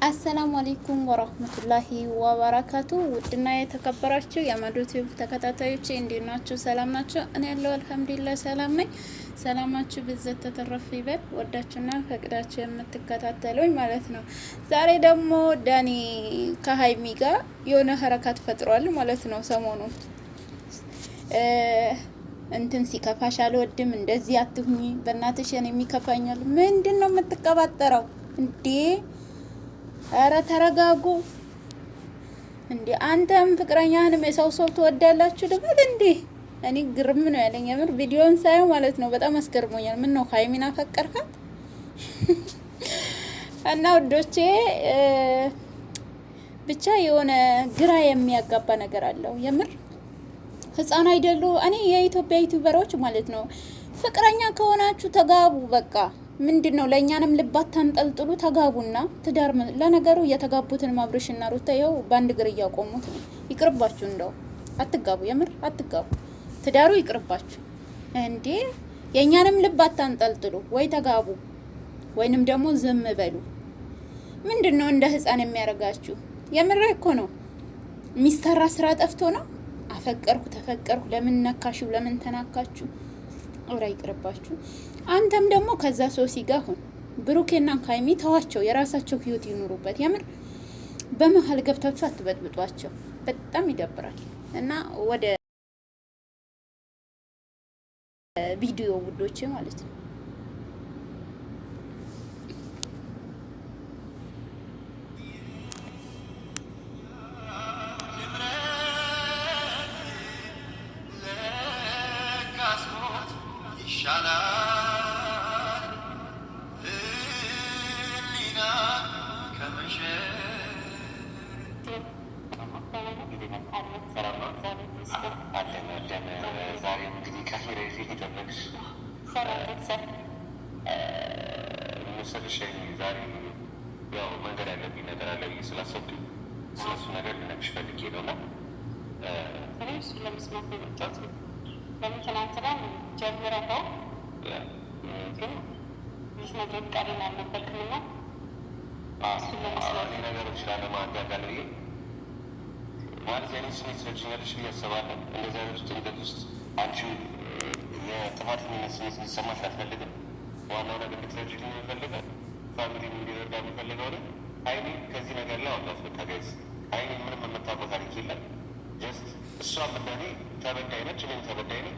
አሰላሙ አለይኩም ወራህመቱላሂ ወበረካቱ። ውድና የተከበራችሁ የመዶቲቭ ተከታታዮች እንዴት ናችሁ? ሰላም ናችሁ? እኔ ያለው አልሐምዱሊላህ ሰላም ነኝ። ሰላማችሁ ብዘት ተተረፍ ይበል። ወዳችሁና ፈቅዳችሁ የምትከታተሉኝ ማለት ነው። ዛሬ ደግሞ ዳኒ ከሀይሚ ጋር የሆነ ሀረካት ፈጥሯል ማለት ነው። ሰሞኑን እንትን ሲከፋሽ አልወድም፣ እንደዚህ አትሁኚ፣ በእናትሽ የሚከፋኛል። ምንድነው የምትቀባጠረው እንዴ? አረ ተረጋጉ እንዴ! አንተም ፍቅረኛህንም የሰው ሰው ትወዳላችሁ ልበል እንዴ? እኔ ግርም ነው ያለኝ የምር ቪዲዮን ሳየው ማለት ነው። በጣም አስገርሞኛል። ምን ነው ሀይሚን አፈቀርካት? እና ውዶቼ ብቻ የሆነ ግራ የሚያጋባ ነገር አለው የምር። ህፃን አይደሉ? እኔ የኢትዮጵያ ዩቲዩበሮች ማለት ነው ፍቅረኛ ከሆናችሁ ተጋቡ በቃ። ምንድነው ለእኛንም ልባት ታንጠልጥሉ? ተጋቡና ትዳር። ለነገሩ የተጋቡትን አብርሽና ሩታ ይኸው በአንድ እግር እያቆሙት ነው። ይቅርባችሁ፣ እንደው አትጋቡ፣ የምር አትጋቡ። ትዳሩ ይቅርባችሁ እንዴ! የእኛንም ልባት ታንጠልጥሉ። ወይ ተጋቡ ወይንም ደግሞ ዝም በሉ። ምንድነው እንደ ህፃን የሚያደርጋችሁ? የምር እኮ ነው። የሚሰራ ስራ ጠፍቶ ነው። አፈቀርኩ ተፈቀርኩ፣ ለምን ነካችሁ? ለምን ተናካችሁ? አውራ ይቅርባችሁ። አንተም ደግሞ ከዛ ሶሲ ጋር ሁን። ብሩኬና ሀይሚ ተዋቸው፣ የራሳቸው ህይወት ይኑሩበት። የምር በመሀል ገብታችሁ አትበጥብጧቸው። በጣም ይደብራል። እና ወደ ቪዲዮ ውዶች ማለት ነው። ዛሬ እንግዲህ ከሄደ ፊት ይጠበቅሽ መሰልሽ። ዛሬ ያው መንገድ ያለብኝ ነገር አለ ብዬ ስላሰብኩኝ ስለሱ ነገር ልነግርሽ ፈልጌ ነው። እና እሱ ለመስማት ነው የመጣሁት። ለምን ትናንትና ጀምረኸው ግን ልትነግረኝ ፈቃደኛ አልነበርክም እና እሱን ለመስማት ነገሮች ላለማጋጋል ብዬ ማለት የኔ ስሜት ትረጅኛለሽ ብዬ አስባለሁ። እንደዚህ አይነት ጭንቀት ውስጥ አንቺ የጥፋተኝነት ስሜት እንዲሰማሽ አትፈልግም። ዋናው ነገር እንድትረጅልኝ የሚፈልገ ፋሚሊ እንዲረዳ የሚፈልገው ነው። ሀይሚ ከዚህ ነገር ላይ አውጣት። በቃ ጋይዝ ሀይሚ ምንም የምታውቀው ታሪክ የለም። ጀስት እሷም እንደኔ ተበዳይ ነች፣ እኔም ተበዳይ ነኝ።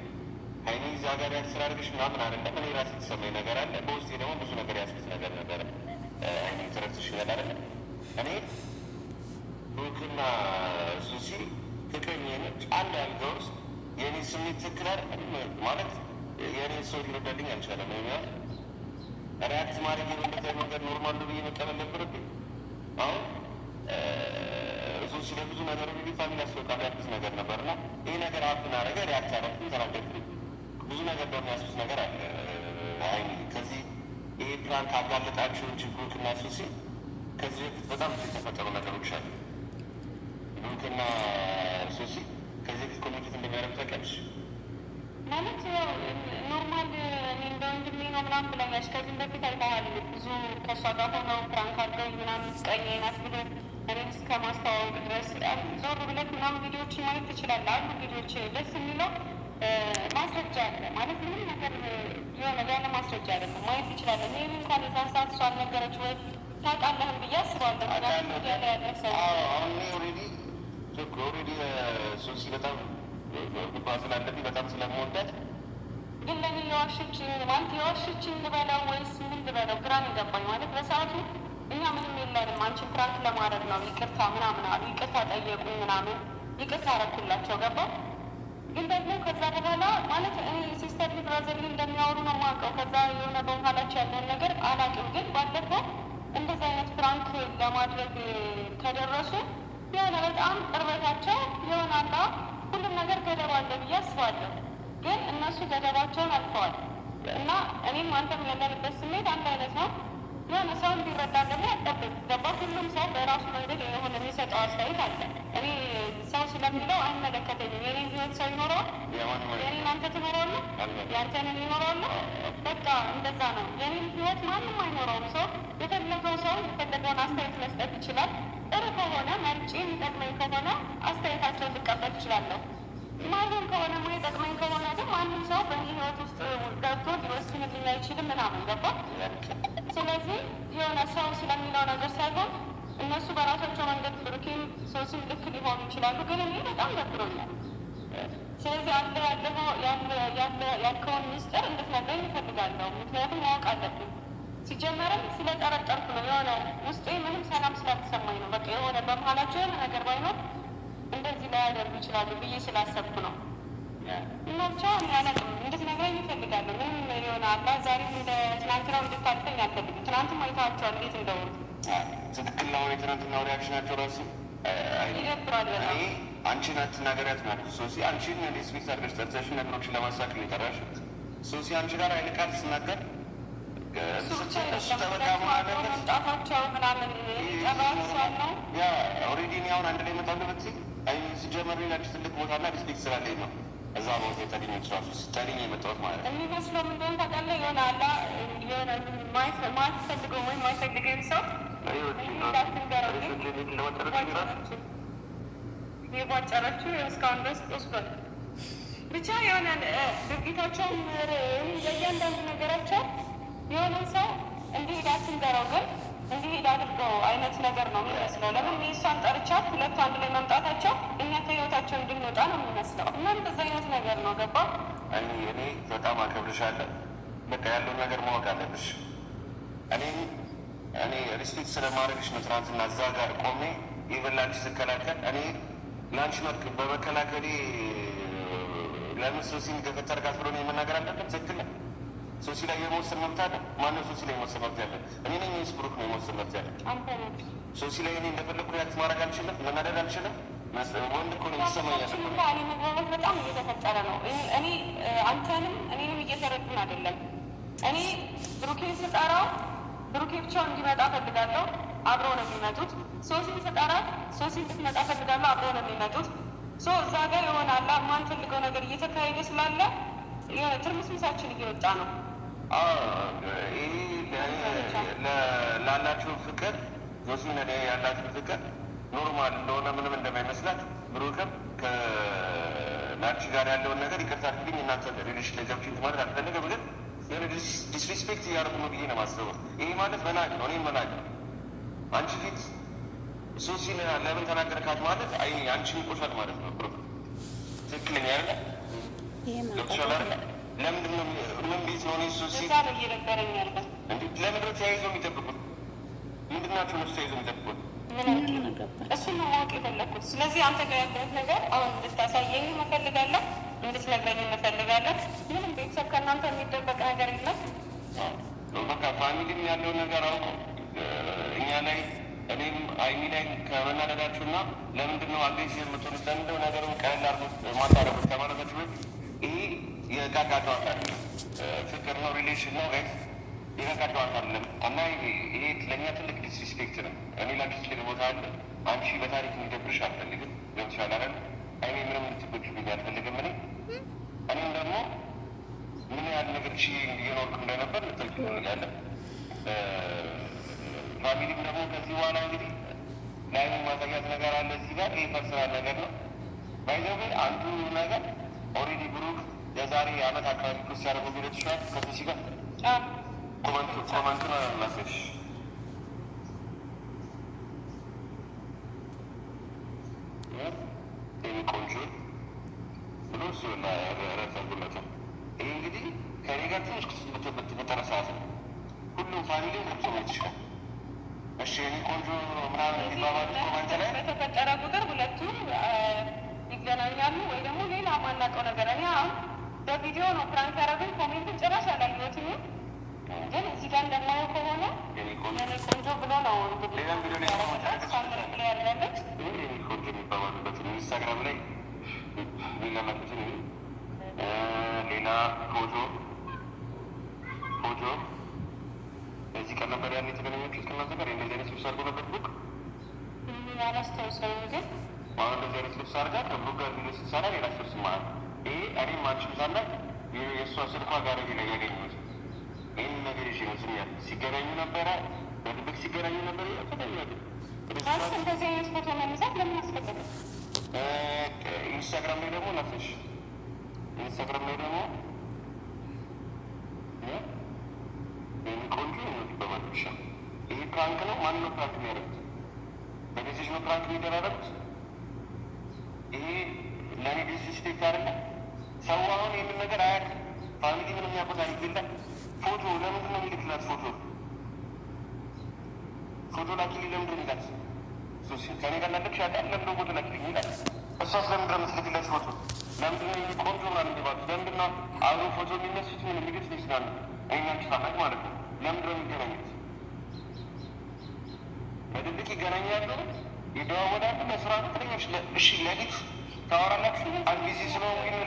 ሀይሚ እዛ ጋር ያስራርግሽ ምናምን አይደለም። እኔ ራሴ የተሰማኝ ነገር አለ። በውስጤ ደግሞ ብዙ ነገር ያስኩት ነገር ነበረ። ሀይሚ ተረድተሽኛል አይደለ? እኔ ብሩክና ሱሲ ፍቅረኛ ነች። አንድ አልጋ ውስጥ የእኔ ስሜት ትክክል አይደለም ማለት የእኔ ሰው ሊረዳልኝ አልቻለም። ወይም ሪያክት ማድረግ የሌለበት መንገድ ኖርማል ብዬ መቀበል ነበረብኝ። አሁን ሱሲ ለብዙ ነገር እንግዲህ ፋሚሊ ያስወቃሉ ያልኩት ነገር ነበር እና ይህ ነገር አብን አረገ ሪያክት አረግኩኝ፣ ተናገርኩኝ። ብዙ ነገር ደግሞ ያስኩት ነገር አለ። አይ ከዚህ ይሄ ፕላን ካጋለጣችሁ እንጂ ብሩክና ሱሲ ከዚህ በፊት በጣም ብዙ የተፈጠሩ ነገሮች አሉ። ብሩክና ሱሲ ከዚህ በፊት ኮሚኒኬት እንደሚያደርግ ታውቂያለሽ? ማለት ኖርማል እኔ እንደ ወንድሜ ነው ምናምን ብለኛች። ከዚህም በፊት አይተሃል። ብዙ ከእሷ ጋር ሆነው ፕራንክ አድርገው ምናምን ፍቅረኛዬ ናት ብሎ እኔም እስከ ማስተዋወቅ ድረስ ዞር ብለት ምናምን ቪዲዮዎችን ማየት ትችላለህ። አሉ ቪዲዮዎች ደስ የሚለው ማስረጃ አለ ማለት ምንም ነገር የሆነ ያለ ማስረጃ አይደለም ማየት ትችላለህ። ይህም እንኳን የዛን ሰዓት እሷ አልነገረች ወይ ታውቃለህም ብዬ አስባለሁ። ያለ ሰው አሁን ኦልሬዲ ሱሲ በጣም ጉባ ስላለብኝ በጣም ስለምወዳት ግን ለኔ የዋሸችኝ ማለት የዋሸችኝ ልበለው ወይስ ምን ልበለው ግራ ነው የገባኝ። ማለት በሰዓቱ እኛ ምንም የለንም አንቺን ፕራንክ ለማድረግ ነው ይቅርታ ምናምን አሉ። ይቅርታ ጠየቁኝ ምናምን ይቅርታ አረኩላቸው ገባ። ግን ደግሞ ከዛ በኋላ ማለት እኔ ሲስተር ብራዘር እንደሚያወሩ ነው የማውቀው። ከዛ የሆነ በኋላቸው ያለውን ነገር አላውቅም። ግን ባለፈው እንደዚህ አይነት ፕራንክ ለማድረግ ከደረሱ የሆነ በጣም ቅርበታቸው የሆናላ ሁሉም ነገር ገደብ አለ ብዬ አስባለሁ። ግን እነሱ ገደባቸውን አልፈዋል እና እኔም አንተም ያለንበት ስሜት አንድ አይነት ነው። የሆነ ሰው እንዲረዳ ደግሞ ያጠብቅ ገባ። ሁሉም ሰው በራሱ መንገድ የሆነ የሚሰጠው አስተያየት አለ። እኔ ሰው ስለሚለው አይመለከተኝም። የኔ ህይወት ሰው ይኖረዋል፣ የኔን አንተ ትኖረዋለህ፣ ያንተንን ይኖረዋለህ። በቃ እንደዛ ነው። የኔን ህይወት ማንም አይኖረውም። ሰው የፈለገው ሰው ሰው የፈለገውን አስተያየት መስጠት ይችላል። ጥሩ ከሆነ መርጬ የሚጠቅመኝ ከሆነ አስተያየታቸውን ልቀበል እችላለሁ። ማይሆን ከሆነ የማይጠቅመኝ ከሆነ ግን ማንም ሰው በእኔ ህይወት ውስጥ ገብቶ ሊወስንልኝ አይችልም ምናምን ገባ። ስለዚህ የሆነ ሰው ስለሚለው ነገር ሳይሆን እነሱ በራሳቸው መንገድ ብሩኬም ሶስም ልክ ሊሆኑ ይችላሉ፣ ግን እኔ በጣም ደብሮኛል። ስለዚህ ያልከውን ሚስጥር እንድትነግረኝ እፈልጋለሁ። ምክንያቱም ማወቅ አለብኝ። ሲጀመርም ስለጠረጠርኩ ነው። የሆነ ውስጤ ምንም ሰላም ስላልተሰማኝ ነው። በቃ የሆነ በመሀላቸው የሆነ ነገር ባይኖር እንደዚህ ላይ ያደርጉ ይችላሉ ብዬ ስላሰብኩ ነው። እና ብቻ ያለቅም እንድትነግረኝ እፈልጋለሁ። ምንም የሆነ አላ ዛሬም እንደ ትናንትናው እንድታልፈኝ አልፈልግም። ትናንትም አይተዋቸዋል እንዴት እንደሆኑ። ትክክል ነው። የትናንትናው ሪያክሽናቸው ራሱ ይደብራል በጣም። አንቺን አትናገሪያት ማለት ሶሲ አንቺን ስፔክት አድርገሽ ጠርተሽን ነገሮችን ለማሳቅ ነው የጠራሽ። ሶሲ አንቺ ጋር ኃይለ ቃል ስናገር እሱ ተበቃ መምጣታቸው ምናምን ጠባያቸዋል ነው ያ ኦልሬዲ እኔ አሁን አንድ ላይ እመጣለሁ ብትይ ሲጀመር ሌላች ትልቅ ቦታና ሪስፔክት ስላለኝ ነው እዛ ቦታ የጠሪኞች ራሱ ስታሪኝ የመጣሁት ማለት ነው። የሚመስለው ምንድን ታውቃለህ? የሆነ አላ የሆነ ማትፈልገው ወይም ማይፈልገኝ ሰው የቧጨረችው እስካሁን ድረስ ወስዷል። ብቻ የሆነ ድርጊታቸውን ለእያንዳንዱ ነገራቸው የሆነ ሰው እንዲሄድ አትንገረው፣ ግን እንዲሄድ አድርገው አይነት ነገር ነው የሚመስለው። ለምን እሷን ጠርቻት ሁለቱ አንድ ላይ መምጣታቸው እኛ ከህይወታቸው እንድንወጣ ነው የሚመስለው። እና እንደዛ አይነት ነገር ነው ገባ። እኔ በጣም አከብርሻለሁ። በቃ ያለውን ነገር ማወቅ አለብሽ። እኔ ሪስፔክት ስለማድረግሽ ነው ትናንትና እዛ ጋር ቆሜ የበላንች ስከላከል እኔ ለአንቺ በመከላከሌ ለምን ሶሲን ገፈተርጋት ብሎ ነው የመናገር አለበት። ትክክል ነው። ሶሲ ላይ የመወሰን መብት አለ። ማነው ሶሲ ላይ የመወሰን መብት ያለ? እኔ ነኝ ወይስ ብሩክ ነው የመወሰን መብት ያለ? ሶሲ ላይ እኔ እንደፈለኩ ሪያክት ማድረግ አልችልም፣ መናደድ አልችልም። ወንድ እኮ ነው የሚሰማኝ። አለመግባባት በጣም እየተፈጠረ ነው። እኔ አንተንም እኔንም እየተረዱን አይደለም። እኔ ብሩኬን ስጠራው ብሩኬ ብቻው እንዲመጣ ፈልጋለሁ፣ አብረው ነው የሚመጡት። ሶሲን ስጠራት ሶሲ እንድትመጣ ፈልጋለሁ፣ አብረው ነው የሚመጡት። እዛ ጋር የሆነ አላ የማንፈልገው ነገር እየተካሄደ ስላለ የሆነ ትርምስምሳችን እየወጣ ነው። ላላችሁ ፍቅር ሶሲን ያላትን ፍቅር ኖርማል እንደሆነ ምንም እንደማይመስላት ብሩክም ከናንቺ ጋር ያለውን ነገር ይቅርታ አድርግልኝ እናንተ ሪሌሽን ላይ ገብቼ ማለት አልፈልግም፣ ግን የሆነ ዲስሪስፔክት እያደረጉ ነው ብዬ ነው የማስበው። ይሄ ማለት መናቅ ነው። እኔም መናቅ ነው። አንቺ ፊት ሶሲን ለምን ተናገርካት ማለት አንቺን ይቆሻል ማለት ነው። ብሩክ ትክክለኛ ያለ ገብቶሻል አይደለ? ለምንድን ነው ምን ቤት ነው ሶሲ ነው እየነበረኝ ያለ ለምንድን ነው ተያይዘው የሚጠብቁት? ምንድን ናቸው እነሱ ተያይዘው የሚጠብቁት? እሱን ነው ማወቅ የፈለግኩት። ስለዚህ አንተ ጋር ያለሁት ነገር አሁን እንድታሳየኝ እፈልጋለሁ፣ እንድትነግረኝ እፈልጋለሁ። ምንም ቤተሰብ ከእናንተ የሚደበቅ ነገር የለም። በቃ ፋሚሊም ያለው ነገር አውቁ እኛ ላይ እኔም አይሚ ላይ ከመናደዳችሁ እና ለምንድን ነው አግሬሲቭ የምትሆኑት? ለምንድነው ነገሩን ቀለል አድርጎት ማታረጉት ከማለታችሁ በፊት ይሄ የዕቃቃ ጨዋታ አይደለም፣ ፍቅር ነው፣ ሪሌሽን ነው። የዕቃቃ ጨዋታ አይደለም እና ይሄ ለእኛ ትልቅ ዲስሪስፔክት ነው። እኔ ላንቺ ትልቅ ቦታ አለ። አንቺ በታሪክ እንዲደብርሽ አልፈልግም። ገብቶሻል አይደል? እኔ ምንም እንድትጎጂብኝ አልፈልግም። እኔም ደግሞ ምን ያህል ነገር እየኖርኩ እንደነበር ልትልቅ እንፈልጋለን። ፋሚሊም ደግሞ ከዚህ በኋላ እንግዲህ ላይ ማሳያት ነገር አለ እዚህ ጋር። ይህ ፐርሰናል ነገር ነው። ባይዘዌ አንዱ ነገር ኦልሬዲ ብሩክ የዛሬ አመት አካባቢ ፖስት ያደረገው ቪዲዮ ተሻል ከሶሲ ጋር ኮመንቱን ላሰሽ ቆንጆ ብሎ ሲሆን ረሰጉለታ። ይህ እንግዲህ ከኔ ጋር ትንሽ በተረሳት ነው። ሁሉም ፋሚሊ ገብቶ ይችላል። እሺ እኔ ቆንጆ ምናምን የሚባባሉ ኮመንት ላይ በተፈጠረ ቁጥር ሁለቱም ይገናኛሉ ወይ ደግሞ ሌላ ማናውቀው ነገር። እኔ አሁን በቪዲዮ ነው ፕራንክ ያደረጉኝ። ኮሜንቱን ጭራሽ አላየሁትም፣ ግን እዚህ ጋር እንደማየው ከሆነ እኔ ቆንጆ ብሎ ነው ሌላም ቪዲዮ ላይ ሳምር ብሎ ያለበት ቆንጆ የሚባባሉበትን ኢንስታግራም ላይ የሚለመጡትን ሌላ ፎቶ እዚህ ቀን ነበር ያን የተገናኛችሁት ከእናንተ ጋር እንደዚህ አይነት ልብስ አድርጎ ነበር ብሩክ አላስታውሰውም፣ ግን አሁን እንደዚህ አይነት ልብስ አድርጋ ከብሩክ ጋር ቪዲዮ ስትሰራ ሌላ ሰው ስማል ይሄ እኔም አንቺም ሳና የእሷ ስልኳ ጋር ላይ ያገኘሁት ይህን ነገር ይዤ ነው ስም ያለ ሲገናኙ ነበረ በድብቅ ይገናኙ ነበር። እንደዚህ አይነት ፎቶ መነሳት ለምን አስፈለገ? ኢንስታግራም ላይ ደግሞ ነፍሽ ኢንስታግራም ላይ ደግሞ ቆንጆ ነው በማለሻ ይሄ ፕራንክ ነው። ማን ነው ፕራንክ የሚያደርጉት? በሜሴጅ ነው ፕራንክ የሚደራረጉት። ይሄ ለእኔ ዲስሪስፔክት አይደለም። ሰው አሁን ይህንን ነገር አያውቅም። ፋሚሊ ምን የሚያውቁት አይገላል። ፎቶ ለምንድን ነው የሚልክላት? ፎቶ ላኪልኝ ለምንድን ነው ይላል? ከኔ ጋር ላለች ያውቃል። ለምንድን ፎቶ ላኪልኝ ይላል? እሷስ ለምንድን ነው የምትልክለት ፎቶ? ለምንድን ነው ቆንጆ ምናምን የሚባሉት? ለምንድን ነው አብሮ ፎቶ የሚነሱት? ምን የሚሉት ይችላሉ? እኛች ታናቅ ማለት ነው። ለምንድን ነው የሚገናኙት? በድብቅ ይገናኛሉ፣ ይደዋወላሉ። ለስራ ነው ትለኞች። እሺ ሌሊት ታወራላችሁ። አንድ ቢዚ ስለሆንኩኝ ነው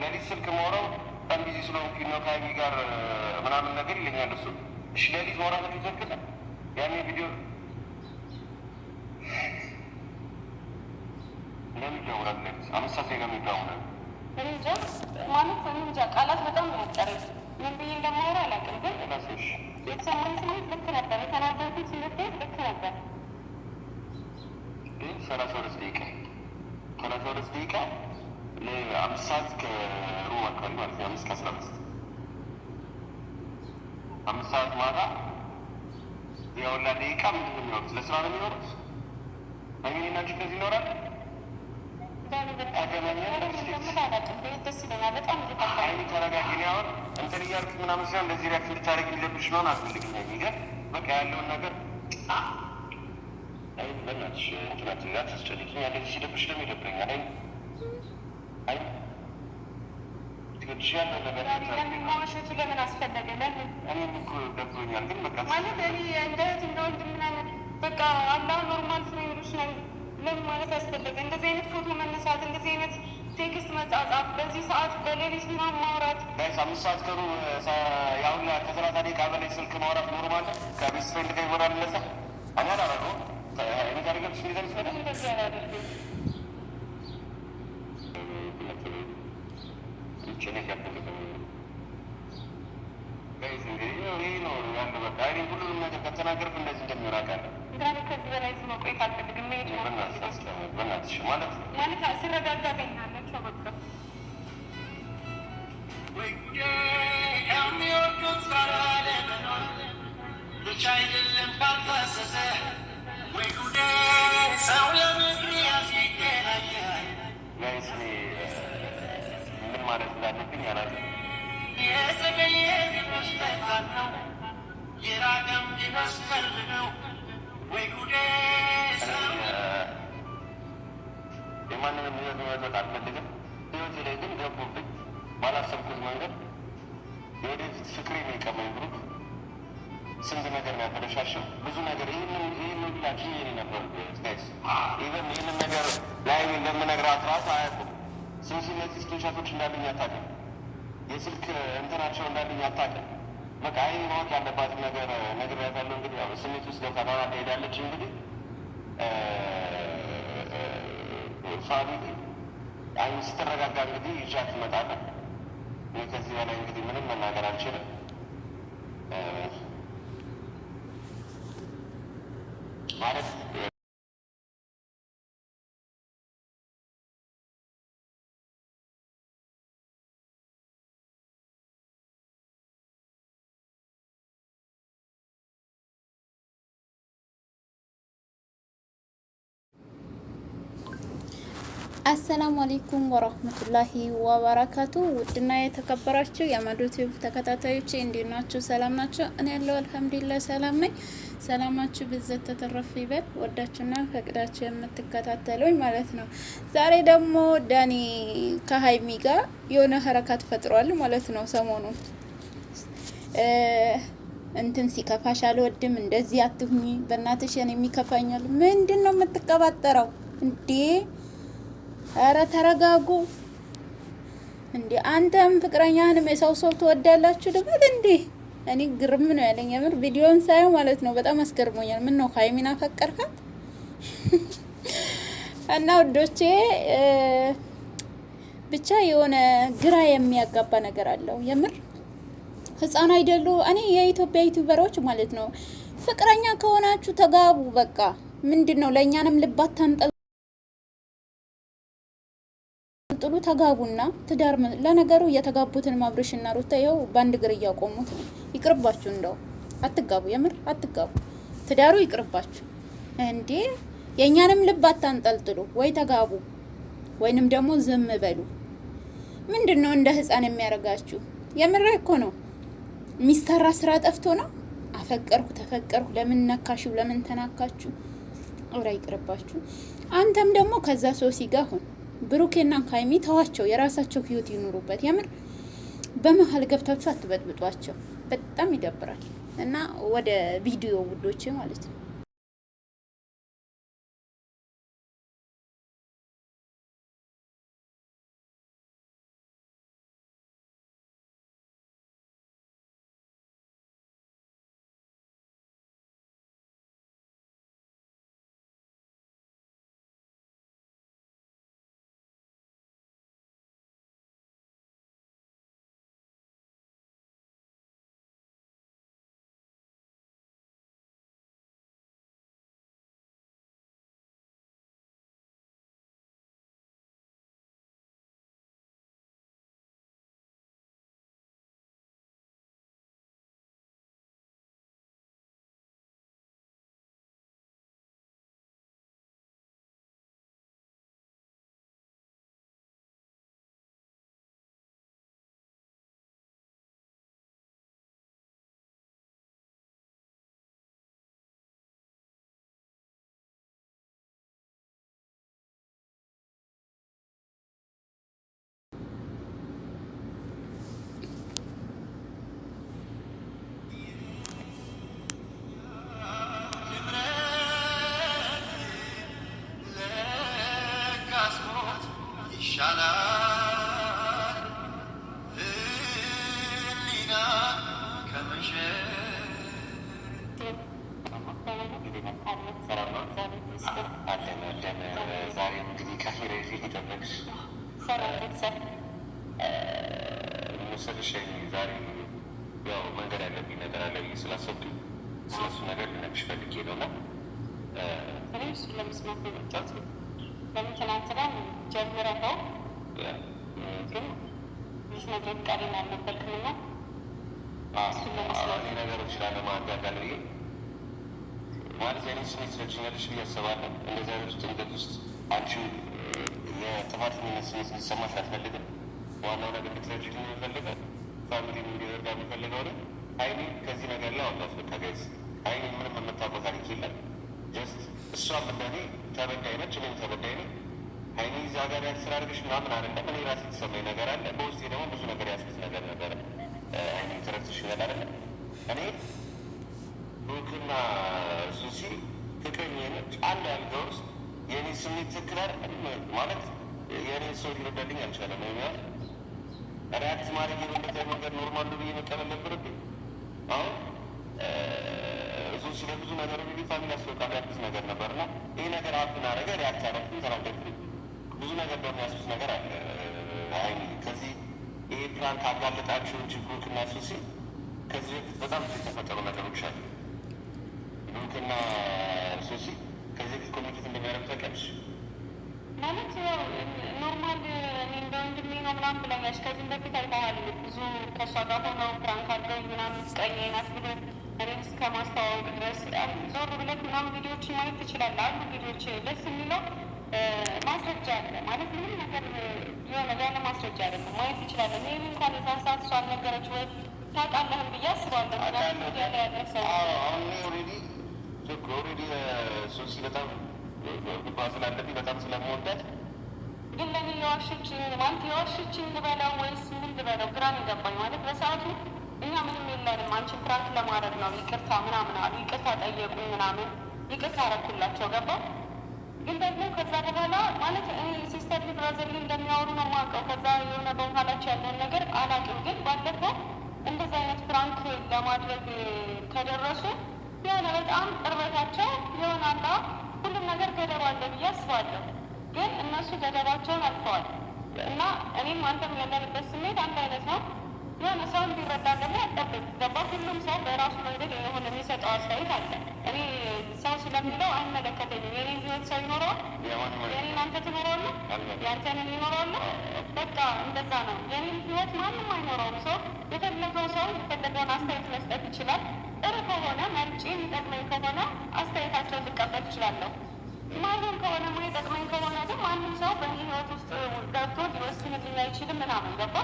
ሌሊት ስልክ ማውራው አንድ ቢዚ ስለሆንኩኝ ነው ከሀይሚ ጋር ምናምን ነገር ይለኛል እሱ። እሺ ሌሊት ማውራት ይዘግለ ያኔ ቪዲዮ ለምን ይደውላል? ሌሊት 5 ሰዓት ጋር ይደውላል። እንጃ ማለት እንጃ ቃላት በጣም ያጠረኝ ምን ብዬ እንደማወራ አላውቅም። ግን የተሰማኝ ስሜት ልክ ነበር። የተናገርኩት ስሜት ልክ ነበር። ግን 32 ደቂቃ 5 ሰዓት ከሩብ አካባቢ ማለት ነው። 5 ከ15 5 ሰዓት ማታ የወላ ደቂቃ ምንድን ነው የሚኖሩት? ለስራ ነው የሚኖሩት። አይሚናችሁ እንደዚህ ይኖራል። ተረጋጊ። አሁን እንትን እያልክ ምናምን ሲሆን እንደዚህ ሪያክት እንድታደርግ የሚለብሽ ነሆን አስፈልግኛ ሚገር በቃ ያለውን ነገር በናትሽ እንትናት ጋር ታስጨልቅኝ ያለ ሲደብሽ ደግሞ ይደብረኛል። ትገድሽ ያለው ነገር ለሚማሸቱ ለምን አስፈለገ? ለምን እኔም እኮ ደብሮኛል። ግን በቃ ማለት እኔ እንደ እህት እንደ ወንድም ምናምን በቃ አላ ኖርማል ፍሬንዶች ነን። ለምን ማለት አስፈለገ? እንደዚህ አይነት ፎቶ መነሳት፣ እንደዚህ አይነት ቴክስት መጻጻፍ፣ በዚህ ሰዓት በሌሊት ምናምን ማውራት ጋይስ 5 ሰዓት ከሩ ያሁን ከ30 ደቂቃ በላይ ስልክ ማውራት ኖርማል ከቤት ፍሬንድ ጋር ይወራል። ለዛ እኔ አላረገውም። የሚታደርገብሽ ሚዘር ይስፈለ እንደዚህ አላደርግም። ጭነት ያደርግ ጋይስ እንግዲህ ይህ ነው ያለ በቃ እኔ ሁሉንም ነገር ከተናገርኩ እንደዚህ እንደሚራቃለ ዛሬ ከዚህ በላይ መቆየት አልፈልግም። በናትሽ ማለት ስረጋጋ ገኛለቸው በቃ የሚወዱት ጋራ ለመኖር ብቻ አይደለም ባልታሰሰ ወይ ጉዴ ሰው ለምክንያት ይገናኛል። ጋይስ ምን ማለት እንዳለብኝ አላውቅም። የዘገየ ቢመስጠት ነው የራቀም ቢመስቀል ነው ወይ ጉዴ ሰው የማንንም ህይወት መበጥበጥ አልፈልግም። ህይወቴ ላይ ግን ገቡብኝ ባላሰብኩት መንገድ የወደፊት ፍቅሬ ነው የቀመኝ ግሩፕ ስንት ነገር ነው ያበለሻሸው። ብዙ ነገር ይህንን ብላችሁ የኔ ነበር ጋይስ። ኢቨን ይህንን ነገር ላይ እንደምነግራት ራሱ አያውቁም። ስንት ስክሪንሻቶች እንዳሉኝ አታውቅም። የስልክ እንትናቸው እንዳሉኝ አታውቅም። በቃ ይህ ማወቅ ያለባትን ነገር ነግሬያታለሁ። እንግዲህ ያው ስሜት ውስጥ ገብታ ባላ ትሄዳለች። እንግዲህ ፋሚሊ ስትረጋጋ እንግዲህ ይዣት ትመጣለህ። ከዚህ በላይ እንግዲህ ምንም መናገር አልችልም። ማለት አሰላሙ አለይኩም ወራህመቱላሂ ወበረካቱ። ውድና የተከበራችሁ የመዶቲቭ ተከታታዮች እንዴት ናችሁ? ሰላም ናችሁ? እኔ ያለው አልሐምዱሊላህ ሰላም ነኝ። ሰላማችሁ ብዘት ተተረፈ ይበል። ወዳችሁና ፈቅዳችሁ የምትከታተሉኝ ማለት ነው። ዛሬ ደግሞ ዳኒ ከሀይሚ ጋር የሆነ ሀረካት ፈጥሯል ማለት ነው። ሰሞኑን እንትን ሲከፋሽ አልወድም፣ እንደዚህ አትሁኚ፣ በእናትሽ እኔ የሚከፋኛል። ምንድን ነው የምትቀባጠረው እንዴ? አረ ተረጋጉ እንዴ! አንተም ፍቅረኛህንም የሰው ሰው ትወዳላችሁ ድብል እንዴ? እኔ ግርም ነው ያለኝ የምር ቪዲዮን ሳየው ማለት ነው። በጣም አስገርሞኛል። ምን ነው ሀይሚን አፈቀርካት? እና ውዶቼ ብቻ የሆነ ግራ የሚያጋባ ነገር አለው የምር። ህፃን አይደሉ? እኔ የኢትዮጵያ ዩቲዩበሮች ማለት ነው ፍቅረኛ ከሆናችሁ ተጋቡ። በቃ ምንድነው ለእኛንም ልብ አታንጠልጥሉ፣ ተጋቡና ትዳር። ለነገሩ የተጋቡትን አብርሽና ሩታ ይኸው በአንድ እግር እያቆሙት ነው። ይቅርባችሁ፣ እንደው አትጋቡ፣ የምር አትጋቡ። ትዳሩ ይቅርባችሁ እንዴ! የእኛንም ልብ አታንጠልጥሉ። ወይ ተጋቡ ወይንም ደግሞ ዝም በሉ። ምንድነው እንደ ህፃን የሚያደርጋችሁ? የምር እኮ ነው። የሚሰራ ስራ ጠፍቶ ነው። አፈቀርኩ ተፈቀርኩ፣ ለምን ነካሽው፣ ለምን ተናካችሁ? ኦራ ይቅርባችሁ። አንተም ደግሞ ከዛ ሶሲ ጋር ሁን። ብሩኬና ካይሚ ተዋቸው፣ የራሳቸው ህይወት ይኑሩበት። የምር በመሀል ገብታችሁ አትበጥብጧቸው። በጣም ይደብራል። እና ወደ ቪዲዮ ውዶቼ ማለት ነው። ዛሬ እንግዲህ ከፊር ፊት ይጠበቅሽ መሰለሽ። ዛሬ ያው መንገድ ያለብኝ ነገር አለ ብዬ ስላሰብኩኝ ስለሱ ነገር ልነግርሽ ፈልጌ ነው። እና እኔ እሱን ለመስማት ነው የመጣሁት። ለምን ትናንትና ጀምረኸው ግን ብዙ ነገር ቃሌን አልነበርክም እና እሱን ለመስማት እኔ ነገሮች ላለማጋጋል ብዬ ማለት የኔ ስሜት ስለችኛለሽ ብዬ አስባለሁ። እንደዚህ አይነት ጭንቀት ውስጥ አንቺ የጥፋተኝነት ስሜት እንዲሰማሽ አልፈልግም። ዋናው ነገር ልትረጅልኝ የምፈልገው ፋሚሊ እንዲረዳ የምፈልገው ነው። ሀይሚ ከዚህ ነገር ላይ አውጣት። በቃ ጋይስ ሀይሚ ምንም የምታውቀው ታሪክ የለም። ጀስት እሷም እንደኔ ተበዳይ ነች፣ እኔም ተበዳይ ነኝ። ሀይሚ እዛ ጋር ያስር አድርገሽ ምናምን አይደለም። እኔ ራሴ የተሰማኝ ነገር አለ። በውስጤ ደግሞ ብዙ ነገር ያስኩት ነገር ነበረ። ሀይሚ ተረድተሽኛል አይደለም? እኔ ብሩክና ሱሲ ፍቅረኛ ነች። አንድ አልጋ ውስጥ የእኔ ስሜት ትክክል አይደለም ማለት የእኔ ሰው ሊረዳልኝ አልቻለም። ያል ሪያክት ማድረግ የሌለበት መንገድ ኖርማል ብዬ መቀበል ነበረብኝ። አሁን ሱሲ ለብዙ ነገር ቢ ፋሚሊ ያስወጣ ያልኩት ነገር ነበር እና ይህ ነገር አብን አረገ ሪያክት ያደረግኩኝ ተናገርኩኝ። ብዙ ነገር ደግሞ ያስኩት ነገር አለ። ሀይሚ ከዚህ ይሄ ፕራንክ አጋለጣችሁ እንጂ ብሩክና ሱሲ ከዚህ በፊት በጣም ብዙ የተፈጠሩ ነገሮች አሉ። ብሩክና ሱሲ ከዚህ በፊት ኮሚኒኬት እንደሚያደርጉ ታውቂያለሽ? ማለት ያው ኖርማል እኔ እንደ ወንድሜ ነው ምናምን ብለኛች። ከዚህም በፊት አይተሃል ብዙ ከእሷ ጋር ሆነው ፕራንክ አድርገው ምናምን ፍቅረኛዬ ናት ብሎ እኔም እስከ ማስተዋወቅ ድረስ ዞር ብለት ምናምን ቪዲዮዎችን ማየት ትችላለህ። አሉ ቪዲዮዎች ደስ የሚለው ማስረጃ አለ ማለት ምንም ነገር የሆነ ያለ ማስረጃ አይደለም ማየት ትችላለህ። ይህም እንኳን የዛን ሰዓት እሷ አልነገረች ወይ ታውቃለህም ብዬ አስባለሁ። ያለ ሰው አሁን ኦልሬዲ ሱሲ በጣም ጉባ ስላለብኝ በጣም ስለምወዳት ግን ለምን የዋሸችኝ ማለት የዋሸችኝ ልበለው ወይስ ምን ልበለው ግራ ነው የገባኝ። ማለት በሰዓቱ እኛ ምንም የለንም አንቺን ፕራንክ ለማድረግ ነው ይቅርታ ምናምን አሉ። ይቅርታ ጠየቁኝ ምናምን ይቅርታ አረኩላቸው ገባ። ግን ደግሞ ከዛ በኋላ ማለት እኔ ሲስተር ብራዘር እንደሚያወሩ ነው የማውቀው። ከዛ የሆነ በኋላቸው ያለውን ነገር አላውቅም። ግን ባለፈው እንደዚህ አይነት ፕራንክ ለማድረግ ከደረሱ የሆነ በጣም ቅርበታቸው የሆናላ ሁሉም ነገር ገደብ አለ ብዬ አስባለሁ። ግን እነሱ ገደባቸውን አልፈዋል እና እኔም አንተም ያለንበት ስሜት አንድ አይነት ነው። የሆነ ሰው እንዲረዳ ደግሞ ያጠብቅ ገባ። ሁሉም ሰው በራሱ መንገድ የሆነ የሚሰጠው አስተያየት አለ። እኔ ሰው ስለሚለው አይመለከተኝም። የኔ ህይወት ሰው ይኖረዋል፣ የኔን አንተ ትኖረዋለህ፣ ያንተንን ይኖረዋለህ። በቃ እንደዛ ነው። የኔን ህይወት ማንም አይኖረውም። ሰው የፈለገው ሰው የፈለገውን አስተያየት መስጠት ይችላል። ጥሩ ከሆነ መርጬ የሚጠቅመኝ ከሆነ አስተያየታቸውን ልቀበል እችላለሁ። ማንም ከሆነ ማይጠቅመኝ ከሆነ ግን ማንም ሰው በእኔ ህይወት ውስጥ ገብቶ ሊወስንልኝ አይችልም ምናምን ገባ።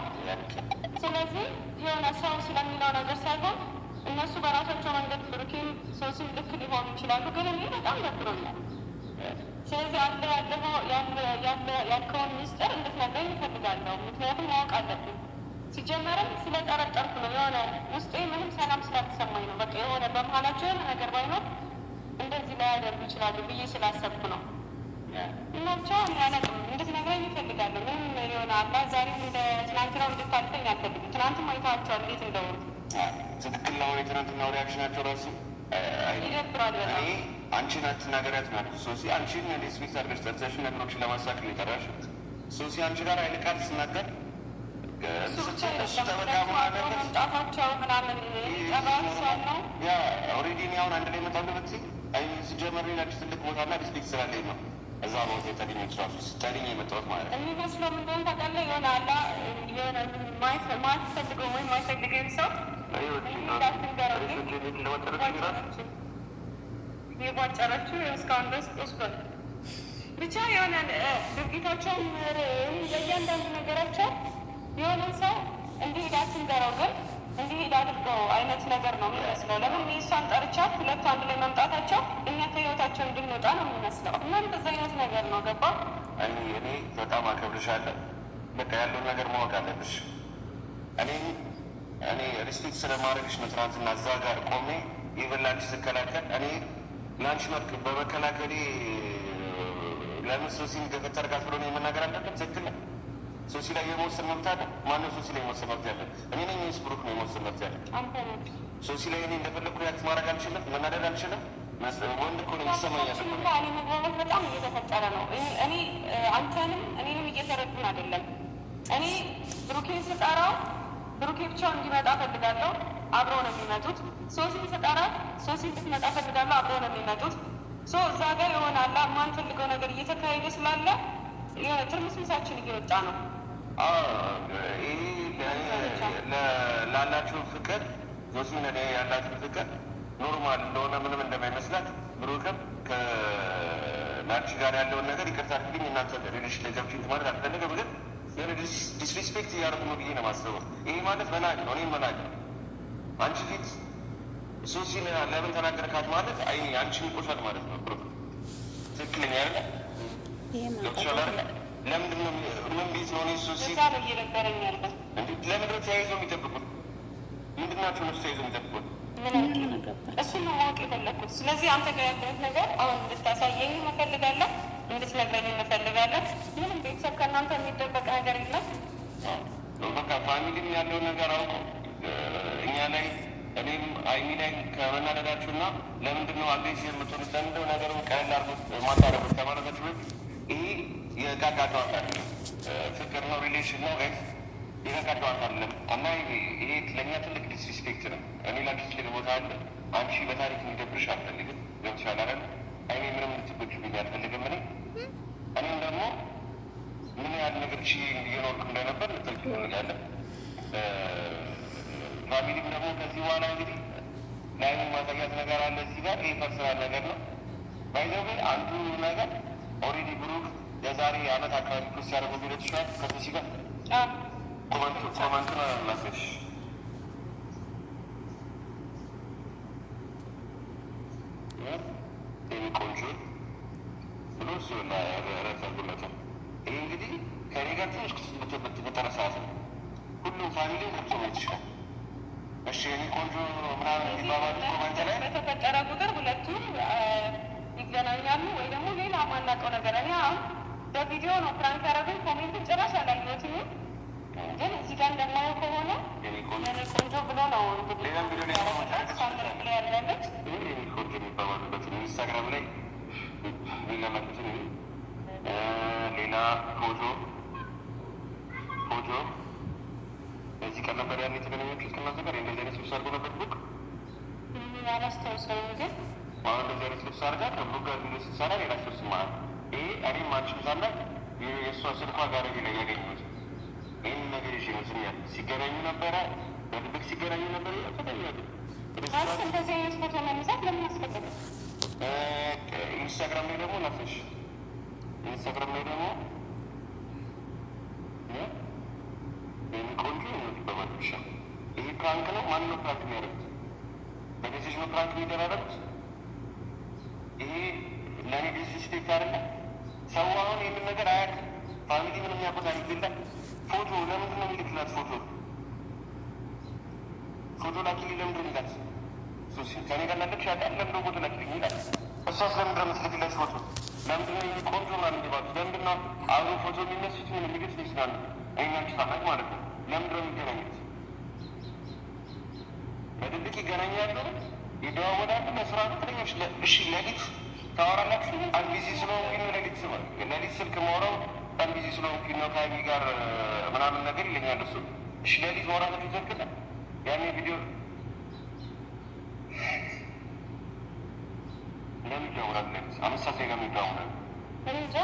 ስለዚህ የሆነ ሰው ስለሚለው ነገር ሳይሆን እነሱ በራሳቸው መንገድ ብሩኬም ሶስም ልክ ሊሆኑ ይችላሉ። ግን እኔ በጣም ደብሮኛል። ስለዚህ ያልከውን ሚስጥር እንድትነግረኝ እፈልጋለሁ። ምክንያቱም ማወቅ አለብኝ። ሲጀመርም ስለጠረጠርኩ ነው። የሆነ ውስጤ ምንም ሰላም ስላልተሰማኝ ነው። በቃ የሆነ በመሀላቸው የሆነ ነገር ባይኖር እንደዚህ ላያደርጉ ይችላሉ ብዬ ስላሰብኩ ነው። እና ብቻ ያለቅም እንድትነግረኝ ይፈልጋለሁ። ምንም የሆነ አላ ዛሬም እንደ ትናንትናው እንድታልፈኝ አልፈልግም። ትናንትም አይተዋቸዋል እንዴት እንደሆኑ። ትክክል ነው። የትናንትናው ሪያክሽናቸው ራሱ ይደብራል በጣም። እኔ አንቺን አትናገሪያት ማለት ሶሲ አንቺን ስፔስ አድርገሽ ጠርተሽን ነገሮችን ለማሳክ ነው የጠራሽ። ሶሲ አንቺ ጋር አይል ቃል ስናገር እሱ ብቻ መምጣታቸው ምናምን ጠባት ሰው ነው። ያ ኦልሬዲ እኔ አሁን አንድ ላይ መጣሁ ብትይ ሲጀመር ሌላ ትልቅ ቦታና ዲስፕሊክ ስላለኝ ነው እዛ ቦታ የተገኘ ራሱ ስታገኝ የመጣሁት ማለት ነው። የሚመስለው ምን እንደሆነ ታውቃለህ? የሆነ አላ የሆነ ማትፈልገው ወይም ማይፈልገኝ ሰው የቧጨረችው እስካሁን ድረስ ወስዷል። ብቻ የሆነ ድርጊታቸውም በእያንዳንዱ ነገራቸው የሆነ ሰው እንዲሄድ አትንገረው፣ ግን እንዲሄድ አድርገው አይነት ነገር ነው የሚመስለው። ለምን እሷን ጠርቻት ሁለቱ አንድ ላይ መምጣታቸው እኛ ከህይወታቸው እንድንወጣ ነው የሚመስለው። እና እንደዚ አይነት ነገር ነው ገባ። እኔ በጣም አከብርሻለሁ። በቃ ያለውን ነገር ማወቅ አለብሽ። እኔ ሪስፔክት ስለማድረግሽ ነው ትናንትና እዛ ጋር ቆሜ የበላንቺ ስከላከል እኔ ለአንቺ መልክ በመከላከሌ ለምን ሶሲን ገፈተርጋት ብሎ ነው የመናገር አለበት። ትክክል ሶሲ ላይ የመወሰን መብት አለ። ማነው ሶሲ ላይ የመወሰን መብት ያለ? እኔ ነኝ ወይስ ብሩክ ነው የመወሰን መብት ያለ? ሶሲ ላይ እኔ እንደፈለግኩ ያክት ማድረግ አልችልም፣ መናደድ አልችልም። ወንድ እኮ ነው የሚሰማኝ። አለመግባባት በጣም እየተፈጠረ ነው። እኔ አንተንም እኔንም እየተረዱን አይደለም። እኔ ብሩኬን ስጠራው ብሩኬ ብቻውን እንዲመጣ ፈልጋለሁ፣ አብረው ነው የሚመጡት። ሶሲን ስጠራት ሶሲ እንድትመጣ ፈልጋለሁ፣ አብረው ነው የሚመጡት። እዛ ጋር የሆናላ የማንፈልገው ነገር እየተካሄደ ስላለ የሆነ ትርምስምሳችን እየወጣ ነው። ላላችሁ ፍቅር ሶሲን ያላችሁ ፍቅር ኖርማል እንደሆነ ምንም እንደማይመስላት ብሩክም ከናንቺ ጋር ያለውን ነገር ይቅርታ አድርግልኝ እናንተ ሪሌሽን ላይ ገብቼ ማለት አልፈለገም፣ ግን የሆነ ዲስሪስፔክት እያደረጉ ነው ብዬ ነው የማስበው። ይሄ ማለት መናቅ ነው። እኔም መናቅ ነው። አንቺ ፊት ሶሲን ለምን ተናገርካት ማለት አንቺ ይቆሻል ማለት ነው። ብሩክ ትክክለኛ ያለ ገብቶሻል አይደለ? ለምንድን ነው ምን ቤት ነው ሶሲ ነው እየነበረኝ ያለ ለምንድን ነው ተያይዘው የሚጠብቁት? ምንድን ናቸው እነሱ ተያይዘው የሚጠብቁት? እሱን ነው ማወቅ የፈለግኩት። ስለዚህ አንተ ጋር ያለሁት ነገር አሁን እንድታሳየኝ እንፈልጋለን፣ እንድትነግረኝ እንፈልጋለን። ምንም ቤተሰብ ከእናንተ የሚደበቅ ነገር የለም። በቃ ፋሚሊም ያለውን ነገር አውቁ። እኛ ላይ እኔም አይሚ ላይ ከመናደዳችሁና ለምንድን ነው አግሬሲቭ የምትሆኑት ለምንድነው ነገሩን ቀለል አድርጎት ማታረጉት ከማለታችሁ በፊት ይሄ የዕቃ ጨዋታ አይደለም፣ ፍቅር ነው፣ ሪሌሽን ነው። የዕቃ ጨዋታ አይደለም እና ይሄ ለእኛ ትልቅ ዲስሪስፔክት ነው። እኔ ላንቺ ትልቅ ቦታ አለ። አንቺ በታሪክ እንዲደብርሽ አልፈልግም። ገብቶሻል አይደል? አይኔ ምንም እንድትጎጂብኝ አልፈልግም። እኔም ደግሞ ምን ያህል ነገር እየኖርኩ እንደነበር ልትል ትፈልጋለን። ፋሚሊም ደግሞ ከዚህ በኋላ እንግዲህ ለአይኑ ማሳያት ነገር አለ እዚህ ጋር። ይህ ፐርሰናል ነገር ነው። ባይዘዌ አንዱ ነገር ኦልሬዲ ብሩክ የዛሬ አመት አካባቢ ፕሮስ ያደረጉ ቢለት ይችላል ከሶሲ ጋር ኮመንቱን ላስሽ ይህ ቆንጆ ብሎ እሱ ረፈጉለት። ይህ እንግዲህ ከኔ ጋር ትንሽ በተረ ሰዓት ነው ሁሉም ፋሚሊ ገብቶ ቤት ይችላል። እሺ የኔ ቆንጆ ምናምን የሚባባሉ ኮመንት ላይ በተፈጠረ ቁጥር ሁለቱም ይገናኛሉ ወይ ደግሞ ሌላ ማናውቀው ነገር። እኔ አሁን በቪዲዮ ነው ፕራንክ ያደረጉኝ። ኮሜንትን ጭራሽ አላየሁትም፣ ግን እዚህ ጋር እንደማየው ከሆነ የኔ ቆንጆ ብሎ ነው ሌላም ቪዲዮ ላይ ያደረገች የኔ ቆንጆ የሚባባሉበት ኢንስታግራም ላይ የሚለመጡትን ሌላ ፎቶ በዚህ ቀን ነበር ያን የተገናኛችሁት ከእናንተ ጋር? እንደዚህ አይነት ልብስ አድርጎ ነበር ብሩክ? አላስታውሰውም ግን አሁን እንደዚህ አይነት ልብስ አድርጋ ከብሩክ ጋር ቪዲዮ ስትሰራ ሌላ ሰው ስማል። ይሄ እኔም አንቺም ሳና የእሷ ስልኳ ጋር ላይ ያገኙት ይህን ነገር ይሽ ይመስለኛል። ሲገናኙ ነበረ፣ በድብቅ ሲገናኙ ነበር። ተለያሉ። እንደዚህ አይነት ፎቶ መነሳት ለምን አስፈለገ? ኢንስታግራም ላይ ደግሞ ላፈሽ ኢንስታግራም ላይ ደግሞ ቆንጆ ነው በማለሻ። ይሄ ፕራንክ ነው። ማን ነው ፕራንክ የሚያደርጉት? በሜሴጅ ነው ፕራንክ የሚደራረጉት። ይሄ ለእኔ ዲስሪስፔክት አይደለም። ሰው አሁን ይህንን ነገር አያውቅም። ፋሚሊ ምንም ያውቁት አይገላል። ፎቶ ለምንድን ነው የሚልክላት? ፎቶ ላኪልኝ ለምንድን ነው የሚላት? ከኔ ጋር ላለች ያውቃል። ለምንድን ነው ፎቶ ላኪልኝ ይላል? እሷስ ለምንድን ነው የምትልክለት ፎቶ? ለምንድን ነው ቆንጆ ምናምን የሚባሉት? ለምንድን ነው አብሮ ፎቶ የሚነሱት? ምን የሚገት ይችላሉ? እኛች ታናቅ ማለት ነው። ለምንድን ነው የሚገናኙት? በድብቅ ይገናኛሉ፣ ይደዋወላሉ። ለስራ ነው ትለኛች። እሺ ሌሊት ታወራላችሁ። አንድ ቢዚ ስለሆንኩኝ ነው ሌሊት ስልክ ማውራው በጣም ቢዚ ስለሆንኩኝ ነው ከሀይሚ ጋር ምናምን ነገር ይለኛል እሱ። እሺ ሌሊት ማውራታችሁ ዘግለ ያኔ ቪዲዮ ለምን ይደውላል? ሌሊት 5 ሰዓት ላይ ለምን ይደውላል? እንጃ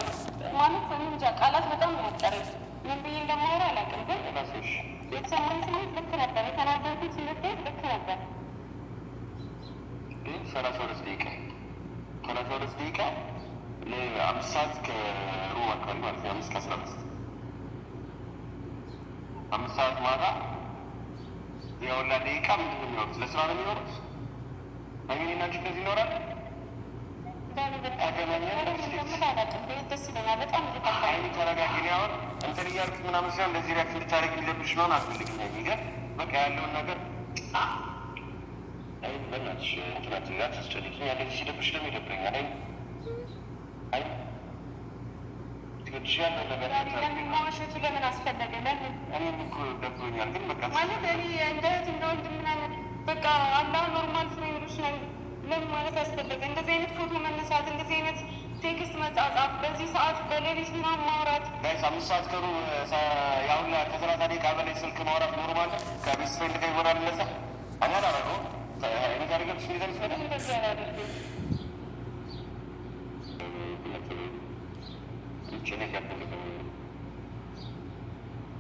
ማለት እንጃ። ቃላት በጣም ነው ያጠረኝ። ምን ብዬ እንደማወራ አላውቅም። ግን ራስሽ የተሰማኝ ስሜት ልክ ነበር። የተናገርኩት ስሜት ልክ ነበር። ግን 32 ደቂቃ 5 ሰዓት ከሩብ አካባቢ ማለት ነው። 5 ከ15 5 ሰዓት ማታ የወላ ደቂቃ ምንድን ነው የሚኖሩት? ለስራ ነው የሚኖሩት። አሚናችሁ እንደዚህ ይኖራል። ደስ ይለኛል በጣም አይኒ ተረጋግኝ። አሁን እንትን እያልኩት ምናምን ሲሆን እንደዚህ ሪያክት ልታደርግ ሊለብሽ ነሆን አስፈልግኝ የሚገር በቃ ያለውን ነገር አይ በእናትሽ እንትናት ጋር ታስጨልቅኝ ያለ ሲደብሽ ደግሞ ይደብረኛል። አይ ትገድሽ ያለው ነገር ማዋሸቱ ለምን አስፈለገ? ለምን እኔም እኮ ደብሮኛል። ግን በቃ ማለት እኔ እንደ እህት እንደ ወንድም ምናምን በቃ አላህ ኖርማል ፍሬንዶች ነን ለምን ማለት አስፈለገ? እንደዚህ አይነት ፎቶ መነሳት፣ እንደዚህ አይነት ቴክስት መጻጻፍ፣ በዚህ ሰዓት በሌሊት ምናምን ማውራት ጋይስ 5 ሰዓት ከሩ ያሁን ከ30 ደቂቃ በላይ ስልክ ማውራት ኖርማል ከቤስት ፍሬንድ ጋር ይሆናል። ለዛ እኔ አላረገውም። እኔ ጋር ገብሽ ሚዘን ይችላል። እንደዚህ አላደርግም።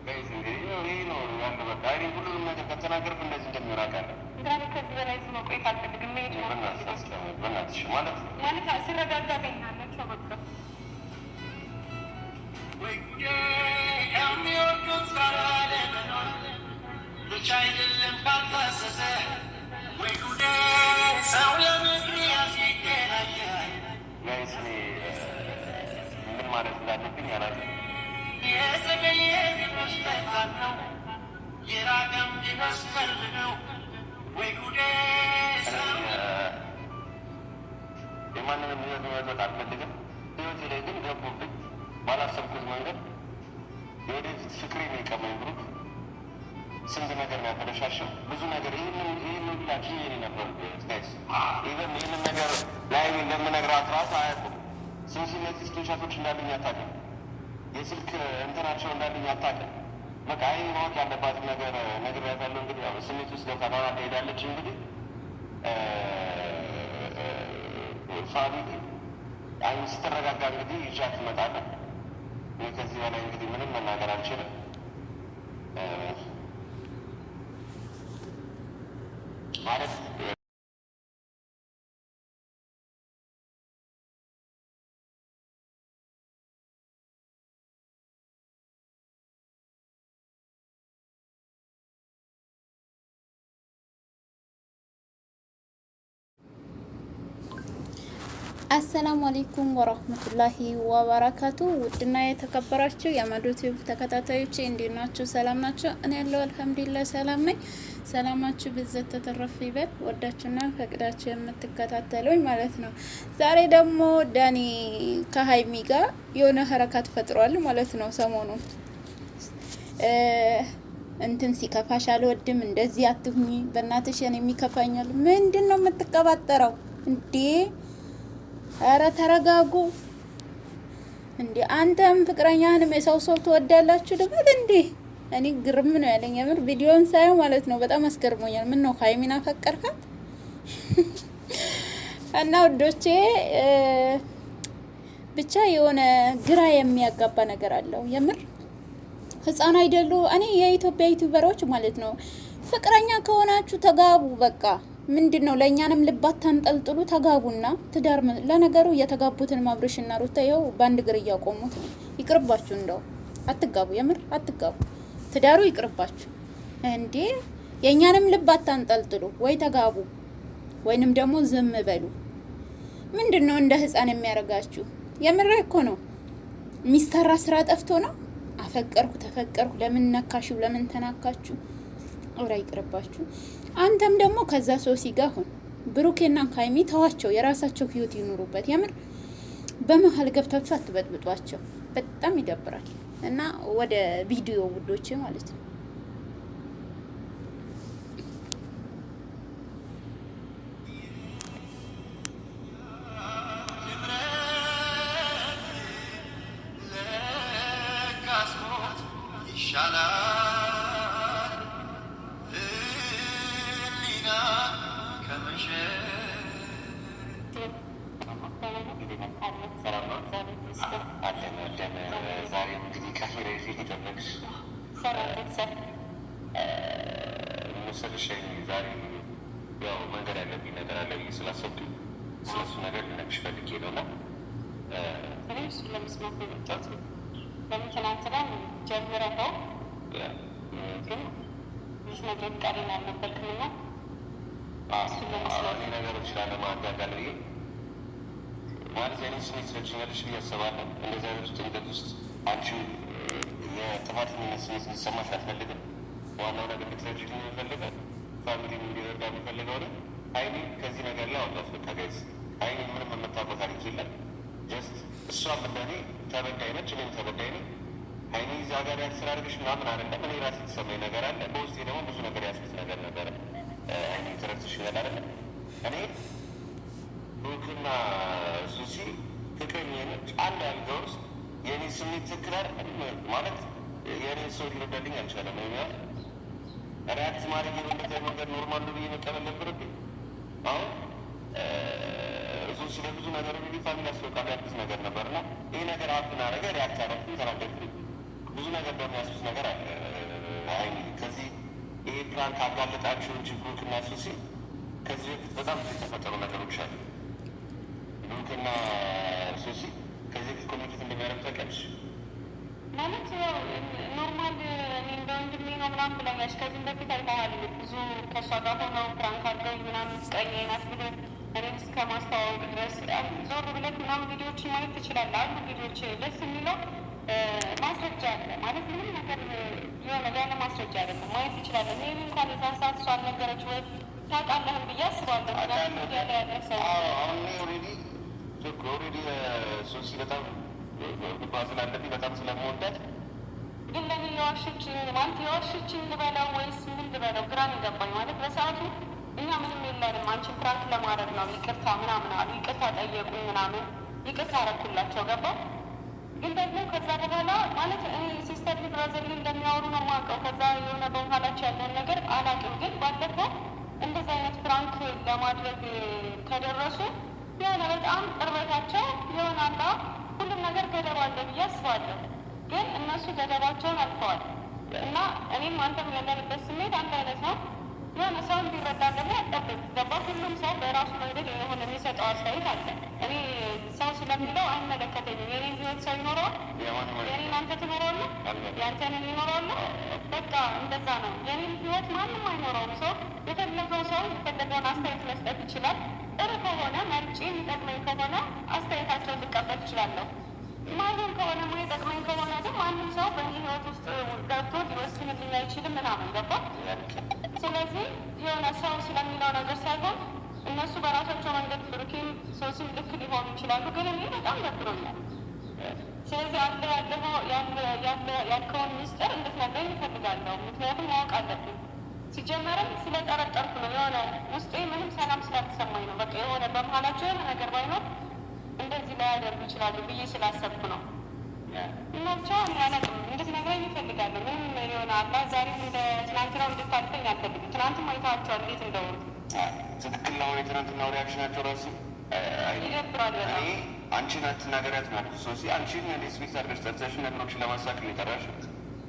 ጋይስ እንግዲህ ይህ ነው ያለው። በቃ እኔ ሁሉንም ነገር ከተናገርኩ እንደዚህ እንደሚሆን አውቃለሁ። ዛሬ ከዚህ በላይ እዚህ መቆየት አልፈልግም። መሄድ ነው በእናትሽ ማለት ስረጋጋ አገኛለሁ። በቃ ወይ ጉዴ የሚወዱት ጋር ለመኖር ብቻ አይደለም ካልታሰሰ ወይ ጉዴ ሰው ለምክንያት ይገናኛል። ጋይስ እኔ ምን ማለት እንዳለብኝ አላውቅም። የዘገየ ቢመስጠት ነው የራቀም ቢመስፈል ነው ወይ ጉዴ ሰው የማንንም ህይወት መመጠጥ አልፈልግም። ህይወቴ ላይ ግን ገቡብኝ ባላሰብኩት መንገድ። የወደፊት ፍቅሬ ነው የቀማኝ ብሩክ። ስንት ነገር ነው ያበለሻሸው፣ ብዙ ነገር። ይህን ሁላችን ይሄን ነበር ጋይስ። ኢቨን ይህንን ነገር ላይ እንደምነግራት ራሱ አያውቁም። ስንሲነት ስክሪንሻቶች እንዳሉኝ አታውቅም። የስልክ እንትናቸው እንዳሉኝ አታውቅም። በቃ ይህ ማወቅ ያለባትን ነገር ነግሬያታለሁ። እንግዲህ ያው ስሜት ውስጥ ገብታ ባላ ትሄዳለች። እንግዲህ ፋሚሊ አይን ስትረጋጋ እንግዲህ ይዣት እመጣለሁ። እኔ ከዚህ በላይ እንግዲህ ምንም መናገር አልችልም። ማለት አሰላሙ አለይኩም ወራህመቱላሂ ወበረካቱ። ውድና የተከበራችሁ የመዶቲቭ ተከታታዮች እንዴት ናችሁ? ሰላም ናችሁ? እኔ ያለው አልሐምዱሊላህ ሰላም ነኝ። ሰላማችሁ ብዘት ተተረፈ ይበል። ወዳችሁና ፈቅዳችሁ የምትከታተሉኝ ማለት ነው። ዛሬ ደግሞ ዳኒ ከሀይሚ ጋር የሆነ ሀረካት ፈጥሯል ማለት ነው። ሰሞኑን እንትን ሲከፋሽ አልወድም፣ እንደዚህ አትሁኚ፣ በእናትሽ እኔ የሚከፋኛል። ምንድን ነው የምትቀባጠረው እንዴ? ኧረ ተረጋጉ እንዴ! አንተም ፍቅረኛህንም የሰው ሰው ትወዳላችሁ ልበል እንዴ? እኔ ግርም ነው ያለኝ የምር ቪዲዮን ሳየው ማለት ነው። በጣም አስገርሞኛል። ምን ነው ሀይሚን አፈቀርካት? እና ውዶቼ ብቻ የሆነ ግራ የሚያጋባ ነገር አለው የምር። ህፃን አይደሉ? እኔ የኢትዮጵያ ዩቲዩበሮች ማለት ነው ፍቅረኛ ከሆናችሁ ተጋቡ በቃ። ምንድን ነው ለእኛንም ልባት ታንጠልጥሉ፣ ተጋቡና ትዳር። ለነገሩ የተጋቡትን አብርሽና ሩታ ይኸው በአንድ እግር እያቆሙት ነው። ይቅርባችሁ፣ እንደው አትጋቡ፣ የምር አትጋቡ። ትዳሩ ይቅርባችሁ እንዴ! የእኛንም ልብ አታንጠልጥሉ። ወይ ተጋቡ ወይንም ደግሞ ዝም በሉ። ምንድን ነው እንደ ህፃን የሚያደርጋችሁ? የምር እኮ ነው። የሚሰራ ስራ ጠፍቶ ነው። አፈቀርኩ ተፈቀርኩ፣ ለምን ነካሽው፣ ለምን ተናካችሁ? ኦራ ይቅርባችሁ። አንተም ደግሞ ከዛ ሶሲ ጋር ሁን። ብሩኬና ሀይሚ ተዋቸው፣ የራሳቸው ህይወት ይኑሩበት። የምር በመሀል ገብታችሁ አትበጥብጧቸው። በጣም ይደብራል። እና ወደ ቪዲዮ ውዶች ማለት ነው። ዛሬ ያው መንገድ ያለብኝ ነገር አለ ብዬ ስላሰብኩኝ ስለሱ ነገር ልነግርሽ ፈልጌ ነው። እና እሱ ለመስማት ነው የመጣሁት። ለምን ትናንትና ጀምረኸው ግን ብዙ ነገር ቃሌን አልነበርክም እና እሱን ለመስማት እኔ ነገሮች ላለማጋጋል ብዬ ማለት የኔ ስሜት ስለችኛለሽ ብዬ አስባለሁ። እንደዚህ አይነት ጭንቀት ውስጥ አንቺ የጥፋተኝነት ስሜት እንዲሰማሽ አልፈልግም። ዋናው ነገር ልትረጅልኝ የሚፈልገው ፋሚሊ እንዲረዳ የሚፈልገው ነው። ሀይሚ ከዚህ ነገር ላይ አውጣት። በቃ ጋይዝ ሀይሚ ምንም የምታውቀው ታሪክ የለም። ጀስት እሷም እንደኔ ተበዳይ ነች፣ እኔም ተበዳይ ነኝ። ሀይሚ እዛ ጋር ያስራርግሽ ምናምን አይደለም። እኔ ራሴ የተሰማኝ ነገር አለ። በውስጤ ደግሞ ብዙ ነገር ያስኩት ነገር ነበረ። ሀይሚ ተረድተሽ ይላል አይደለም። እኔ ብሩክና ሱሲ ፍቅረኛ ነች። አንድ አልጋ ውስጥ የእኔ ስሜት ትክክል አይደለም ማለት የእኔ ሰው ሊረዳልኝ አልቻለም። ያል ሪያክት ማድረግ የበለጠ መንገድ ኖርማል ብዬ መቀበል ነበረብኝ። አሁን ሱሲ ለብዙ ነገር እንግዲህ ፋሚሊ አስወቃሚ ያልኩት ነገር ነበር እና ይህ ነገር አብን አረገ ሪያክት አረግኩኝ፣ ተናደድኩኝ። ብዙ ነገር ደግሞ ያስኩት ነገር አለ። ሀይሚ ከዚህ ይሄ ፕላን ካጋለጣችሁ እንጂ ብሩክና ሱሲ ከዚህ በፊት በጣም ብዙ የተፈጠሩ ነገሮች አሉ። ብሩክና ሱሲ ከዚህ በፊት ኮሚኒኬት እንደሚያደርግ ታውቂያለሽ ማለት ያው ኖርማል እኔ እንደ ወንድሜ ነው ምናምን ብለኛች። ከዚህም በፊት አይተሃል። ብዙ ከእሷ ጋር ሆነው ፕራንክ አድርገው ምናምን ፍቅረኛዬ ናት ብለህ እኔ እስከ ማስተዋወቅ ድረስ ዞር ብለህ ምናምን ቪዲዮዎችን ማየት ትችላለህ። አሉ ቪዲዮዎች ደስ የሚለው ማስረጃ አለ ማለት ምንም ነገር የሆነ ያለ ማስረጃ አይደለም፣ ማየት ትችላለህ። ይህ እንኳን የዛን ሰዓት እሷ አልነገረች ወይ ታውቃለህም ብዬ አስባለሁ። ያለ ያለ ሰው አሁን ኦልሬዲ ሶሲ በጣም ግባ ስላለብኝ በጣም ስለመወዳት ግን ለኔ የዋሸችኝ ማለት የዋሸችኝ ልበለው ወይስ ምን ልበለው ግራ ነው የገባኝ። ማለት በሰዓቱ እኛ ምንም የለንም አንቺን ፕራንክ ለማድረግ ነው ይቅርታ ምናምን አሉ። ይቅርታ ጠየቁኝ ምናምን ይቅርታ አረኩላቸው ገባ። ግን ደግሞ ከዛ በኋላ ማለት እኔ ሲስተር ብራዘር እንደሚያወሩ ነው የማውቀው። ከዛ የሆነ በመሀላቸው ያለውን ነገር አላውቅም። ግን ባለፈው እንደዚህ አይነት ፕራንክ ለማድረግ ከደረሱ የሆነ በጣም ቅርበታቸው የሆነ አንዳ ሁሉም ነገር ገደብ አለ ብዬ አስባለሁ። ግን እነሱ ገደባቸውን አልፈዋል እና እኔም አንተም ያለንበት ስሜት አንድ አይነት ነው። የሆነ ሰው እንዲረዳ ደግሞ ያጠብቅ ገባ። ሁሉም ሰው በራሱ መንገድ የሆነ የሚሰጠው አስተያየት አለ። እኔ ሰው ስለሚለው አይመለከተኝም። የኔን ህይወት ሰው ይኖረዋል፣ የኔን አንተ ትኖረዋለህ፣ የአንተንን ይኖረዋለሁ። በቃ እንደዛ ነው። የኔን ህይወት ማንም አይኖረውም። ሰው የፈለገው ሰው የፈለገውን አስተያየት መስጠት ይችላል። ጥሩ ከሆነ መርጬ የሚጠቅመኝ ከሆነ አስተያየታቸውን ልቀበል እችላለሁ። ማይሆን ከሆነ ማይጠቅመኝ ከሆነ ግን ማንም ሰው በእኔ ህይወት ውስጥ ገብቶ ሊወስንልኝ አይችልም ምናምን ገባ። ስለዚህ የሆነ ሰው ስለሚለው ነገር ሳይሆን እነሱ በራሳቸው መንገድ ብሩኬም ሶሲም ልክ ሊሆኑ ይችላሉ። ግን እኔ በጣም ደብሮኛል። ስለዚህ ያልከውን ሚስጥር እንድትነግረኝ እፈልጋለሁ። ምክንያቱም ማወቅ አለብኝ። ሲጀመርም ስለጠረጠርኩ ነው። የሆነ ውስጤ ምንም ሰላም ስላልተሰማኝ ነው። በቃ የሆነ በመሀላቸው የሆነ ነገር ባይኖር እንደዚህ ላይ ያደርጉ ይችላሉ ብዬ ስላሰብኩ ነው። እና ብቻ አላውቅም፣ እንድትነግረኝ እፈልጋለሁ። ምንም የሆነ የሆነ አላ ዛሬም እንደ ትናንትናው እንድታልፈኝ አልፈልግም። ትናንትም አይተዋቸዋል እንዴት እንደሆኑ። ትክክል ነው። የትናንትናው ሪያክሽናቸው ራሱ ይደብራል በጣም። እኔ አንቺን አትናገሪያት ማለት ሶሲ አንቺን ሪስፔክት አድርገሽ ጠርተሽን ነገሮችን ለማሳክል የጠራሽ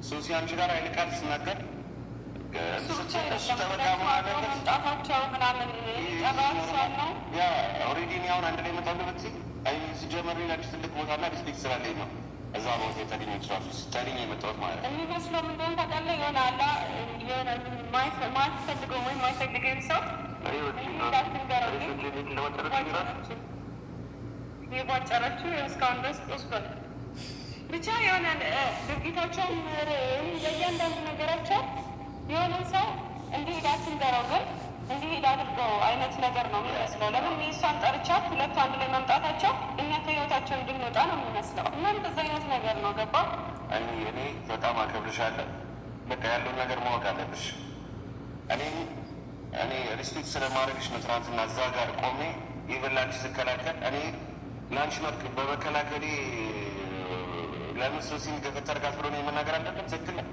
ሶሲ አንቺ ጋር ኃይል ቃል ስናገር እሱ ብቻ አይደለም መምጣታቸው ምናምን ጠባሳል ነው። ያ ኦልሬዲ እኔ አሁን አንድ ላይ መጣሁ ልበት ሲጀመር ሌላች ትልቅ ቦታና ሪስፔክት ስላለኝ ነው እዛ ቦታ የተገኘች ራሱ ስታገኝ የመጣሁት ማለት ነው። የሚመስለው ምን እንደሆነ ታውቃለህ? የሆነ አላ የሆነ ማትፈልገው ወይም ማይፈልገኝ ሰው የቧጨረችው እስካሁን ድረስ ወስዷል። ብቻ የሆነ ድርጊታቸውን ለእያንዳንዱ ነገራቸው የሆነ ሰው እንዲሄድ አትንገረው፣ ግን እንዲሄድ አድርገው አይነት ነገር ነው የሚመስለው። ለምን እሷን ጠርቻት ሁለቱ አንድ ላይ መምጣታቸው እኛ ከህይወታቸው እንድንወጣ ነው የሚመስለው። እና እንደዚ አይነት ነገር ነው ገባ። እኔ በጣም አከብርሻለሁ። በቃ ያለውን ነገር ማወቅ አለብሽ። እኔ ሪስፔክት ስለማድረግሽ ነው ትናንትና እዛ ጋር ቆሜ የበላንች ስከላከል እኔ ለአንቺ መልክ በመከላከሌ ለምን ሶሲን ገፈተርካት ብሎ ነው የመናገር አለበት። ትክክል ነው።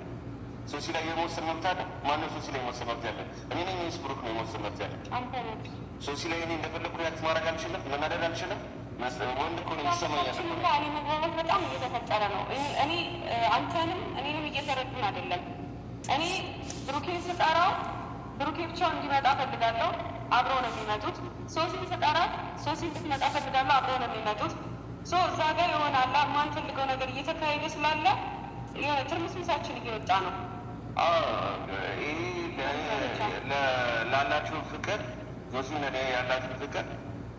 ሶሲ ላይ የመወሰን መብት አለ። ማነው ሶሲ ላይ የመወሰን መብት ያለ? እኔ ነኝ ወይስ ብሩክ ነው የመወሰን መብት ያለ? ሶሲ ላይ እኔ እንደፈለግኩ ሪያክት ማድረግ አልችልም፣ መናደድ አልችልም። ወንድ እኮ ነው የሚሰማኝ። አለመግባባት በጣም እየተፈጠረ ነው። እኔ አንተንም እኔንም እየተረዱን አይደለም። እኔ ብሩኬን ስጠራው ብሩኬ ብቻውን እንዲመጣ ፈልጋለሁ፣ አብረው ነው የሚመጡት። ሶሲን ስጠራት ሶሲ እንድትመጣ ፈልጋለሁ፣ አብረው ነው የሚመጡት። እዛ ጋር የሆነ አላ የማንፈልገው ነገር እየተካሄደ ስላለ የሆነ ትርምስምሳችን እየወጣ ነው። ላላችሁ ፍቅር ሶሲን ያላችሁ ፍቅር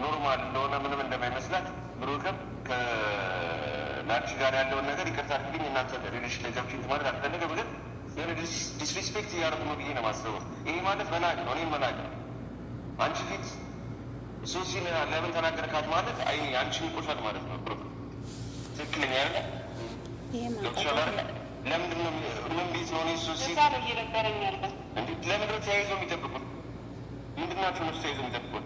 ኖርማል እንደሆነ ምንም እንደማይመስላት ብሩክም ከላንቺ ጋር ያለውን ነገር ይቅርታ አድርግልኝ እናንተ ሪሌሽን ላይ ገብቼ ማለት አልፈለገም፣ ግን የሆነ ዲስሪስፔክት እያደረጉ ነው ብዬ ነው የማስበው። ይሄ ማለት መናቅ ነው፣ እኔም መናቅ ነው። አንቺ ፊት ሶሲን ለምን ተናገርካት ማለት አንቺን ይቆሻል ማለት ነው። ብሩክ ትክክለኛ ያለ ዶክተር ለምንድን ነው ምን ቤት ነው ሶሲ እዛ ነው እየነገረኝ ያለ እንዴ? ለምንድን ነው ተያይዘው የሚጠብቁት? ምንድን ናቸው እነሱ ተያይዘው የሚጠብቁት?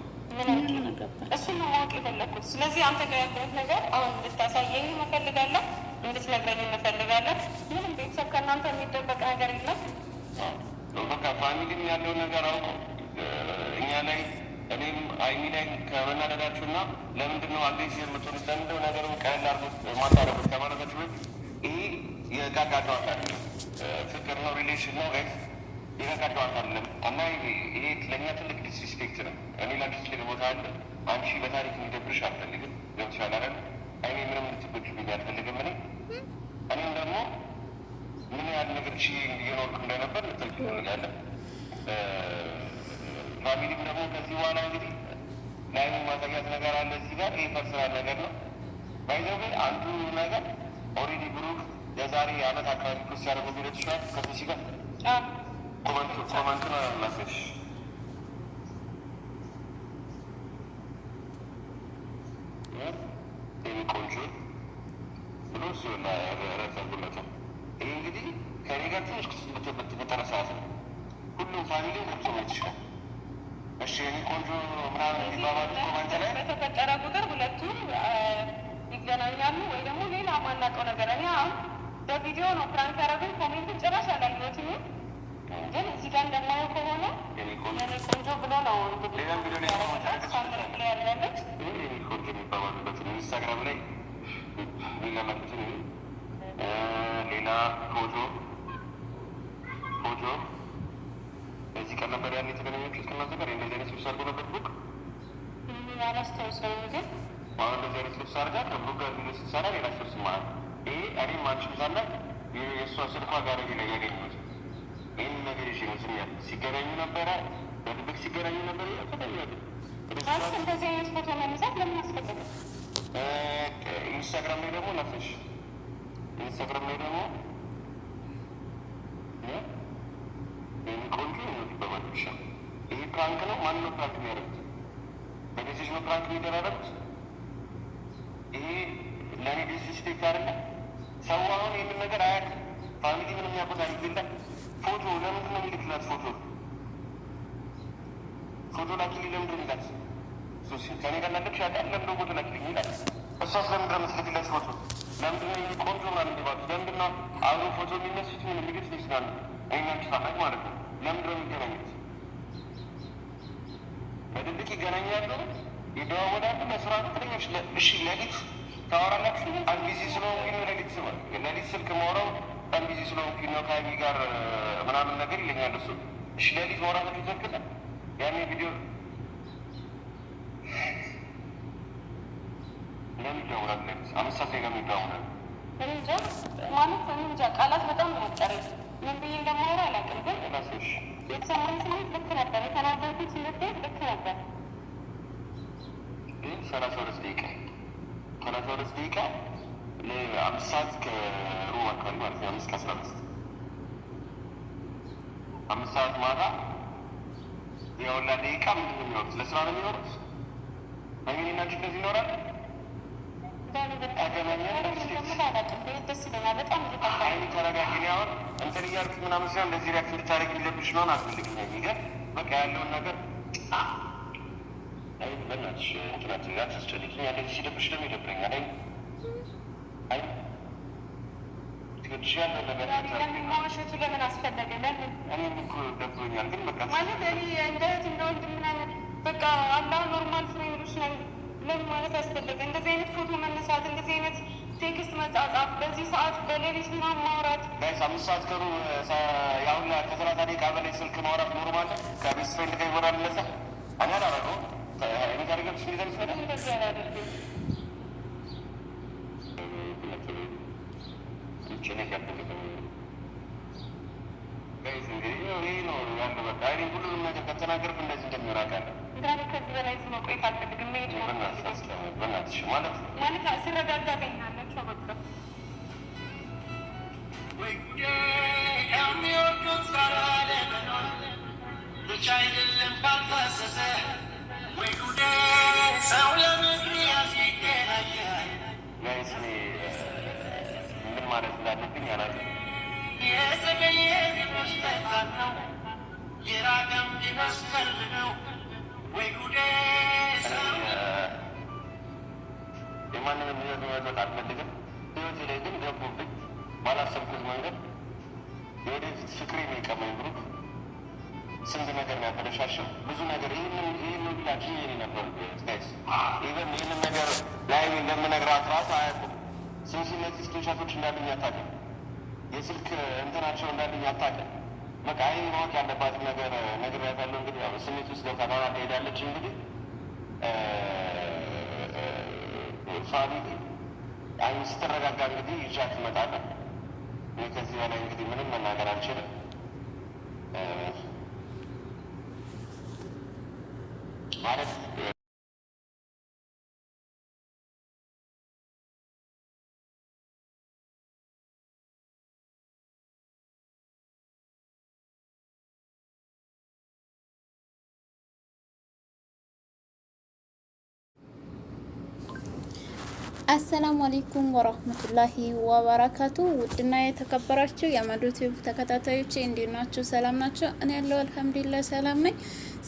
እሱን ነው ማወቅ የፈለግኩት። ስለዚህ አንተ ጋር ያለሁት ነገር አሁን እንድታሳየኝ እፈልጋለሁ፣ እንድትነግረኝ እፈልጋለሁ። ምንም ቤተሰብ ከእናንተ የሚደበቅ ነገር የለም። በቃ ፋሚሊም ያለውን ነገር አውቁ። እኛ ላይ እኔም አይሚ ላይ ከመናደዳችሁና ለምንድን ነው አግሬሲቭ የምትሆኑት? ለምንድነው ነገሩን ቀለል አድርጎት ማታረጉት ከማለታችሁ ወይ ይሄ የቃቃ ጨዋታ አይደለም፣ ፍቅር ነው፣ ሪሌሽን ነው። ጋይስ የቃቃ ጨዋታ አይደለም። እና ይሄ ለእኛ ትልቅ ዲስሪስፔክት ነው። እኔ ላንቺ ትልቅ ቦታ አለ። አንቺ በታሪክ የሚደብርሽ አልፈልግም። ገብቶሻል አይደል? አይኔ ምንም እንድትጎጂብኝ አልፈልግም። እኔም ደግሞ ምን ያህል ነገር እየኖርኩ እንደነበር ልትልቅ ያለ ፋሚሊም ደግሞ ከዚህ በኋላ እንግዲህ ላይ ማሳያት ነገር አለ እዚህ ጋር። ይህ ፐርሰናል ነገር ነው። ባይዘው ግን አንዱ ነገር ኦልሬዲ ብሩክ የዛሬ አመት አካባቢ ፖስት ያደረገው ቪዲዮ ትችላል ከሶሲ ጋር ኮመንት ነው ያላሰች ቆንጆ ብሎ ሲሆና ረሰጉለት። ይህ እንግዲህ ከኔ ጋር ትንሽ በተፈጠረ ሰዓት ነው። ሁሉም ፋሚሊ ገብቶ ማየት ይችላል። እሺ እኔ ቆንጆ ምናምን የሚባባሉ ኮመንት ላይ በተፈጠረ ቁጥር ሁለቱም ይገናኛሉ ወይ ደግሞ ሌላ ማናውቀው ነገር። እኔ አሁን በቪዲዮ ነው ፕራንክ ያደረጉኝ። ኮሜንቱን ጭራሽ አላየሁትም፣ ግን እዚህ ጋር እንደማየው ከሆነ የኔ ቆንጆ ብሎ ነው ሌላ ቪዲዮ ላይ ያለች ቆንጆ የሚባባሉበትን ኢንስታግራም ላይ የሚለመጡትን ሌላ ፎቶ በዚህ ቀን ነበር ያን የተገናኛችሁት ከእናንተ ጋር እንደዚህ አይነት ልብስ አድርጎ ነበር ብሩክ አላስታውሰውም፣ ግን አሁን እንደዚህ አይነት ልብስ አድርጋ ከብሩክ ጋር ቪዲዮ ስትሰራ ሌላ ሰው ስማል። ይሄ እኔም አንቺም ሳናቅ የእሷ ስልኳ ጋር ላይ ያገኙት ይህን ነገር ይዤ ነው ስም ሲገናኙ ነበረ፣ በድብቅ ሲገናኙ ነበር። እንደዚህ አይነት ፎቶ መነሳት ለምን አስፈለገ? ኢንስታግራም ላይ ደግሞ ላፈሽ ኢንስታግራም ላይ ደግሞ ቆንጆ በማለሻ ይሄ ፕራንክ ነው። ማን ነው ፕራንክ የሚያደርጉት? በሜሴጅ ነው ፕራንክ የሚደራረጉት። ይሄ ለእኔ ዲስሪስፔክት አይደለ? ሰው አሁን ይህንን ነገር አያውቅም። ፋሚሊ ምንም የሚያውቁት አይነት የለም። ፎቶ ለምንድን ነው የሚልክላት? ፎቶ ላኪልኝ ለምንድን ነው የሚላት? ከኔ ጋር ላለች ያውቃል። ለምንድነው ፎቶ ላኪልኝ ይላል? እሷስ ለምንድን ነው የምትልክለት ፎቶ? ለምንድን ነው ቆንጆ ምናምን የሚባሉት? ለምንድን ነው አብሮ ፎቶ የሚነሱት? ምን የሚሉት ይችላሉ? እኔና አንቺ ታላቅ ማለት ነው። ለምንድን ነው የሚገናኙት? በድብቅ ይገናኛሉ፣ ይደዋወላሉ። ለስራ ነው ትለኛለች። እሺ ሌሊት ታወራላችሁ። በጣም ቢዚ ስለሆንኩኝ ነው ሌሊት ስልክ ማውራው በጣም ቢዚ ስለሆንኩኝ ነው ከሀይሚ ጋር ምናምን ነገር ይለኛል እሱ። እሺ ሌሊት ማውራታችሁ ይዘግታል። ያኔ ቪዲዮ ለምን ይደውላል? ሌሊት 5 ሰዓት ላይ ለምን ይደውላል? እንጃ ማለት እንጃ ቃላት በጣም ነው ያጠረኝ። ምን ብዬ እንደማወራ አላውቅም፣ ግን የተሰማኝ ስሜት ልክ ነበር። የተናገርኩት ስሜት ልክ ነበር። 32 ደቂቃ 5 ሰዓት ከሩብ አካባቢ ማለት ነው። 5 ከ15 5 ሰዓት ማታ የሁላ ደቂቃ ምንድን ነው የሚኖሩት? ለስራ ነው የሚኖሩት። ሀይሚና አንቺ እንደዚህ ይኖራል። ሀይሚ ተረጋጊ። አሁን እንትን እያልኩት ምናምን ሲሆን እንደዚህ ሪያክት እንድታደርግ የሚለብሽ ነሆን አስፈልግኝ። ግን በቃ ያለውን ነገር በእናትሽ እንትናት አታስጨንቂኝ። እንደዚህ ሲደብርሽ ደግሞ ይደብረኛል። ትገድሽ ያለው ነገር ለማዋሸቱ ለምን አስፈለገ? ለምን እኔም እኮ ደብሮኛል። ግን በቃ ማለት እኔ እንደ እህት እንደ ወንድም ምናምን በቃ አላህ ኖርማል ፍሬንዶች ነን። ለምን ማለት አስፈለገ? እንደዚህ አይነት ፎቶ መነሳት፣ እንደዚህ አይነት ቴክስት መጻጻፍ፣ በዚህ ሰዓት በሌሊት ምናምን ማውራት ጋይስ 5 ሰዓት ከሩ ያሁን ከ30 ደቂቃ በላይ ስልክ ማውራት ኖርማል። ከቤስት ፍሬንድ ጋር ይወራል። ለዛ እኔ አላረገውም። እኔ ታደርገች ሚዘን ስለ እንደዚህ አላደርግም። ጋይስ እንግዲህ ይህ ነው ያለ በቃ እኔ ሁሉንም ነገር ከተናገርኩ እንደዚህ እንደሚራቃለ ዛሬ ከዚህ በላይ መቆየት አልፈልግም። መሄድ ነው በእናትሽ ማለት ሲረጋጋ ገኛላቸው በቃ ወይ ጉዴ የሚወዱት ሳላለ መኖር ብቻ አይደለም ካልታሰሰ ወይ ጉዴ ሰው ለምክንያት ይገናኛል። ጋይስ ምን ማለት እንዳለብኝ አላውቅም። የዘገየ ቢመስጠት ነው የራቀም ቢመስፈል ነው ወይ ጉዴ ሰው የማንንም ህይወት መበጥ አልፈልግም። ህይወቴ ላይ ግን ገቡብኝ ባላሰብኩት መንገድ የወደፊት ፍቅሬ ነው የቀማኝ። ብሩክ ስንት ነገር ነው ያበለሻሸው፣ ብዙ ነገር ይህን ሁላችሁ ይሄኔ ነበር ጋይስ። ኢቨን ይህንን ነገር ላይ እንደምነግራት ራሱ አያውቁም። ስንት ስክሪንሻቶች እንዳሉኝ አታውቅም። የስልክ እንትናቸው እንዳሉኝ አታውቅም። በቃ ይህ ማወቅ ያለባትን ነገር ነግሬያታለሁ። እንግዲህ ያው ስሜት ውስጥ ገብታ ባባ ትሄዳለች። እንግዲህ ፋሚሊ አይ ስትረጋጋ እንግዲህ ይዣት እመጣለሁ። እኔ ከዚህ በላይ እንግዲህ ምንም መናገር አልችልም ማለት አሰላሙ አለይኩም ወራህመቱላሂ ወበረካቱ። ውድና የተከበራችሁ የመዶቲቭ ተከታታዮቼ እንዴት ናችሁ? ሰላም ናችሁ? እኔ ያለው አልሐምዱሊላህ ሰላም ነኝ።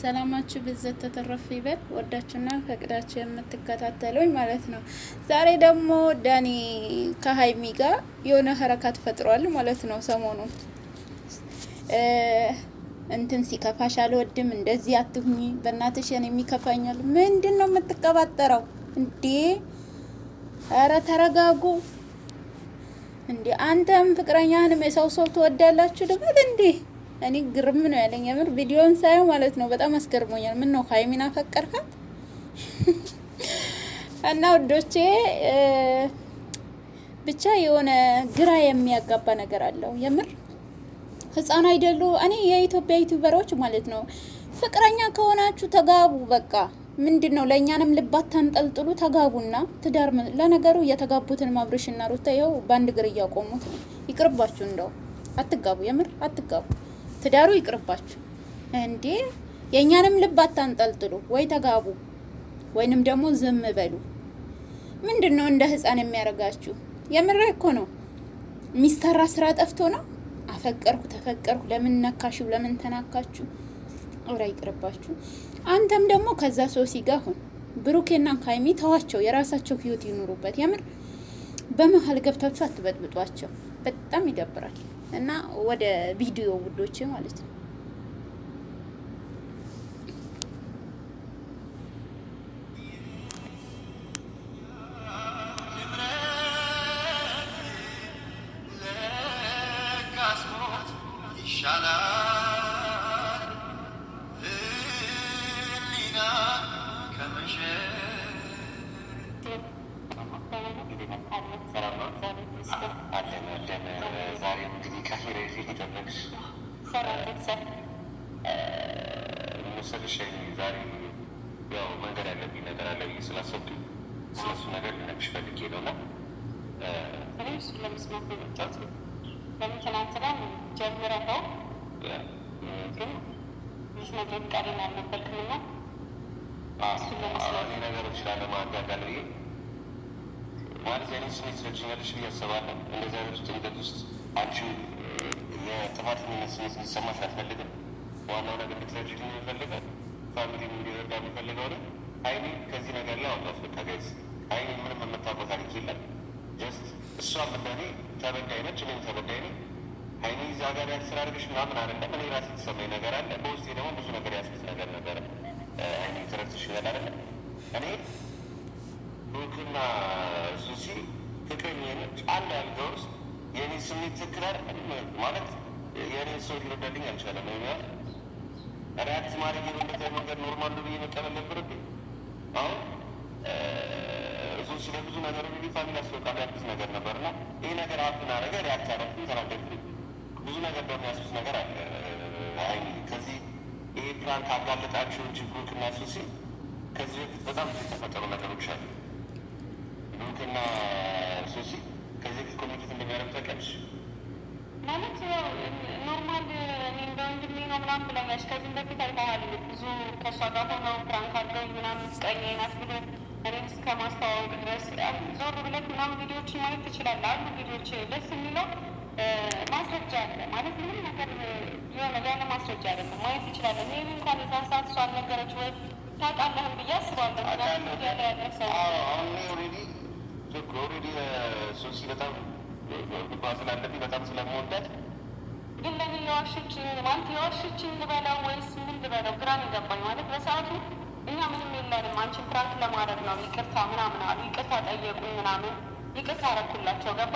ሰላማችሁ ብዘት ተተረፍ ይበል። ወዳችሁና ፈቅዳችሁ የምትከታተሉኝ ማለት ነው። ዛሬ ደግሞ ዳኒ ከሀይሚ ጋር የሆነ ሀረካት ፈጥሯል ማለት ነው። ሰሞኑን እንትን ሲከፋሽ አልወድም፣ እንደዚህ አትሁኚ፣ በእናትሽ የሚከፋኛል። ምንድን ነው የምትቀባጠረው እንዴ? አረ ተረጋጉ እንዴ! አንተም ፍቅረኛህንም የሰው ትወዳላችሁ ልበል እንዴ? እኔ ግርም ነው ያለኝ የምር ቪዲዮን ሳየው ማለት ነው። በጣም አስገርሞኛል። ምን ነው ሀይሚን አፈቀርካት? እና ውዶቼ ብቻ የሆነ ግራ የሚያጋባ ነገር አለው የምር። ህፃን አይደሉ? እኔ የኢትዮጵያ ዩቲዩበሮች ማለት ነው ፍቅረኛ ከሆናችሁ ተጋቡ በቃ። ምንድን ነው ለእኛንም ልባት ታንጠልጥሉ፣ ተጋቡና ትዳር። ለነገሩ የተጋቡትን አብርሽና ሩታ ይኸው በአንድ እግር እያቆሙት ነው። ይቅርባችሁ፣ እንደው አትጋቡ፣ የምር አትጋቡ፣ ትዳሩ ይቅርባችሁ እንዴ። የእኛንም ልባት ታንጠልጥሉ፣ ወይ ተጋቡ ወይንም ደግሞ ዝም በሉ። ምንድን ነው እንደ ህፃን የሚያደርጋችሁ? የምር እኮ ነው። የሚሰራ ስራ ጠፍቶ ነው። አፈቀርኩ ተፈቀርኩ፣ ለምን ነካችሁ፣ ለምን ተናካችሁ? አውራ ይቅርባችሁ። አንተም ደግሞ ከዛ ሶሲ ጋር ሁን። ብሩኬና ሀይሚ ተዋቸው፣ የራሳቸው ህይወት ይኑሩበት። የምር በመሀል ገብታችሁ አትበጥብጧቸው። በጣም ይደብራል። እና ወደ ቪዲዮ ውዶች ማለት ነው። ዛሬ እንግዲህ ከሄረ ፊት የጠበቅሽ መሰልሽ ዛሬ ያው መንገድ ያለብኝ ነገር አለ ብዬ ስላሰብኩኝ ስለሱ ነገር ልነግርሽ ፈልጌ ነው። እና እኔ እሱን ለመስማት ነው የመጣሁት። ለምን ትናንትና ጀምረኸው ግን ልትነግረኝ ፈቃደኛ አልነበርክም እና እሱን ለመስማት እኔ ነገሮች ላለማጋጋል ብዬ ማለት የኔ ስሜት ትረጅኛለሽ ብዬ አስባለሁ። እንደዚህ አይነት ጭንቀት ውስጥ አንቺ የጥፋተኝነት ስሜት እንዲሰማሽ አልፈልግም። ዋናው ነገር ልትረጅልኝ የሚፈልገው ፋሚሊ እንዲረዳ የሚፈልገው ነው። ሀይሚ ከዚህ ነገር ላይ አውጣት። በቃ ጋይስ ሀይሚ ምንም የምታውቀው ታሪክ የለም። ጀስት እሷ እንደኔ ተበዳይ ነች፣ እኔም ተበዳይ ነኝ። ሀይሚ እዛ ጋር ያስራርግሽ ምናምን አይደለም። እኔ ራሴ የተሰማኝ ነገር አለ። በውስጤ ደግሞ ብዙ ነገር ያስኩት ነገር ነበረ። ሀይሚ ትረድሽ ይላል አይደለ? እኔ ብሩክና ሱሲ ፍቅረኛ ነች። አንድ አልጋ ውስጥ የእኔ ስሜት ትክክል አይደለም ማለት የእኔ ሰው ሊረዳልኝ አልቻለም። ያ ሪያክት ማድረግ የበለጠ መንገድ ኖርማል ብዬ መቀበል ነበረብኝ። አሁን ሱሲ ለብዙ ነገር እንግዲህ ፋሚሊ አስወቃሚ ያልኩት ነገር ነበር እና ይህ ነገር አፍን አረገ ሪያክት አረፍኩኝ፣ ተናደድኩኝ። ብዙ ነገር ደግሞ ያስኩት ነገር አለ። አይ ከዚህ ይሄ ፕራንክ አጋለጣችሁ እንጂ ብሩክና ሱሲ ከዚህ በፊት በጣም የተፈጠሩ ነገሮች አሉ። ብሩክና ሱሲ ከዚህ በፊት ኮሚኒኬት እንደሚያደርግ ታውቂያለሽ? ማለት ኖርማል እኔ እንደ ወንድሜ ነው ምናምን ብለኛች። ከዚህም በፊት አይተሃል ብዙ ከእሷ ጋር ሆነው ፕራንክ አድርገው ምናምን ፍቅረኛዬ ናት ብሎ እኔም እስከ ማስተዋወቅ ድረስ ዞር ብለህ ምናምን ቪዲዮዎችን ማየት ትችላለህ። አሉ ቪዲዮዎች ደስ የሚለው ማስረጃ አለ ማለት ምንም ነገር የሆነ ያለ ማስረጃ አይደለም ማየት ትችላለህ። ይህም እንኳን የዛን ሰዓት እሷ አልነገረች ወይ ታውቃለህም ብዬ አስባለሁ። ያለ ያለ ሰው አሁን ኦልሬዲ ሱሲ በጣም ግባ ስላለብኝ በጣም ስለምወዳት ግን ለኔ የዋሸችኝ ማለት የዋሸችኝ ልበለው ወይስ ምን ልበለው ግራ ነው የገባኝ። ማለት በሰዓቱ እኛ ምንም የለንም አንቺን ፕራንክ ለማድረግ ነው ይቅርታ ምናምን አሉ። ይቅርታ ጠየቁኝ ምናምን ይቅርታ አረኩላቸው ገባ።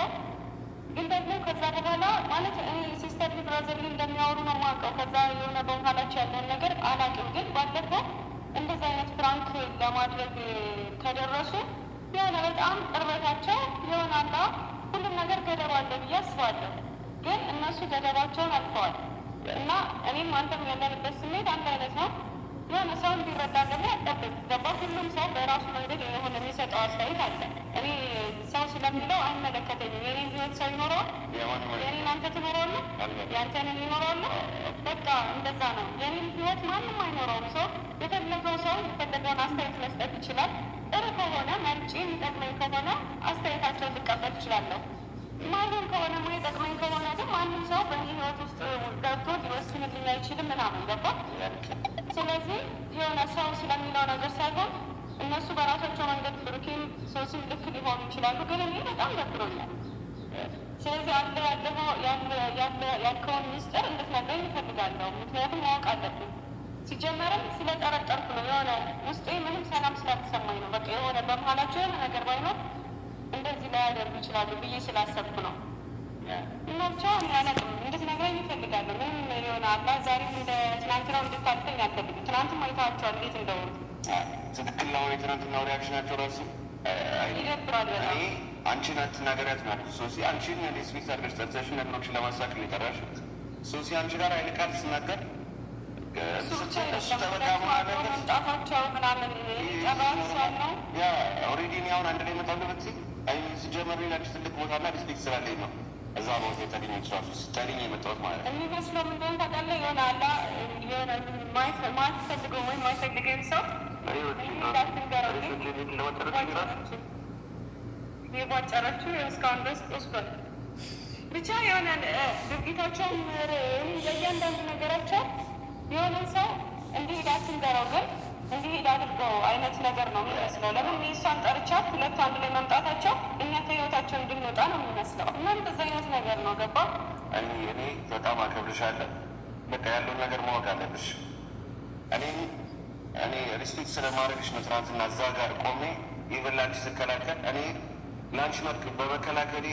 ግን ደግሞ ከዛ በኋላ ማለት እኔ ሲስተር ብራዘርሊ እንደሚያወሩ ነው የማውቀው። ከዛ የሆነ በኋላቸው ያለን ነገር አላውቅም። ግን ባለፈው እንደዚህ አይነት ፕራንክ ለማድረግ ከደረሱ የሆነ በጣም ቅርበታቸው የሆነ አላ ሁሉም ነገር ገደብ አለ ብዬ አስባለሁ። ግን እነሱ ገደባቸውን አልፈዋል እና እኔም አንተም ያለንበት ስሜት አንድ አይነት ነው። የሆነ ሰው እንዲረዳ ደግሞ ያጠብቅ ገባ። ሁሉም ሰው በራሱ መንገድ የሆነ የሚሰጠው አስተያየት አለ። እኔ ሰው ስለሚለው አይመለከተኝም። የኔን ህይወት ሰው ይኖረዋል፣ የኔን አንተ ትኖረዋለህ፣ የአንተንን ይኖረዋለ። በቃ እንደዛ ነው። የኔን ህይወት ማንም አይኖረውም። ሰው የፈለገው ሰው የፈለገውን አስተያየት መስጠት ይችላል። ጥሩ ከሆነ መርጬ የሚጠቅመኝ ከሆነ አስተያየታቸውን ልቀበል እችላለሁ። ማይሆን ከሆነ ማይጠቅመኝ ከሆነ ግን ማንም ሰው በእኔ ህይወት ውስጥ ገብቶ ሊወስንልኝ አይችልም ምናምን ገባ። ስለዚህ የሆነ ሰው ስለሚለው ነገር ሳይሆን እነሱ በራሳቸው መንገድ ብሩኬም ሶስም ልክ ሊሆኑ ይችላሉ። ግን እኔ በጣም ደብሮኛል። ስለዚህ ያልከውን ሚስጥር እንድትነግረኝ እፈልጋለሁ። ምክንያቱም ማወቅ አለብኝ። ሲጀመርም ስለጠረጠርኩ ነው። የሆነ ውስጤ ምንም ሰላም ስላልተሰማኝ ነው። በቃ የሆነ በመሀላቸው የሆነ ነገር ባይኖር እንደዚህ ላያደርጉ ይችላሉ ብዬ ስላሰብኩ ነው። እና ብቻ አላውቅም፣ እንድትነግረኝ እፈልጋለሁ። ምንም የሆነ አላ ዛሬም እንደ ትናንትናው እንድታልፈኝ አልፈልግም። ትናንትም አይተሃቸዋል እንዴት እንደሆኑ። ትክክል ነው። የትናንትናው ሪያክሽናቸው ራሱ ይደብራል በጣም። አንቺ ናት ትናገሪያት ማለት ሶሲ አንቺን ስፔክት አድርገሽ ጠርተሽን ነገሮችን ለማሳቅ ሊጠራሽ ሶሲ አንቺ ጋር አይል ቃል ስናገር መምጣታቸው ምናምን ጠራሷል ነው ያ ኦልሬዲ እኔ አሁን አንድ ላይ መጣለበት ሲጀመር ሌላች ትልቅ ቦታና ሪስፔክት ስላለኝ ነው እዛ ቦታ የተገኘ ራሱ ስታገኝ የመጣሁት ማለት ነው። የሚመስለው ምንድን ታውቃለህ? የሆነ አላ የሆነ ማይፈልገው ወይም ማይፈልገኝ ሰው የቧጨረችው እስካሁን ድረስ ወስዷል። ብቻ የሆነ ድርጊታቸውን ለእያንዳንዱ ነገራቸው የሆነ ሰው እንዲሄድ አትንገረው፣ ግን እንዲሄድ አድርገው አይነት ነገር ነው የሚመስለው። ለምን እሷን ጠርቻት ሁለቱ አንድ ላይ መምጣታቸው እኛ ከህይወታቸው እኔ በጣም አከብርሻለሁ። በቃ ያለውን ነገር ማወቅ አለብሽ። እኔ ሪስፔክት ስለማድረግሽ ነው ትናንትና እዛ ጋር ቆሜ ኢቨን ለአንቺ ስከላከል እኔ ለአንቺ በመከላከሌ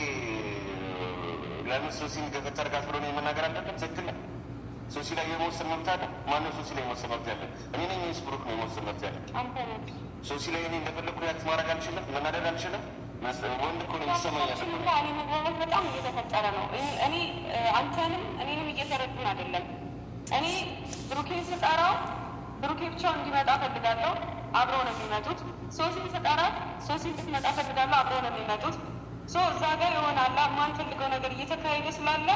ለምን ሶሲን ገፈት አድርጋት ብሎ ነው የመናገር አለበት። ትክክል ነው። ሶሲ ላይ የመወሰን መብት አለ። ማነው ሶሲ ላይ የመወሰን መብት ያለ? እኔ ነኝ ወይስ ብሩክ ነው የመወሰን መብት ያለ? ሶሲ ላይ እኔ እንደፈለኩ ሪያክት ማድረግ አልችልም፣ መናደድ አልችልም። ወንድ እኮ ነው የሚሰማኝ። አለመግባባት በጣም እየተፈጠረ ነው። እኔ አንተንም እኔንም እየተረዱን አይደለም። እኔ ብሩኬን ስጠራው ብሩኬ ብቻው እንዲመጣ ፈልጋለሁ፣ አብረው ነው የሚመጡት። ሶሲን ስጠራት ሶሲ እንድትመጣ ፈልጋለሁ፣ አብረው ነው የሚመጡት። እዛ ጋር የሆነ አላ የማንፈልገው ነገር እየተካሄደ ስላለ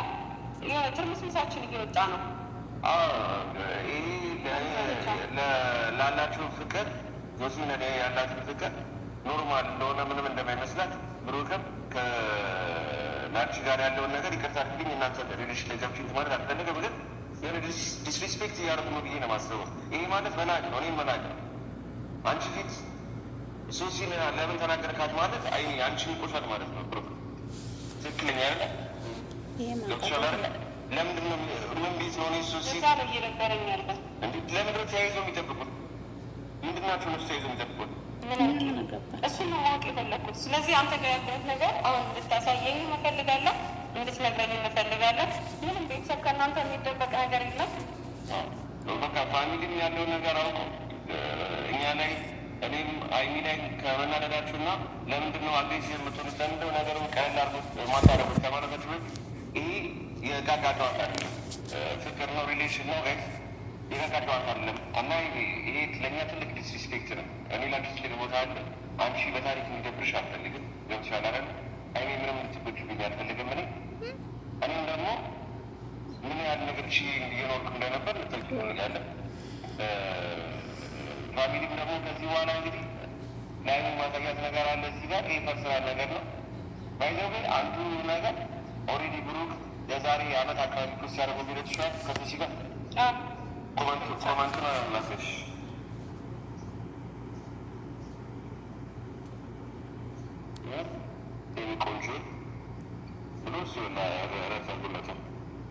የሆነ ትርምስምሳችን እየወጣ ነው። ላላችሁ ፍቅር ሶሲን ያላትን ፍቅር ኖርማል እንደሆነ ምንም እንደማይመስላት ብሩክም ከናቺ ጋር ያለውን ነገር ይቅርታ አድርግልኝ እናንተ ሪሌሽን ላይ ገብቼ ማለት አልፈለገም፣ ግን የሆነ ዲስሪስፔክት እያደረጉ ነው ብዬ ነው የማስበው። ይሄ ማለት መናቅ ነው፣ እኔም መናቅ ነው። አንቺ ፊት ሶሲን ለምን ተናገርካት ማለት አንቺን ይቆሻል ማለት ነው። ብሩክ ትክክለኛ ያለ ገብቶሻል አይደለ? ለምንድን ነው ምን ቤት ነው ሶሲ ነው እየነበረኝ ያለ ለምንድን ነው ተያይዞ የሚጠብቁት? ምንድን ናቸው ነሱ ተያይዞ የሚጠብቁት? እሱን ነው ማወቅ የፈለግኩት። ስለዚህ አንተ ጋር ያለሁት ነገር አሁን እንድታሳየኝ እፈልጋለሁ፣ እንድትነግረኝ እፈልጋለሁ። ምንም ቤተሰብ ከእናንተ የሚደበቅ ነገር የለም። በቃ ፋሚሊም ያለው ነገር አውቁ። እኛ ላይ እኔም አይሚ ላይ ከመናደዳችሁ እና ለምንድን ነው አግሬሲቭ የምትሆኑት? ለምንድነው ነገሩን ቀለል አድርጎት ማታረጉት ከማለታችሁ በፊት ይሄ የዕቃ ጨዋታ አይደለም፣ ፍቅር ነው፣ ሪሌሽን ነው። የዕቃ ጨዋታ አይደለም እና ይሄ ለእኛ ትልቅ ዲስሪስፔክት ነው። እኔ ላንቺ ትልቅ ቦታ አለ። አንቺ በታሪክ እንዲደብርሽ አልፈልግም። ገብቶሻል አይደል? አይኔ ምንም እንድትጎጂብኝ አልፈልግም። እኔም ደግሞ ምን ያህል ነገር እየኖርኩ እንደነበር ልትልቅ እንፈልጋለን። ፋሚሊም ደግሞ ከዚህ በኋላ እንግዲህ ለአይኑ ማሳያት ነገር አለ እዚህ ጋር። ይህ ፐርሰናል ነገር ነው። ባይዘዌ አንዱ ነገር ኦልሬዲ ብሩክ የዛሬ አመት አካባቢ ፕሮስ ያደረገው ቢለት ይችላል ከሶሲ ጋር ኮመንቱን ላሰሽ ቆንጆ ብሎ ሲሆን ረፈጉለትም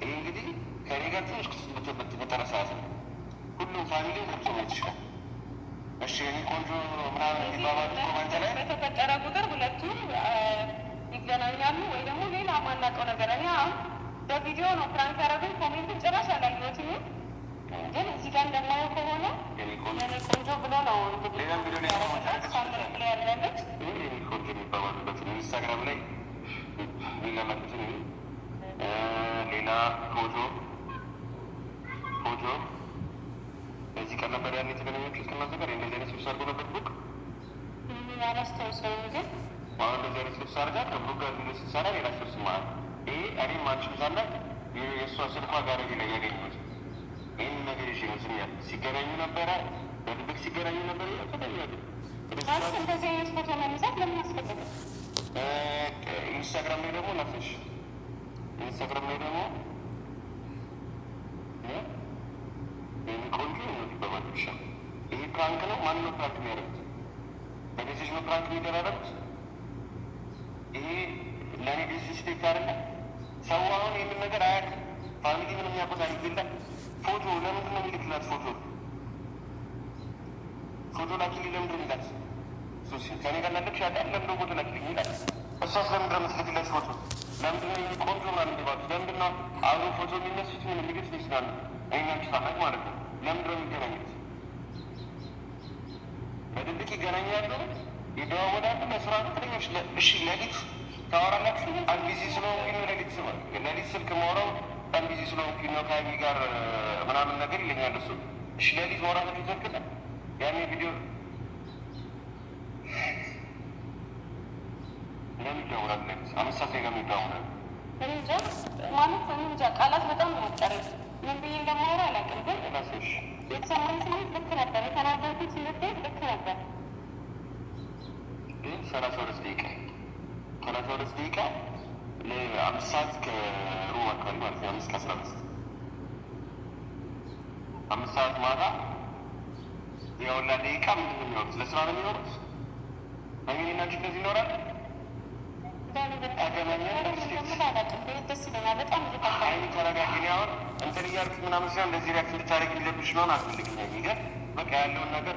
ይህ እንግዲህ ከኔ ጋር ትንሽ በተረ ሰዓት ነው። ሁሉም ፋሚሊ ገብቶ ሞት ይችላል። እሺ እኔ ቆንጆ ምናምን የሚባባሉ ኮመንት ላይ በተፈጠረ ቁጥር ሁለቱም ይገናኛሉ ወይ ደግሞ ሌላ ማናውቀው ነገር። እኔ አሁን በቪዲዮ ነው ፕራንክ ያደረግን፣ ኮሜንቱን ጭራሽ አላየሁትም። ግን እዚህ ጋር እንደማየው ከሆነ እኔ ቆንጆ ብሎ ነው ሌላም ቪዲዮ ላይ ያለበት ቆንጆ የሚባባሉበት ኢንስታግራም ላይ የሚለመጡትን ሌላ ፎቶ በዚህ ቀን ነበር ያን የተገናኛችሁት ከእናንተ ጋር እንደዚህ አይነት ስብስ አድርጎ ነበር ብሩክ ያላስታውሰው ግን አሁን እንደዚህ አይነት ስብስ አድርጋ ከብሩክ ጋር ቪዲዮ ስትሰራ ሌላ ስብስ ማለት ይሄ እኔም አንቺም ሳለ የእሷ ስልኳ ጋር ላይ ያገኙት ይህን ነገር ይዤ ነው ዝም ያለ ሲገናኙ ነበረ፣ በድብቅ ሲገናኙ ነበር። እንደዚህ አይነት ፎቶ መነሳት ለምን አስፈለገ? ኢንስታግራም ላይ ደግሞ ላፍሽ ኢንስታግራም ላይ ደግሞ ቆንጆ ነው በማለሻ ይሄ ፕራንክ ነው። ማን ነው ፕራንክ የሚያደርጉት? በሜሴጅ ነው ፕራንክ የሚደራረጉት። ይሄ ለእኔ ዲስሪስፔክት አይደለም። ሰው አሁን ይህንን ነገር አያውቅም። ፋሚሊ ምን የሚያውቁት አይደለም። ፎቶ ለምንድን ነው የሚልክላት? ፎቶ ላኪልኝ ለምንድን ነው የሚላት? ከኔ ጋር ላለች ያውቃል። ለምንድን ፎቶ ላኪልኝ ይላል? እሷስ ለምንድን ነው የምትልክለት ፎቶ? ለምንድን ነው ቆንጆ ምናምን የሚባሉት? ለምንድን ነው አብሮ ፎቶ የሚነሱት? ምን የሚገት ይችላሉ? እኛች ታናቅ ማለት ነው። ለምንድን ነው የሚገናኙት? በድብቅ ይገናኛሉ፣ ይደዋወዳሉ። ለስራ ነው ትለኞች። እሺ ሌሊት ታወራላችሁ። አንድ ቢዚ ስለሆንኩኝ ነው ሌሊት ስልክ ማውራው በጣም ቢዚ ስለሆንኩኝ ነው ከሀይሚ ጋር ምናምን ነገር ይለኛል እሱ። እሺ ሌሊት ማውራታችሁ ዘግለ ያኔ ቪዲዮ ለምን ይደውላል? ሌሊት 5 ሰዓት ላይ ለምን ይደውላል? እንጃ ማለት እንጃ ቃላት በጣም ነው ያጠረኝ። ምን ብዬ እንደማወራ አላውቅም። ግን ራስሽ የተሰማኝ ስሜት ልክ ነበር፣ የተናገርኩት ስሜት ልክ ነበር። ግን 32 ደቂቃ ለ5 ሰዓት ከሩብ አካባቢ ማለት ነው። 5 ከ15 5 ሰዓት ማታ የወላ ደቂቃ ምንድን ነው የሚኖሩት? ለስራ ነው የሚኖሩት። አይሚኒናችሁ እንደዚህ ይኖራል። ተረጋግኝ። አሁን እንትን እያልክ ምናምን ሲሆን እንደዚህ ሪያክት እንድታደርግ ሊለብሽ ነው አልፈልግም። ግን በቃ ያለውን ነገር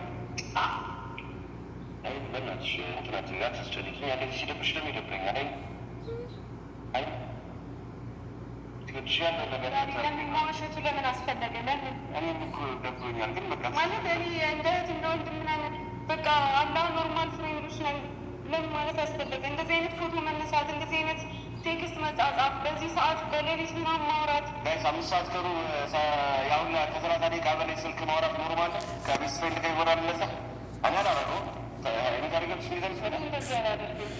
በእናትሽ እንትናት አታስጨንቂኝ። እንደዚህ ሲደብርሽ ደግሞ ይደብረኛል። ትወድሻለሁ ነገር ማዋሸቱ ለምን አስፈለገ? ለምን እኔም እኮ ደብሮኛል። ግን በቃ ማለት እኔ እንደ እህት እንደ ወንድም ምናምን በቃ አላህ ኖርማል ፍሬንዶች ነን ለምን ማለት አስፈለገ? እንደዚህ አይነት ፎቶ መነሳት፣ እንደዚህ አይነት ቴክስት መጻጻፍ፣ በዚህ ሰዓት በሌሊት ምናምን ማውራት ጋይስ 5 ሰዓት ከሩ ያሁን ከ30 ደቂቃ በላይ ስልክ ማውራት ኖርማል ከቤስት ፍሬንድ ጋር ይሆናል። ለዛ እኔ አላረገውም። የሚታደርገብሽ ሚዘርስ በ እንደዚህ አላደርግም።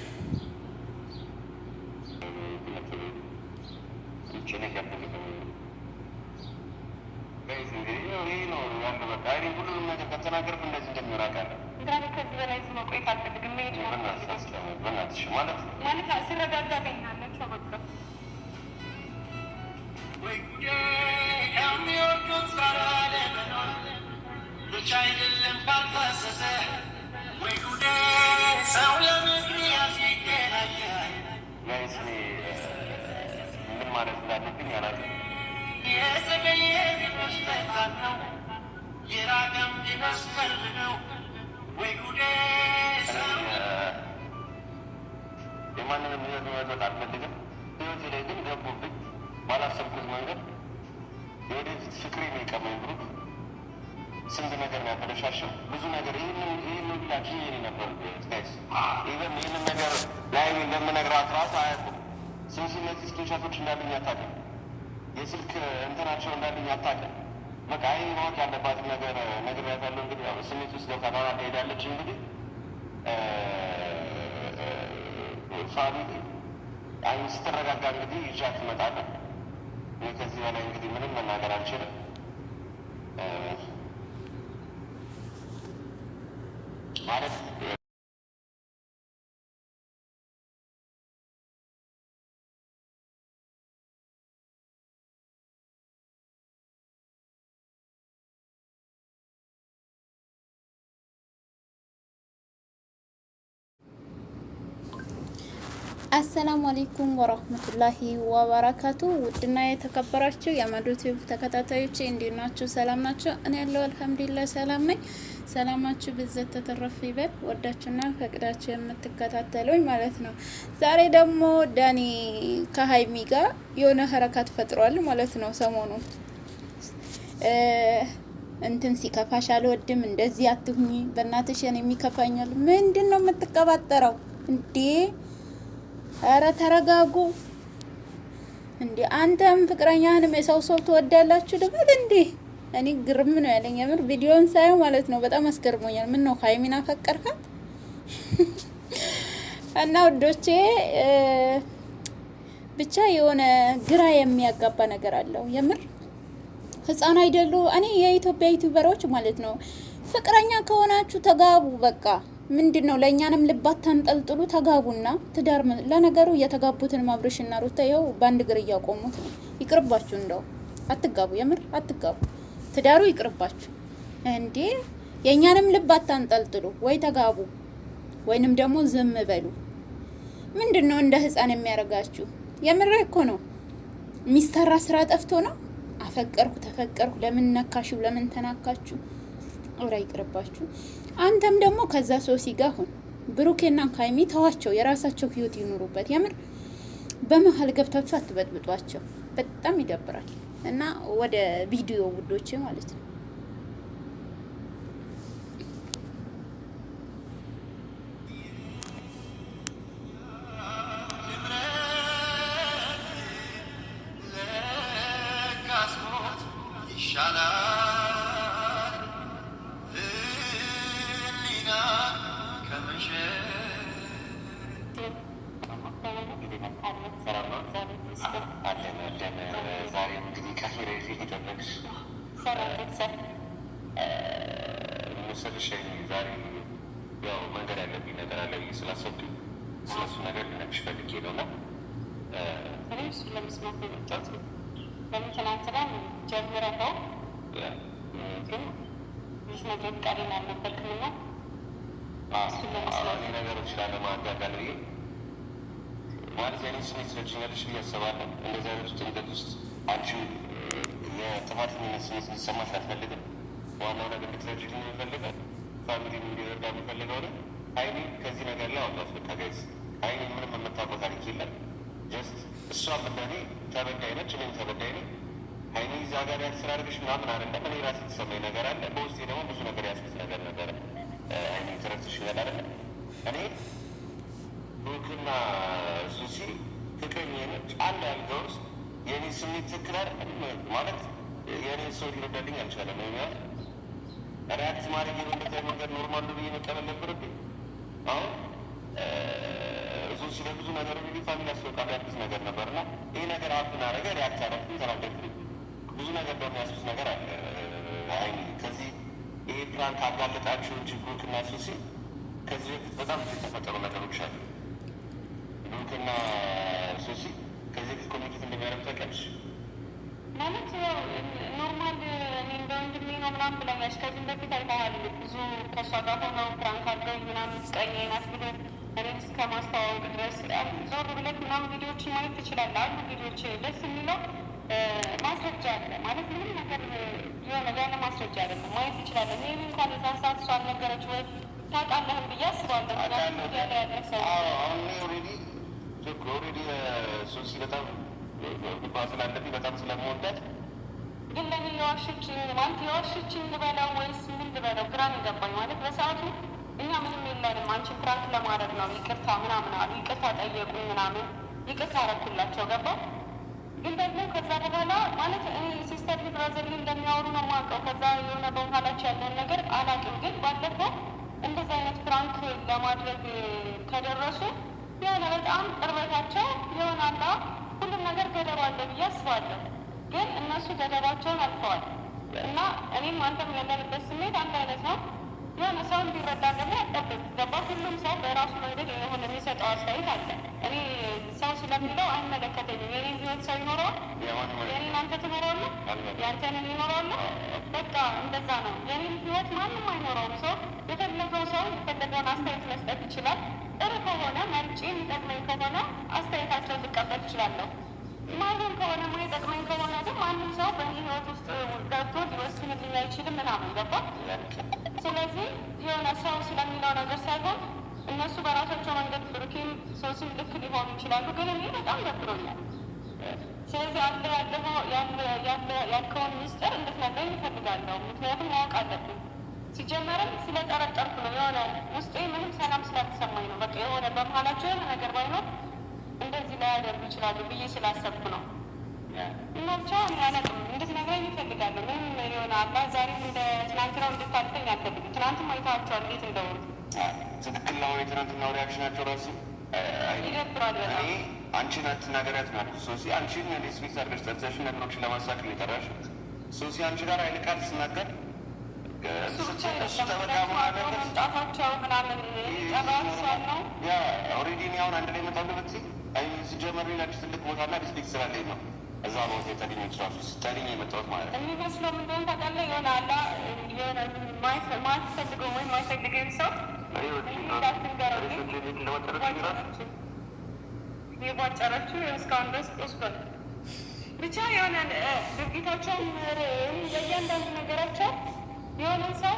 ይህ ነው ያለው። በቃ እኔ ሁሉንም ነገር ከተናገርኩ እንደዚህ እንደሚሆን አውቃለሁ። ከዚህ በላይ መቆየት አልፈልግም። መሄድ በእናትሽ ማለት ስረጋጋ ገኛለቸው በቃ ወይ ጉዴ የሚወዱት ጋር ለመኖር ብቻ አይደለም ባልታሰሰ ወይ ጉዴ ሰው ለምክንያት ይገናኛል። ጋይስ ምን ማለት እንዳለብኝ አላውቅም። የዘገየ ቢመስል ፈጣን ነው፣ የራቀም ቢመስል ቅርብ ነው። ወይ ጉዴ ሰው የማንንም ህይወት መበጥበጥ አልፈልግም። ህይወቴ ላይ ግን ገቡብኝ ባላሰብኩት መንገድ የወደፊት ፍቅሬ ነው የቀመኝ ግሩፕ ስንት ነገር ነው ያበለሻሸው። ብዙ ነገር ይህንን ብላ ኪኔ ነበር ጋይስ። ኢቨን ይህንን ነገር ላይ እንደምነግራት ራሱ አያውቁም። ስንት ስክሪንሾቶች እንዳለኝ አታውቅም። የስልክ እንትናቸው እንዳለኝ አታውቅም። በቃ ይህ ማወቅ ያለባትን ነገር ነግሬያታለሁ። እንግዲህ ያው ስሜት ውስጥ ገብታ ትሄዳለች። እንግዲህ ፋሚሊ ስትረጋጋ እንግዲህ ይዣት እመጣለሁ። ከዚህ በላይ እንግዲህ ምንም መናገር አልችልም። ማለት አሰላሙ አለይኩም ወራህመቱላሂ ወበረካቱ። ውድና የተከበራችሁ የመዶቲቭ ተከታታዮች እንዴት ናችሁ? ሰላም ናችሁ? እኔ ያለው አልሐምዱሊላህ ሰላም ነኝ። ሰላማችሁ ብዘት ተተረፈ ይበል። ወዳችሁና ፈቅዳችሁ የምትከታተሉኝ ማለት ነው። ዛሬ ደግሞ ዳኒ ከሀይሚ ጋር የሆነ ሀረካት ፈጥሯል ማለት ነው። ሰሞኑን እንትን ሲከፋሽ አልወድም፣ እንደዚህ አትሁኚ፣ በእናትሽ እኔ የሚከፋኛል። ምንድን ነው የምትቀባጠረው እንዴ? ኧረ ተረጋጉ እንዴ! አንተም ፍቅረኛህንም የሰው ሰው ትወዳላችሁ ልበል እንዴ? እኔ ግርም ነው ያለኝ የምር ቪዲዮን ሳየው ማለት ነው። በጣም አስገርሞኛል። ምን ነው ሀይሚን አፈቀርካት? እና ውዶቼ ብቻ የሆነ ግራ የሚያጋባ ነገር አለው የምር። ህፃን አይደሉ? እኔ የኢትዮጵያ ዩቲዩበሮች ማለት ነው ፍቅረኛ ከሆናችሁ ተጋቡ በቃ። ምንድን ነው ለእኛንም ልባት ታንጠልጥሉ፣ ተጋቡና ትዳር። ለነገሩ የተጋቡትን አብርሽና ሩታ ይኸው በአንድ እግር እያቆሙት ነው። ይቅርባችሁ፣ እንደው አትጋቡ፣ የምር አትጋቡ፣ ትዳሩ ይቅርባችሁ እንዴ። የእኛንም ልባት ታንጠልጥሉ፣ ወይ ተጋቡ ወይንም ደግሞ ዝም በሉ። ምንድን ነው እንደ ህፃን የሚያደርጋችሁ? የምር እኮ ነው። የሚሰራ ስራ ጠፍቶ ነው። አፈቀርኩ ተፈቀርኩ፣ ለምን ነካሽው፣ ለምን ተናካችሁ? ኦራ ይቅርባችሁ። አንተም ደግሞ ከዛ ሶሲ ጋር ሁን። ብሩኬና ሀይሚ ተዋቸው፣ የራሳቸው ህይወት ይኑሩበት። የምር በመሀል ገብታችሁ አትበጥብጧቸው። በጣም ይደብራል። እና ወደ ቪዲዮ ውዶቼ ማለት ነው። ዛሬ እንግዲህ ከፊር ፊት ይጠበቅሽ መሰልሽ። ዛሬ ያው መንገድ ያለብኝ ነገር አለ ብዬ ስላሰብኩኝ ስለሱ ነገር ልነግርሽ ፈልጌ ነው። እና እሱ ለመስማት የመጣሁት ለምን ትናንትና ጀምረኸው ግን ብዙ ነገር ቃልን አልነበርክም እና እኔ ነገሮች ላለማጋጋል ብዬ ማለት አይነት ስሜት ትረጅኛለሽ ብዬ አስባለሁ። እንደዚህ አይነት ጭንቀት ውስጥ አንቺ የጥፋተኝነት ስሜት ሊሰማሽ አልፈልግም። ዋናው ነገር ልትረጅልኝ የሚፈልገው ፋሚሊ እንዲረዳ የሚፈልገው ነው። ሀይሚ ከዚህ ነገር ላይ አውጣት። በቃ ጋይስ ሀይሚ ምንም የምታውቀው ታሪክ የለም። ጀስት እሷም እንደኔ ተበዳይ ነች፣ እኔም ተበዳይ ነኝ። ሀይሚ እዛ ጋር ያክስር አድርግሽ ምናምን አይደለም። እኔ ራሴ የተሰማኝ ነገር አለ። በውስጤ ደግሞ ብዙ ነገር ያስኩት ነገር ነበረ። ሀይሚ ተረድተሽኛል አይደለም? እኔ ብሩክና ሱሲ ፍቅረኛ ነች። አንድ አልጋ ውስጥ የእኔ ስሜት ትክክል አይደለም ማለት የእኔ ሰው ሊረዳልኝ አልቻለም። ያ ሪያክት ማድረግ የበለጠ መንገድ ኖርማል ብዬ መቀበል ነበረብኝ። አሁን ሱሲ ለብዙ ነገር እንግዲህ ፋሚሊ ያስወቃል ያልኩት ነገር ነበር እና ይህ ነገር አብን አረገ ሪያክት አረግኩኝ፣ ተናደድኩኝ። ብዙ ነገር ደግሞ ያስኩት ነገር አለ። ሀይሚ ከዚህ ይሄ ፕራንክ አጋለጣችሁ እንጂ ብሩክና ሱሲ ከዚህ በፊት በጣም ብዙ የተፈጠሩ ነገሮች አሉ። ብሩክና ሱሲ ከዚህ በፊት ኮሚኒኬት እንደሚያደርጉ ታውቂያለሽ? ማለት ያው ኖርማል እኔ እንደ ወንድሜ ነው ምናምን ብለኛች። ከዚህም በፊት አይተሃል ብዙ ከእሷ ጋር ሆነው ፕራንክ አድርገው ምናምን ፍቅረኛ ናት ብሎ እኔን እስከ ማስተዋወቅ ድረስ ዞር ብለህ ምናምን ቪዲዮዎችን ማየት ትችላለህ። አሉ ቪዲዮዎች ደስ የሚለው ማስረጃ አለ ማለት ምንም ነገር የሆነ ያለ ማስረጃ አይደለም፣ ማየት ትችላለህ። ይህም እንኳን የዛን ሰዓት እሷ አልነገረች ወይ ታውቃለህም ብዬ አስባለሁ። ያለ ያደርሰው አሁን ኦልሬዲ ሶሲ በጣም ጉባ ስላለብኝ በጣም ስለምወዳት ግን ለኔ የዋሸችኝ ማለት የዋሸችኝ ልበለው ወይስ ምን ልበለው ግራ ነው የገባኝ። ማለት በሰዓቱ እኛ ምንም የለንም አንቺን ፕራንክ ለማድረግ ነው ይቅርታ ምናምን አሉ። ይቅርታ ጠየቁኝ ምናምን ይቅርታ አረኩላቸው ገባ። ግን ደግሞ ከዛ በኋላ ማለት እኔ ሲስተር ብራዘር እንደሚያወሩ ነው የማውቀው። ከዛ የሆነ በመሀላቸው ያለውን ነገር አላውቅም። ግን ባለፈው እንደዚ አይነት ፕራንክ ለማድረግ ከደረሱ የሆነ በጣም ቅርበታቸው የሆናላ ሁሉም ነገር ገደብ አለ ብዬ አስባለሁ። ግን እነሱ ገደባቸውን አልፈዋል እና እኔም አንተም ያለንበት ስሜት አንድ አይነት ነው። የሆነ ሰው እንዲረዳ ደግሞ ያጠብቅ ገባ። ሁሉም ሰው በራሱ መንገድ የሆነ የሚሰጠው አስተያየት አለ። እኔ ሰው ስለሚለው አይመለከተኝም። የኔን ህይወት ሰው ይኖረዋል፣ የኔን አንተ ትኖረዋለህ፣ የአንተንን ይኖረዋለህ። በቃ እንደዛ ነው። የኔን ህይወት ማንም አይኖረውም። ሰው የፈለገው ሰው የፈለገውን አስተያየት መስጠት ይችላል። ጥሩ ከሆነ መርጬ የሚጠቅመኝ ከሆነ አስተያየታቸውን ልቀበል እችላለሁ። ማንም ከሆነ ማይጠቅመኝ ከሆነ ግን ማንም ሰው በእኔ ህይወት ውስጥ ገብቶ ሊወስንልኝ አይችልም ምናምን ገባ። ስለዚህ የሆነ ሰው ስለሚለው ነገር ሳይሆን እነሱ በራሳቸው መንገድ ብሩኬም ሶሲም ልክ ሊሆኑ ይችላሉ። ግን እኔ በጣም ደብሮኛል። ስለዚህ ያልከውን ሚስጥር እንድትነግረኝ እፈልጋለሁ። ምክንያቱም ማወቅ አለብኝ። ሲጀመርም ስለጠረጠርኩ ነው። የሆነ ውስጤ ምንም ሰላም ስላልተሰማኝ ነው። በቃ የሆነ በመሀላቸው የሆነ ነገር ባይኖር እንደዚህ ላይ ያደርጉ ይችላሉ ብዬ ስላሰብኩ ነው። እና ብቻ ያነቅም እንድትነግረኝ ይፈልጋለሁ። ምንም የሆነ አላ ዛሬም እንደ ትናንትናው እንድታልፈኝ አልፈልግም። ትናንትም አይተዋቸዋል እንዴት እንደሆኑ። ትክክል ነው። የትናንትናው ሪያክሽናቸው ራሱ ይደብራል በጣም። አንቺ ናት ናገሪያት ማለት ሶሲ አንቺን ስፔስ አድርገሽ ጠርተሽ ነገሮችን ለማሳቅ ነው የጠራሽ። ሶሲ አንቺ ጋር አይል ቃል ስናገር እሱ ተበቃ መምጣታቸው ምናምን ጠራት ሰው ነው ያ ኦልሬዲ እኔ አሁን አንድ ላይ መጣሁ በት ሲጀመር ሌላችሁ ትልቅ ቦታና ሪስፔክት ስላለኝ ነው እዛ ቦታ የተገኘ ራሱ ስታገኝ የመጣሁት ማለት ነው። የሚመስለው ምን እንደሆነ ታውቃለህ? የሆነ አላ የሆነ ማትፈልገው ወይም ማይፈልገኝ ሰው እንዳትንገረው የቧጨረችው እስካሁን ድረስ ቆስሏል። ብቻ የሆነ ድርጊታቸውም ለእያንዳንዱ ነገራቸው የሆነ ሰው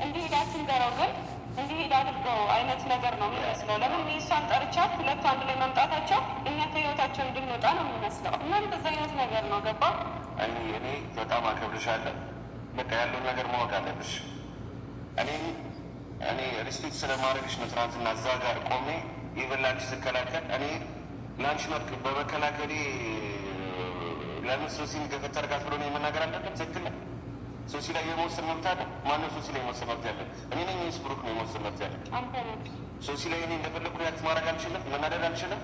እንዲሄድ አትንገረው ግን እንዲሄድ አድርገው አይነት ነገር ነው የሚመስለው። ለምን እሷን ጠርቻት ሁለቱ አንድ ላይ መምጣታቸው እኛ ከህይወታቸው እንድንወጣ ነው የሚመስለው። እና እንደዚ አይነት ነገር ነው ገባ። እኔ በጣም አከብርሻለሁ። በቃ ያለውን ነገር ማወቅ አለብሽ። እኔ ሪስፔክት ስለማድረግሽ ነው ትናንትና እዛ ጋር ቆሜ ይብን ለአንቺ ስከላከል እኔ ለአንቺ መልክ በመከላከሌ ለምን ሶሲን ገፈተር ጋር ብሎ የመናገር አለበት። ትክክል ነው። ሶሲ ላይ የመወሰን መብት አለ። ማነው ሶሲ ላይ የመወሰን መብት ያለ? እኔ ነኝ ወይስ ብሩክ ነው የመወሰን መብት ያለ? ሶሲ ላይ እኔ እንደፈለግኩ ሪያክት ማድረግ አልችልም፣ መናደድ አልችልም።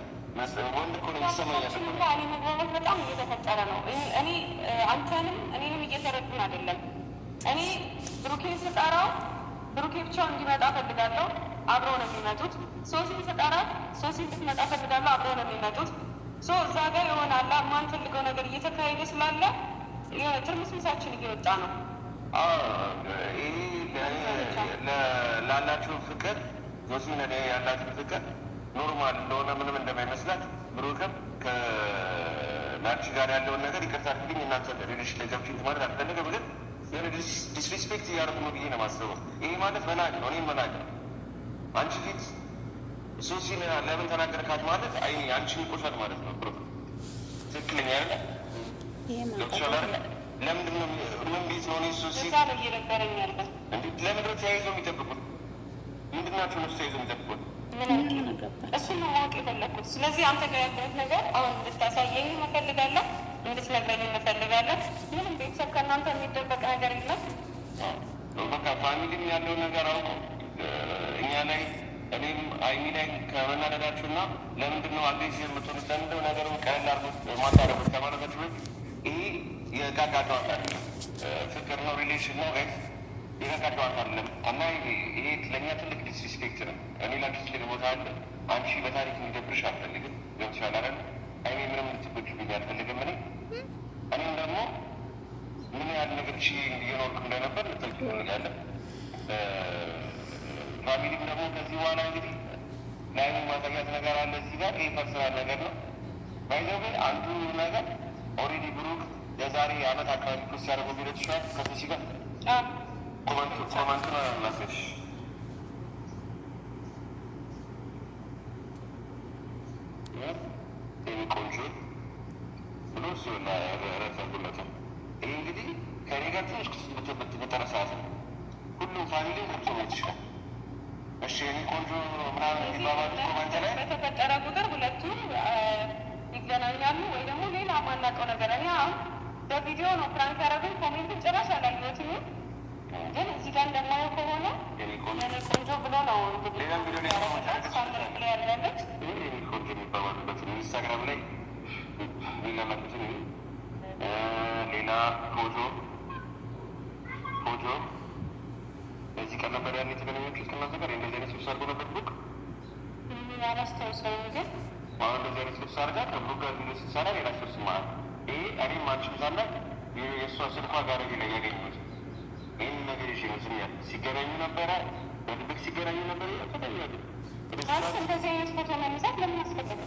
ወንድ እኮ ነው የሚሰማኝ ያለ። አለመግባባት በጣም እየተፈጠረ ነው። እኔ አንተንም እኔንም እየተረዱን አይደለም። እኔ ብሩኬን ስጠራው ብሩኬ ብቻውን እንዲመጣ ፈልጋለሁ፣ አብረው ነው የሚመጡት። ሶሲን ስጠራት ሶሲ እንድትመጣ ፈልጋለሁ፣ አብረው ነው የሚመጡት። እዛ ጋር የሆናላ የማንፈልገው ነገር እየተካሄደ ስላለ የሆነ ትርምስምሳችን እየወጣ ነው። ይህ ላላችሁ ፍቅር ሶሲን ያላችሁ ፍቅር ኖርማል እንደሆነ ምንም እንደማይመስላት ብሩክም ከናርቺ ጋር ያለውን ነገር ይቅርታ አድርግልኝ እናንተ ሪሌሽን ላይ ገብቼ ማለት አልፈለገም፣ ግን የሆነ ዲስሪስፔክት እያደረጉ ነው ብዬ ነው የማስበው። ይሄ ማለት መናቅ ነው፣ እኔም መናቅ ነው። አንቺ ፊት ሶሲን ለምን ተናገርካት ማለት አንቺን ይቆሻል ማለት ነው። ብሩክ ትክክለኛ ያለ ዶክተር አለ። ለምንድን ነው ምን ቤት ነው ሶሲ ነው እየነበረኝ ያለ ለምንድን ነው ተያይዘው የሚጠብቁት? ምንድን ናቸው እነሱ ተያይዘው የሚጠብቁት? እሱን ነው ማወቅ የፈለግኩት። ስለዚህ አንተ ጋር ያለሁት ነገር አሁን እንድታሳየኝ እፈልጋለሁ፣ እንድትነግረኝ እንፈልጋለሁ። ምንም ቤተሰብ ከእናንተ የሚደበቅ ነገር የለም። በቃ ፋሚሊም ያለው ነገር አውቁ እኛ ላይ እኔም አይሚ ላይ ከመናደዳችሁ እና ለምንድን ነው አግሬሲቭ የምትሆኑት? ለምንድነው ነገሩን ቀለል አድርጎት ማታረጉት ከማለታችሁ በፊት ይሄ የቃቃ ጨዋታ አይደለም፣ ፍቅር ነው፣ ሪሌሽን ነው። የቃቃ ጨዋታ አይደለም እና ይሄ ለእኛ ትልቅ ዲስሪስፔክት ነው። እኔ ላችሁ ትልቅ ቦታ አለ። አንቺ በታሪክ የሚደብርሽ አልፈልግም። ገብቶሻል አይደል? አይኔ ምንም ልትጎጂብኝ አልፈልግም። እኔም ደግሞ ምን ያህል ነገር እየኖርኩ እንደነበር ልትልቅ ይፈልጋለን። ፋሚሊም ደግሞ ከዚህ በኋላ እንግዲህ ለአይኑ ማሳያት ነገር አለ እዚህ ጋር። ይህ ፐርሰናል ነገር ነው። ባይዘዌ አንዱ ነገር ኦልሬዲ ብሩክ የዛሬ አመት አካባቢ ፖስት ያደረገው ቪዲዮ ትችላል ከሶሲ ጋር ኮመንቱን አላመሰሽ ቆንጆ ብሎ እሱ ረሰጉለታል። ይህ እንግዲህ ከኔ ጋር ትንሽ በተረሳት ሁሉም ፋሚሊ ገብቶ ነው ይችላል። እሺ እኔ ቆንጆ ምናምን የሚባባሉ ኮመንት ላይ በተፈጠረ ቁጥር ሁለቱም ይገናኛሉ ወይ ደግሞ ሌላ ማናውቀው ነገር። እኔ አሁን በቪዲዮ ነው ፕራንክ ያደረጉኝ። ኮሜንቱን ጭራሽ አላየሁትም፣ ግን እዚህ ጋር እንደማየው ከሆነ የኔ ቆንጆ ብሎ ነው ሌላ ቪዲዮ ላይ ያደረገች ቆንጆ የሚባባሉበት ኢንስታግራም ላይ የሚለመጡትን ሌላ ፎቶ በዚህ ቀን ነበር ያን የተገናኛችሁ እስከናንተ ጋር እንደዚህ አይነት ልብስ አድርጎ ነበር ብሩክ ያላስታውሰው ግን አሁን እንደዚህ አይነት ልብስ አድርጋ ከብሩክ ጋር ቪዲዮ ስትሰራ ሌላ ሰው ስማል ይሄ እኔም አንቺም ሳለ የእሷ ስልኳ ጋረጌ ላይ ያገኙት ይህን ነገር ይሽ ነው ስም ያለ ሲገናኙ ነበረ፣ በድብቅ ሲገናኙ ነበር። እንደዚህ አይነት ፎቶ መነሳት ለምን አስፈለገ?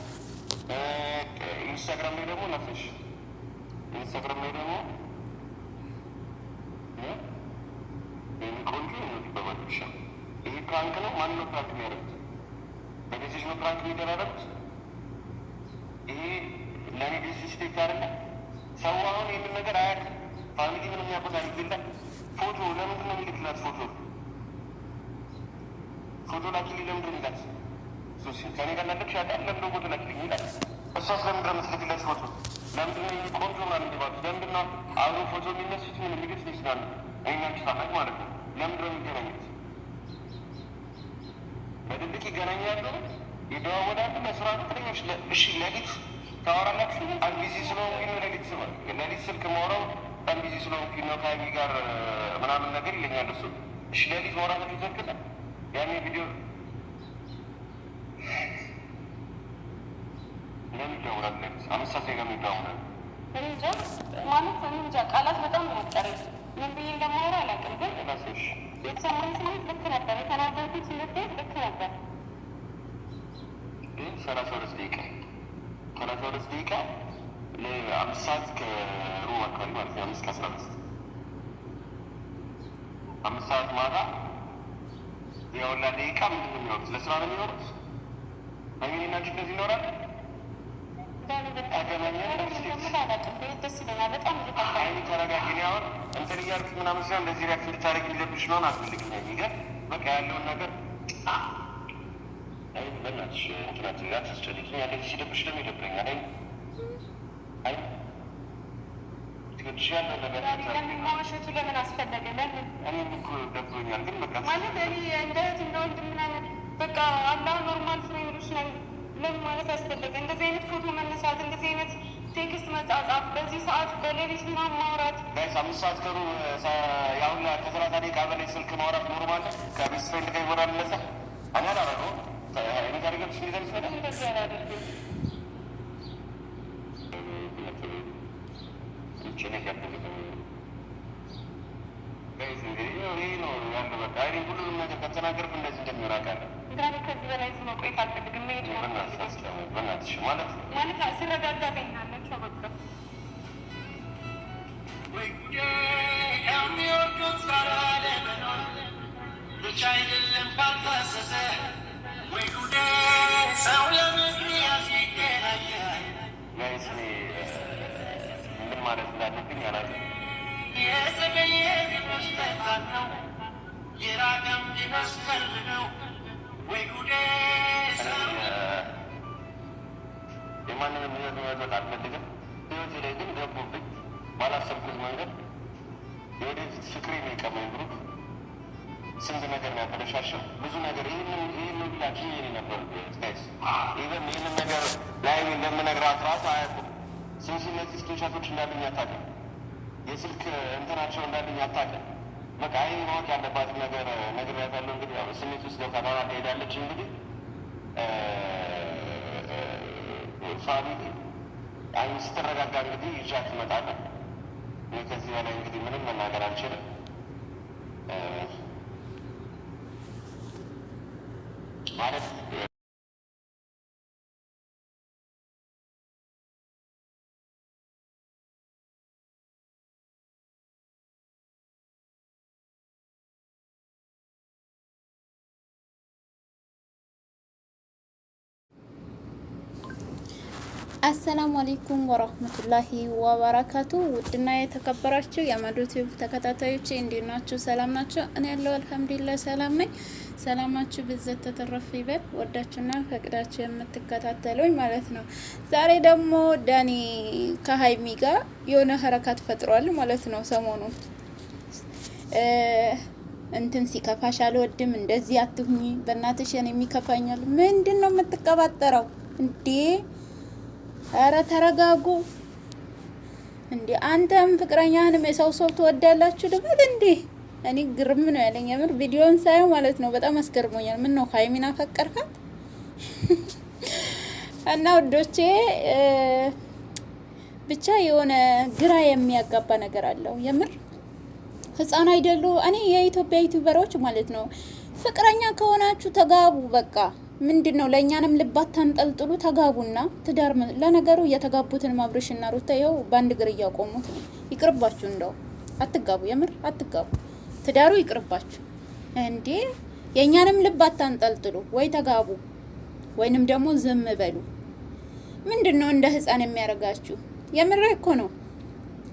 ኢንስታግራም ላይ ደግሞ ላፈሽ ኢንስታግራም ላይ ደግሞ ቆንጆ በማድረሻ ይህ ፕራንክ ነው። ማን ነው ፕራንክ የሚያደርጉት? በሜሴጅ ነው ፕራንክ የሚደራረጉት። ይሄ ለእኔ ዲስሪስፔክት አይደለ? ሰው አሁን ይህንን ነገር አያውቅም። ፋሚሊ ምንም ያውቁት አይገላል። ፎቶ ለምንድን ነው የሚልክላት? ፎቶ ላኪልኝ ለምንድን ነው የሚላት? ከኔ ጋር ላለች ያውቃል። ለምንድን ነው ፎቶ ላኪልኝ ይላል? እሷስ ለምንድን ነው የምትልክለት ፎቶ? ለምንድን ነው ቆንጆ ምናምን የሚባሉት? ለምንድን ነው አብሮ ፎቶ የሚነሱት? ምን የሚሉት ይችላሉ? እኛች ታላቅ ማለት ነው። ለምንድን ነው የሚገናኙት? በድብቅ ይገናኛሉ፣ ይደዋወዳሉ። ለስራ ነው ትለኞች። እሺ ሌሊት ታወራላችሁ። አንድ ቢዚ ስለሆንኩኝ ነው ሌሊት ስልክ ማውራው በጣም ቢዚ ስለሆንኩኝ ነው ከሀይሚ ጋር ምናምን ነገር ይለኛል እሱ። እሺ ሌሊት ማውራታችሁ ዘርግለ ያኔ ቪዲዮ እንደሚደውላል ሌሊት 5 ሰዓት ላይ እንደሚደውላል እንጃ ማለት እንጃ ቃላት በጣም ነው ያጠረኝ። ምን ብዬ እንደማወራ አላውቅም፣ ግን የተሰማኝ ስሜት ልክ ነበር። የተናገርኩት ስሜት ልክ ነበር። ግን 32 ደቂቃ ለ5 ሰዓት ከሩብ አካባቢ ማለት ነው 5 ከ15 5 ሰዓት ማታ የወላ ደቂቃ ምንድን ነው የሚኖሩት? ለስራ ነው የሚኖሩት። አይኔናችሁ እንደዚህ ይኖራል። ተረጋጊ። አሁን እንትን እያልክ ምናምን ሲሆን እንደዚህ ሪያክት እንድታደርግ ሊለብሽ ነሆን አትፈልግም። የሚገር በቃ ያለውን ነገር በናትሽ እንትናት አታስጨንቂኝ። ያለዚህ ሲደብሽ ደግሞ ይደብረኛል። ትገድሽ ያለው ነገር ማዋሸቱ ለምን አስፈለገ? ለምን እኔም እኮ ደብሮኛል። ግን በቃ ማለት እኔ እንደ እህት እንደ ወንድም ምናምን በቃ አላህ ኖርማል ፍሬንዶች ነን ለምን ማለት አስፈለገ? እንደዚህ አይነት ፎቶ መነሳት፣ እንደዚህ አይነት ቴክስት መጻጻፍ፣ በዚህ ሰዓት በሌሊት ምናምን ማውራት ጋይስ 5 ሰዓት ከሩ ያሁን ከ30 ደቂቃ በላይ ስልክ ማውራት ኖርማል። ከቤስት ፍሬንድ ጋር ይወራል። ለዛ እኔ አላረገውም። እኔ ጋር ገብሽ ሚዘር ይስፈለ እንደዚህ አላደርግም። ጋይስ እንግዲህ ይህ ነው ያለ በቃ ሁሉንም ነገር ከተናገርኩ እንደዚህ እንደሚሆን አውቃለሁ። ዳኒ ከዚህ በላይ እዚህ መቆየት አልፈልግም። መሄድ ነው በእናትሽ ማለት ስረጋጋ አገኛለሁ። በቃ ወይ ጉዴ ከሚወዱት ጋር ለመኖር ብቻ አይደለም ካልታሰሰ ወይ ጉዴ ሰው ለምክንያት ይገናኛል። ጋይስ እኔ ምን ማለት እንዳለብኝ አላውቅም። የዘገየ ቢመስለታል ነው የራቀም ቢመስል ነው ወይ ጉዴ ሰው የማንንም ህይወት መበጥበጥ አልፈልግም። ህይወቴ ላይ ግን ገቡብኝ ባላሰብኩት መንገድ የወደፊት ፍቅሬ ነው የቀመኝ ብሩክ ስንት ነገር ነው ያበለሻሸው። ብዙ ነገር ይህን ሁላ ኪኔ ነበር ጋይስ። ኢቨን ይህንን ነገር ላይ እንደምነግራት ራሱ አያውቁም። ሴንሲነት ስቶቻቶች እንዳለኝ አታውቅም። የስልክ እንትናቸው እንዳለኝ አታውቅም። በቃ ይህ ማወቅ ያለባትን ነገር ነግሬያታለሁ። እንግዲህ ያው ስሜት ውስጥ ገብታ ባላ ትሄዳለች። እንግዲህ ፋሚሊ ስትረጋጋ እንግዲህ ይዣት እመጣለሁ። እኔ ከዚህ በላይ እንግዲህ ምንም መናገር አልችልም። ማለት አሰላሙ አለይኩም ወራህመቱላሂ ወበረካቱ። ውድና የተከበራችሁ የመዶቲቭ ተከታታዮች እንዴት ናችሁ? ሰላም ናችሁ? እኔ ያለው አልሐምዱሊላህ ሰላም ነኝ። ሰላማችሁ ብዘት ተተረፈ ይበል። ወዳችሁና ፈቅዳችሁ የምትከታተሉኝ ማለት ነው። ዛሬ ደግሞ ዳኒ ከሀይሚ ጋር የሆነ ሀረካት ፈጥሯል ማለት ነው። ሰሞኑን እንትን ሲከፋሽ አልወድም፣ እንደዚህ አትሁኚ፣ በእናትሽ የሚከፋኛል። ምንድን ነው የምትቀባጠረው እንዴ? አረ ተረጋጉ እንዴ! አንተም ፍቅረኛህንም የሰው ሰው ትወዳላችሁ ልበል እንዴ? እኔ ግርም ነው ያለኝ የምር ቪዲዮን ሳየው ማለት ነው። በጣም አስገርሞኛል። ምን ነው ሀይሚን አፈቀርካት? እና ወዶቼ ብቻ የሆነ ግራ የሚያጋባ ነገር አለው የምር። ህፃን አይደሉ? እኔ የኢትዮጵያ ዩቲዩበሮች ማለት ነው ፍቅረኛ ከሆናችሁ ተጋቡ በቃ። ምንድን ነው ለእኛንም ልባት ታንጠልጥሉ፣ ተጋቡና ትዳር። ለነገሩ የተጋቡትን ማብረሽና ሩታ ይኸው በአንድ እግር እያቆሙት ነው። ይቅርባችሁ፣ እንደው አትጋቡ፣ የምር አትጋቡ፣ ትዳሩ ይቅርባችሁ እንዴ። የእኛንም ልባት ታንጠልጥሉ፣ ወይ ተጋቡ ወይንም ደግሞ ዝም በሉ። ምንድን ነው እንደ ህፃን የሚያደርጋችሁ? የምር እኮ ነው።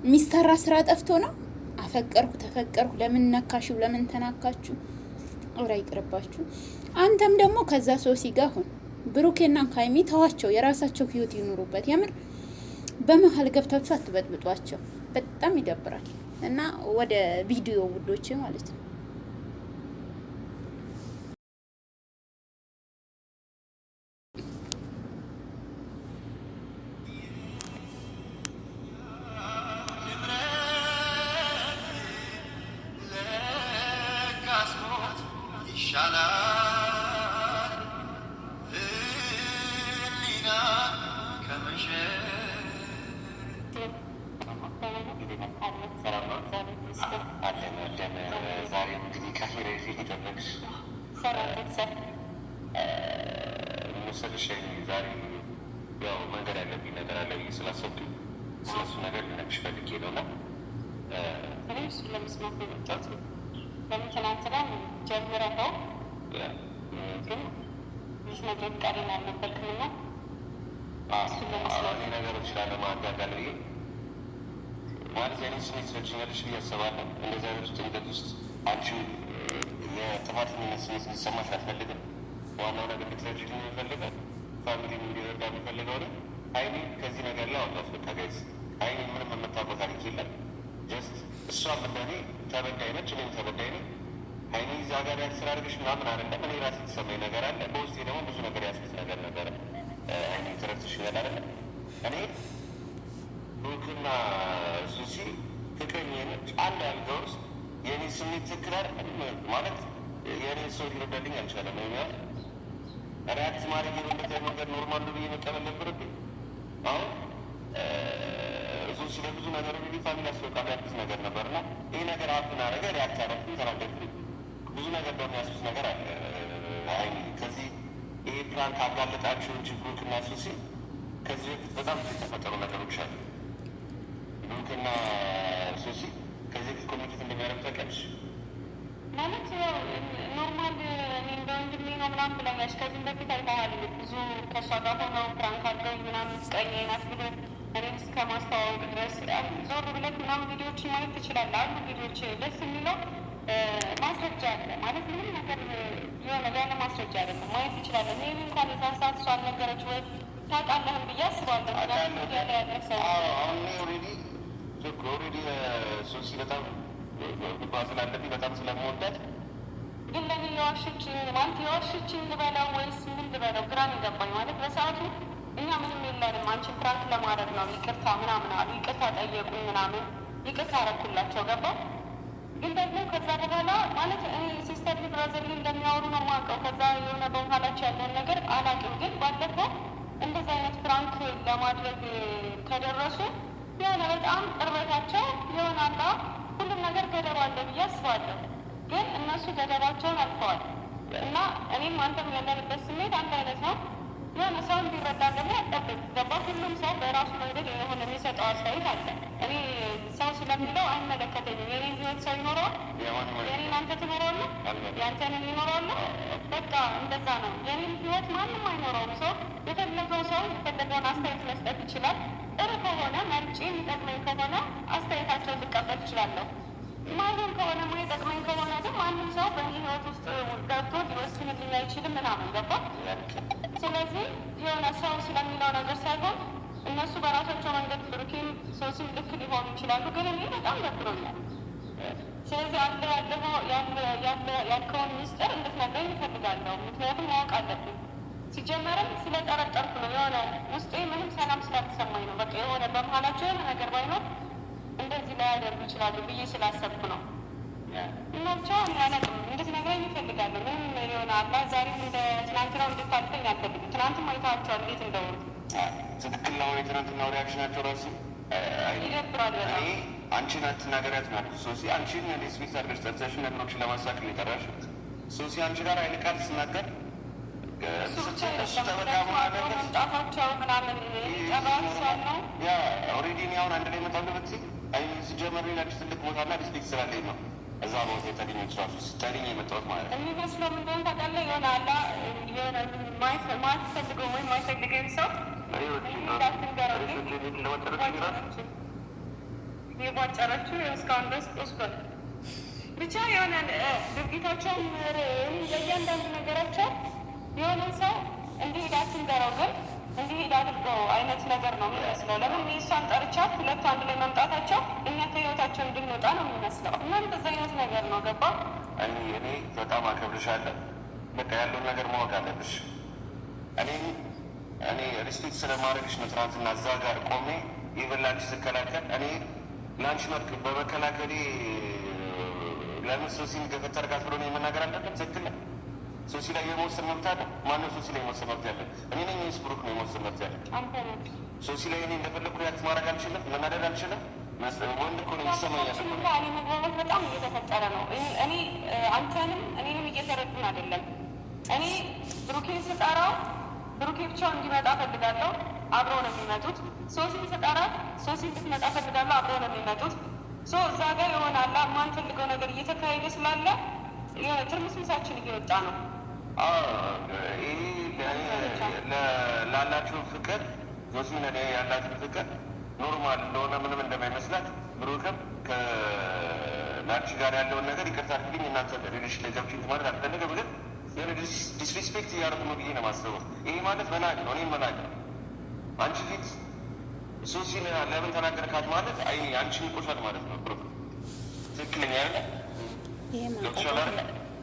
የሚሰራ ስራ ጠፍቶ ነው። አፈቀርኩ ተፈቀርኩ፣ ለምን ነካችሁ፣ ለምን ተናካችሁ? ኦራ ይቅርባችሁ። አንተም ደግሞ ከዛ ሶሲ ጋር ሁን። ብሩኬና ሀይሚ ተዋቸው፣ የራሳቸው ህይወት ይኑሩበት። የምር በመሀል ገብታችሁ አትበጥብጧቸው፣ በጣም ይደብራል። እና ወደ ቪዲዮ ውዶቼ ማለት ነው። ዛሬ እንግዲህ ከሄደ ፊት ይጠበቅሽ መሰልሽ። ዛሬ ያው መንገድ ያለብኝ ነገር አለ ብዬ ስላሰብኩኝ ስለሱ ነገር ልነግርሽ ፈልጌ ነው። እና እሱ ለመስማት ነው የመጣሁት። ለምን ትናንትና ጀምረኸው ግን ይህ ነገር ቃሌን አልነበርክምና እሱን ለመስማት እኔ ነገሮች ላለማጋጋል ብዬ ማለት የኔ ስሜት ስለችኛለሽ ብዬ አስባለሁ። እንደዚህ አይነት ጭንቀት ውስጥ አንቺ የጥፋተኝነት ስሜት እንዲሰማሽ አልፈልግም። ዋናው ነገር ልትረጅልኝ የሚፈልገው ፋሚሊን እንዲረዳ የሚፈልገው ነው። ሀይሚ ከዚህ ነገር ላይ አውጣት በቃ ጋይስ። ሀይሚ ምንም የምታውቀው ታሪክ የለም። ጀስት እሷም እንደኔ ተበዳይ ነች፣ እኔም ተበዳይ ነኝ። ሀይሚ እዛ ጋር ያስራርግሽ ምናምን አይደለም። እኔ ራሴ የተሰማኝ ነገር አለ። በውስጤ ደግሞ ብዙ ነገር ያስበት ነገር ነበረ። ሀይሚ ትረድትሽ ይላል አይደለም። እኔ ብሩክና ሱሲ ፍቅረኛ ነች። አንድ አልጋ ውስጥ የእኔ ስሜት ትክክል አይደለም ማለት የእኔ ሰው ሊረዳልኝ አልቻለም። ያል ሪያክት ማድረግ የሌለበት ነገር ኖርማል ብዬ መቀበል ነበረብኝ። አሁን ሱሲ ለብዙ ነገር እንግዲህ ፋሚሊ አስፈቃሚ ያልኩት ነገር ነበር እና ይህ ነገር አብን አረገ ሪያክት አረግኩኝ፣ ተናገርኩኝ። ብዙ ነገር ደግሞ ያስኩት ነገር አለ አይሚ ከዚህ ይሄ ፕላን ካጋለጣቸው እንጂ ብሩክና ሶሲ ከዚህ በፊት በጣም ብዙ የተፈጠሩ ነገሮች አሉ። ብሩክና ሶሲ ከዚህ በፊት ኮሚኒኬት እንደሚያደርጉ ታውቂያለሽ? ማለት ኖርማል እኔ እንደ ወንድሜ ነው ምናምን ብለኛች። ከዚህም በፊት አይተሃል ብዙ ከእሷ ጋር ሆነው ፕራንክ አድርገውኝ ምናምን ፍቅረኛ ናት ብሎ እኔ እስከ ማስተዋወቅ ድረስ ዞር ብለት ምናምን ቪዲዮዎችን ማየት ትችላለህ። አሉ ቪዲዮዎች ደስ የሚለው ማስረጃ አለ ማለት ምንም ነገር የሆነ ያለ ማስረጃ አይደለም ማየት ትችላለህ። እኔ እንኳን የዛን ሰዓት እሷ አልነገረች ወይ ታውቃለህም ብዬ አስባለሁ። ያለ ያደረሰው አሁን ኦልሬዲ ሶሲ በጣም ግባ ስላለብኝ በጣም ስለምወዳት ግን ለኔ የዋሸችኝ ማለት የዋሸችኝ ልበለው ወይስ ምን ልበለው ግራን ይገባኝ። ማለት በሰዓቱ እኛ ምንም የለንም አንቺን ፕራንክ ለማድረግ ነው ይቅርታ ምናምን አሉ። ይቅርታ ጠየቁኝ ምናምን ይቅርታ አረኩላቸው ገባ። ግን ደግሞ ከዛ በኋላ ማለት እኔ ሲስተር ብራዘርሊ እንደሚያወሩ ነው የማውቀው። ከዛ የሆነ በመሀላቸው ያለውን ነገር አላውቅም። ግን ባለፈው እንደዚህ አይነት ፕራንክ ለማድረግ ከደረሱ የሆነ በጣም ቅርበታቸው የሆናላ ሁሉም ነገር ገደብ አለ ብዬ አስባለሁ። ግን እነሱ ገደባቸውን አልፈዋል እና እኔም አንተም ያለንበት ስሜት አንድ አይነት ነው። የሆነ ሰው እንዲረዳ ደግሞ ያጠብቅ ገባ። ሁሉም ሰው በራሱ መንገድ የሆነ የሚሰጠው አስተያየት አለ። እኔ ሰው ስለሚለው አይመለከተኝም። የኔን ህይወት ሰው ይኖረዋል፣ የኔን አንተ ትኖረዋለህ፣ የአንተንን ይኖረዋለህ። በቃ እንደዛ ነው። የኔን ህይወት ማንም አይኖረውም። ሰው የፈለገው ሰው የፈለገውን አስተያየት መስጠት ይችላል። ጥሩ ከሆነ መርጬ የሚጠቅመኝ ከሆነ አስተያየታቸውን ልቀበል እችላለሁ። ማይሆን ከሆነ ማይጠቅመኝ ከሆነ ግን ማንም ሰው በእኔ ህይወት ውስጥ ገብቶ ሊወስንልኝ አይችልም ምናምን ገባ። ስለዚህ የሆነ ሰው ስለሚለው ነገር ሳይሆን እነሱ በራሳቸው መንገድ ብሩኬም ሶሲም ልክ ሊሆኑ ይችላሉ። ግን እኔ በጣም ደብሮኛል። ስለዚህ ያልከውን ሚስጥር እንድትነግረኝ እፈልጋለሁ። ምክንያቱም ማወቅ አለብኝ። ሲጀመርም ስለጠረጠርኩ ነው። የሆነ ውስጤ ምንም ሰላም ስላልተሰማኝ ነው። በቃ የሆነ በመሀላቸው የሆነ ነገር ባይኖር እንደዚህ ላይ ያደርጉ ይችላሉ ብዬ ስላሰብኩ ነው። እና ብቻ አላውቅም እንድትነግረኝ እፈልጋለሁ። ምንም የሆነ አላ ዛሬም እንደ ትናንትናው እንድታልፈኝ አልፈልግም። ትናንትም አይተሃቸዋል እንዴት እንደሆኑ። ትክክል ነው። የትናንትናው ሪያክሽናቸው ራሱ ይደብራል በጣም። አንቺን አትናገሪያት ማለት ሶሲ አንቺን ሪስፔክት አድርገሽ ጠርተሽን ነገሮችን ለማሳክ ነው የጠራሽው። ሶሲ አንቺ ጋር ኃይል ቃል ስናገር መምጣታቸው ምናምን ጠባት ሰው ነው ያ ኦልሬዲ እኔ አሁን አንድ ላይ መጣሁ ብትይ ሲጀመር ሌላች ትልቅ ቦታና ሪስፔክት ስላለኝ ነው እዛ ቦታ የተገኘች ራሱ ስታገኝ የመጣሁት ማለት ነው። የሚመስለው ምንድን ታውቃለህ? የሆነ አላ የሆነ ማትፈልገው ወይም ማይፈልገኝ ሰው የቧጨረችው እስካሁን ድረስ ወስዷል። ብቻ የሆነ ድርጊታቸውን ለእያንዳንዱ ነገራቸው የሆነ ሰው እንዲሄድ አትንገረው፣ ግን እንዲሄድ አድርገው አይነት ነገር ነው የሚመስለው። ለምን እሷን ጠርቻት ሁለቱ አንድ ላይ መምጣታቸው እኛ ከህይወታቸው እንድንወጣ ነው የሚመስለው። እና እንደዚ አይነት ነገር ነው ገባ። እኔ በጣም አከብርሻለሁ። በቃ ያለውን ነገር ማወቅ አለብሽ። እኔ ሪስፔክት ስለማድረግሽ ነው ትናንትና እዛ ጋር ቆሜ ይበላንች ስከላከል እኔ ለአንቺ በመከላከሌ ለምን ሶሲን ገፈተር ጋር ብሎ ነው የመናገር አለበት። ትክክል ነው። ሶሲ ላይ የመወሰን መብት አለ። ማነው ሶሲ ላይ የመወሰን መብት ያለ? እኔ ነኝ ወይስ ብሩክ ነው የመወሰን መብት ያለ? ሶሲ ላይ እኔ እንደፈለኩ ሪያክት ማድረግ አልችልም፣ መናደድ አልችልም። ወንድ እኮ ነው የሚሰማኝ ያለ። አለመግባባት በጣም እየተፈጠረ ነው። እኔ አንተንም እኔንም እየተረዱን አይደለም። እኔ ብሩኬን ስጠራው ብሩኬ ብቻው እንዲመጣ ፈልጋለሁ፣ አብረው ነው የሚመጡት። ሶሲን ስጠራት ሶሲ እንድትመጣ ፈልጋለሁ፣ አብረው ነው የሚመጡት። እዛ ጋር የሆነ አላ የማንፈልገው ነገር እየተካሄደ ስላለ የሆነ ትርምስምሳችን እየወጣ ነው። ላላችሁ ፍቅር ሶሲን እኔ ያላትን ፍቅር ኖርማል እንደሆነ ምንም እንደማይመስላት ብሩክም ከላንቺ ጋር ያለውን ነገር ይቅርታ አድርግልኝ እናንተ ሪሌሽን ላይ ገብቼ ማለት አልፈለገም፣ ግን የሆነ ዲስሪስፔክት እያደረጉ ነው ብዬ ነው የማስበው። ይሄ ማለት መናቅ ነው፣ እኔም መናቅ ነው። አንቺ ፊት ሶሲን ለምን ተናገርካት ማለት አንቺን ቆሻል ማለት ነው። ብሩክ ትክክለኛ ያለ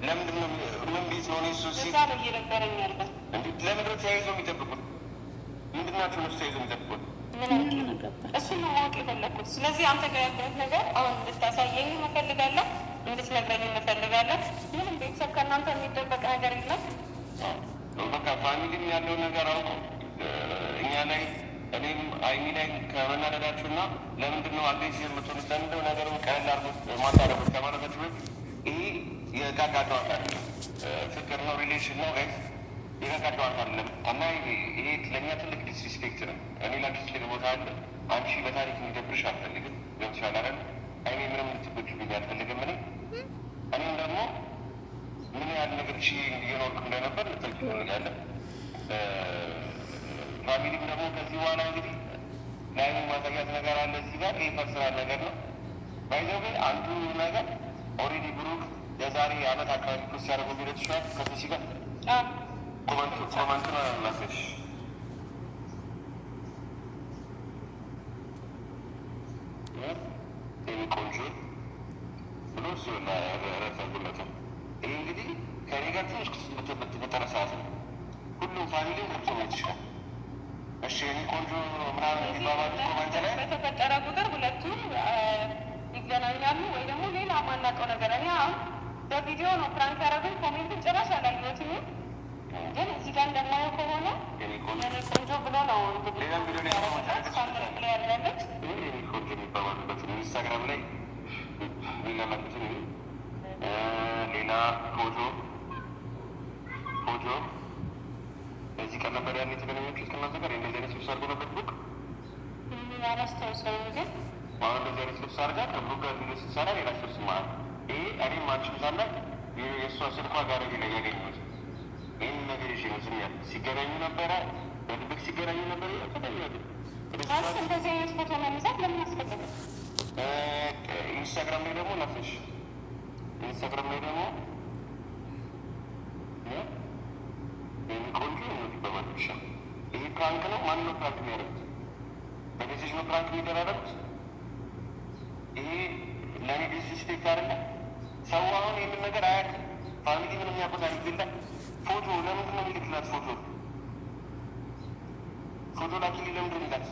ለምንድን ነው ምን ቤት ነው ሶሲ ነው እየነበረኝ ያለ ለምንድን ነው ተያይዞ የሚጠብቁት? ምንድን ናቸው እነሱ ተያይዞ የሚጠብቁት? እሱን ነው ማወቅ የፈለግኩት። ስለዚህ አንተ ጋር ያለሁት ነገር አሁን እንድታሳየኝ እፈልጋለሁ፣ እንድትነግረኝ እፈልጋለሁ። ምንም ቤተሰብ ከእናንተ የሚደበቅ ነገር የለም። በቃ ፋሚሊም ያለው ነገር አውቁ እኛ ላይ እኔም አይሚ ላይ ከመናደዳችሁ እና ለምንድን ነው አግሬሲቭ የምትሆኑት ለምንድነው ነገሩን ቀለል አድርጎት ማታረጉት ከማለታችሁ በፊት ይሄ የጋጋ ጨዋታ አይደለም። ፍቅር ነው፣ ሪሌሽን ነው ጋይስ። የጋጋ ጨዋታ አይደለም እና ይሄ ለእኛ ትልቅ ዲስሪስፔክት ነው። እኔ ላንቺ ስሄድ ቦታ አለ አንቺ በታሪክ የሚደብርሽ አልፈልግም። ገብቶሻል አይደል? እኔ ምንም ልትጎጂብኝ አልፈልግም። እኔም ደግሞ ምን ያህል ነገር እየኖርኩ እንደነበር ልትልቅ ይፈልጋለን። ፋሚሊም ደግሞ ከዚህ በኋላ እንግዲህ ላይ ማሳያት ነገር አለ እዚህ ጋር። ይህ ፐርሰናል ነገር ነው። ባይዘው አንዱ ነገር ኦልሬዲ ብሩክ የዛሬ አመት አካባቢ ፖስት ያደረገው ቪዲዮ ትችላል ከሶሲ ጋር ኮመንት ነው ላሰች ቆንጆ ብሎ ሲሆን ረፈጉለት። ይህ እንግዲህ ከኔ ጋር ትንሽ በተፈጠረ ሰዓት ነው። ሁሉም ፋሚሊን ገብቶ ሞት ይችላል። እሺ የኔ ቆንጆ ምናምን የሚባባሉ ኮመንት ላይ በተፈጠረ ቁጥር ሁለቱም ይገናኛሉ ወይ ደግሞ ሌላ ማናውቀው ነገር። እኔ አሁን በቪዲዮ ነው ፕራንክ ያደረጉኝ። ኮሜንቱን ጭራሽ አላየሁትም፣ ግን እዚህ ጋር እንደማየው ከሆነ የኔ ቆንጆ ብሎ ነው እንግዲህ ያለበት የኔ ቆንጆ የሚባባሉበት ኢንስታግራም ላይ የሚለመጡትን ሌላ ፎቶ በዚህ ቀን ነበር ያን የተገናኛችሁት ከእናንተ ጋር እንደዚህ አይነት ልብስ አድርጎ ነበር ብሩክ አላስታውሰውም፣ ግን አሁን እንደዚህ አይነት ልብስ አድርጋ ከብሩክ ጋር ቪዲዮ ስትሰራ ሌላ ልብስ ማለት ይሄ እኔም አንቺም ሳለ የእሷ ስልኳ ጋር ላይ ያገኘሁት ይህን ነገር ይዤ ነው ዝም ያለ ሲገናኙ ነበረ፣ በድብቅ ሲገናኙ ነበር። ማለት እንደዚህ አይነት ፎቶ መነሳት ለምን አስፈለገ? ኢንስታግራም ላይ ደግሞ ላፍሽ ኢንስታግራም ላይ ደግሞ ቆንጆ ይባባል። ብቻ ይሄ ፕራንክ ነው። ማን ነው ፕራንክ የሚያደርጉት? በሜሴጅ ነው ፕራንክ የሚደራረጉት። ይሄ ለእኔ ዲስሪስፔክት አይደለ? ሰው አሁን ይህንን ነገር አያውቅም። ፋሚሊ ምን የሚያውቁት አይደለ? ፎቶ ለምንድን ነው የሚልክላት? ፎቶ ላኪልኝ ለምንድን ነው የሚላት?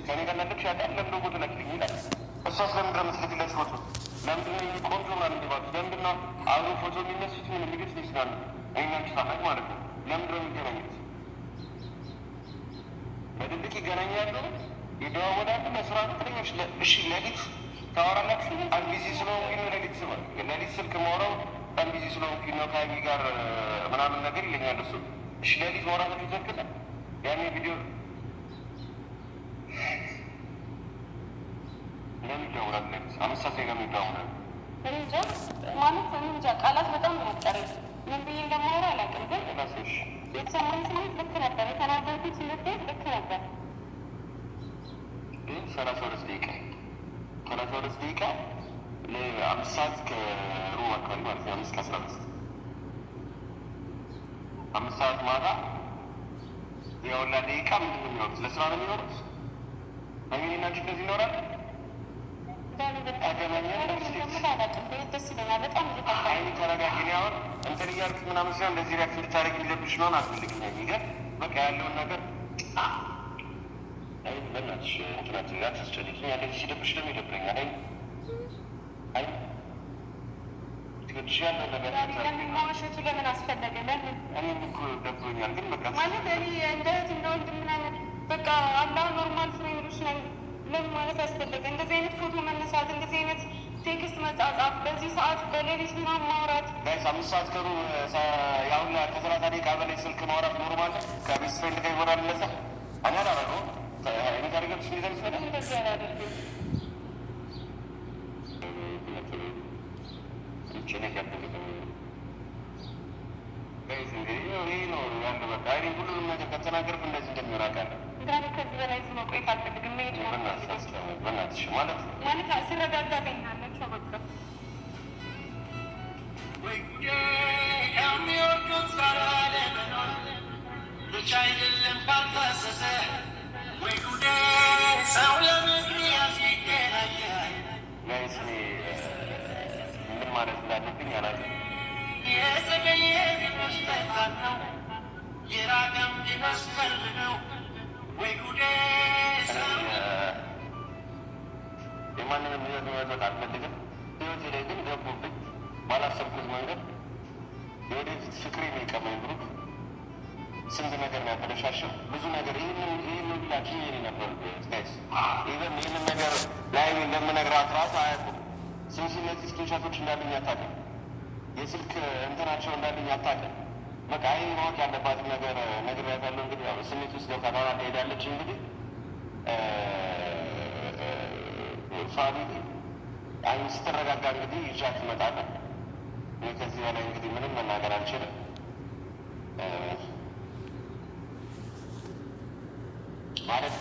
ከኔ ጋር ላለች ያውቃል። ለምንድን ፎቶ ላኪልኝ ይላል? እሷስ ለምንድን ነው የምትልክለት ፎቶ? ለምንድን ነው ይህ ቆንጆ ማለት እንዲባሉት? ለምንድን ነው አብሮ ፎቶ የሚነሱት? ምን የሚሉት ይችላሉ? እኛንቺ ሳናቅ ማለት ነው። ለምንድን ነው የሚገናኙት? በድብቅ ይገናኛሉ፣ ይደዋወላሉ። ለስራ ትለኞች እሺ፣ ሌሊት ታወራላችሁ። አንድ ቢዚ ስለሆንኩኝ ነው ሌሊት ስልክ ማውራው በጣም ቢዚ ስለሆንኩኝ ነው ከሀይሚ ጋር ምናምን ነገር ይለኛል እሱ። እሺ ሌሊት ማውራታችሁ ይዘግለ ያኔ ቪዲዮ ለምን ይደውላል? ሌሊት 5 ሰዓት ላይ ለምን ይደውላል? እንጃ ማለት እንጃ። ቃላት በጣም ያጠረኝ ምን ብዬ እንደማወራ አላውቅም፣ ግን የተሰማኝ ስሜት ልክ ነበር። የተናገርኩት ስሜት ልክ ነበር። ግን 32 ደቂቃ ለ5 ሰዓት ከሩብ አካባቢ ማለት ነው። 5 ከ15 5 ሰዓት ማታ የሁላ ደቂቃ ምንድን ነው የሚኖሩት? ለስራ ነው የሚኖሩት። እኔና አንቺ እንደዚህ ይኖራል። ተረጋጊ። አሁን እንትን እያልክ ምናምን ሲሆን እንደዚህ ሪያክት እንድታደርግ የሚለብሽ ነሆን አስፈልግኝ። ግን በቃ ያለውን ነገር በናትሽ እንትናት አታስጨንቂኝ። እንደዚህ ሲደብርሽ ደግሞ ይደብረኛል። ትገድሽ ያለው ነገር ማሸቱ ለምን አስፈለገ? ለምን እኔም እኮ ደብሮኛል። ግን በቃ ማለት እኔ እንደ እህት እንደ ወንድም ምናምን በቃ አላ ኖርማል ፍሬንዶች ነን። ለምን ማለት አስፈለገ? እንደዚህ አይነት ፎቶ መነሳት፣ እንደዚህ አይነት ቴክስት መጻጻፍ፣ በዚህ ሰዓት በሌሊት ምናምን ማውራት ጋይስ 5 ሰዓት ከሩ ያሁን ከ30 ደቂቃ በላይ ስልክ ማውራት ኖርማል ከቤስት ፍሬንድ ጋር ይሆናል። ለዛ እኔ አላረገው የሚታደርገች ሚዘንስ ነገር እንደዚህ አላደርግም። ጭነት ያደርግ ጋይስ እንግዲህ ይህ ነው ያለ በቃ እኔ ሁሉንም ነገር ከተናገርኩ እንደዚህ እንደሚሆን አውቃለሁ። ጋር ከዚህ በላይ መቆየት አልፈልግም። መሄድ ነው በእናትሽ ማለት ሲረጋጋ ገኛለች በቃ ወይ ጉዴ የሚወዱት ጋር ለመኖር ብቻ አይደለም ባልታሰሰ ወይ ጉዴ ሰው ለምክንያት ይገናኛል። ጋይስ ምን ማለት እንዳለብኝ አላውቅም። የዘገየ ቢመስጠት ነው የራቀም ቢመስፈል ነው ወይ ጉዴ ሰው የማንንም ህይወት መመጠጥ አልፈልግም። ህይወቴ ላይ ግን ገቡብኝ ባላሰብኩት መንገድ የወደፊት ፍቅሬ ነው የቀማኝ ብሩክ። ስንት ነገር ነው ያበለሻሸው፣ ብዙ ነገር ይህን ሁላችሁ የኔ ነበር ጋይስ። ይህንን ነገር ላይ እንደምነግራት ራሱ አያውቁም። ስንት እነዚህ ስክሪንሻቶች እንዳለኝ አታውቅም። የስልክ እንትናቸው እንዳለኝ አታውቅም። በቃ ይህ ማወቅ ያለባትን ነገር ነግሬያታለሁ። እንግዲህ ያው ስሜት ውስጥ ገብታ ታውራ ሄዳለች። እንግዲህ ፋሚሊ አይ ስትረጋጋ እንግዲህ ይዣት እመጣለሁ። እኔ ከዚህ በላይ እንግዲህ ምንም መናገር አልችልም። ማለት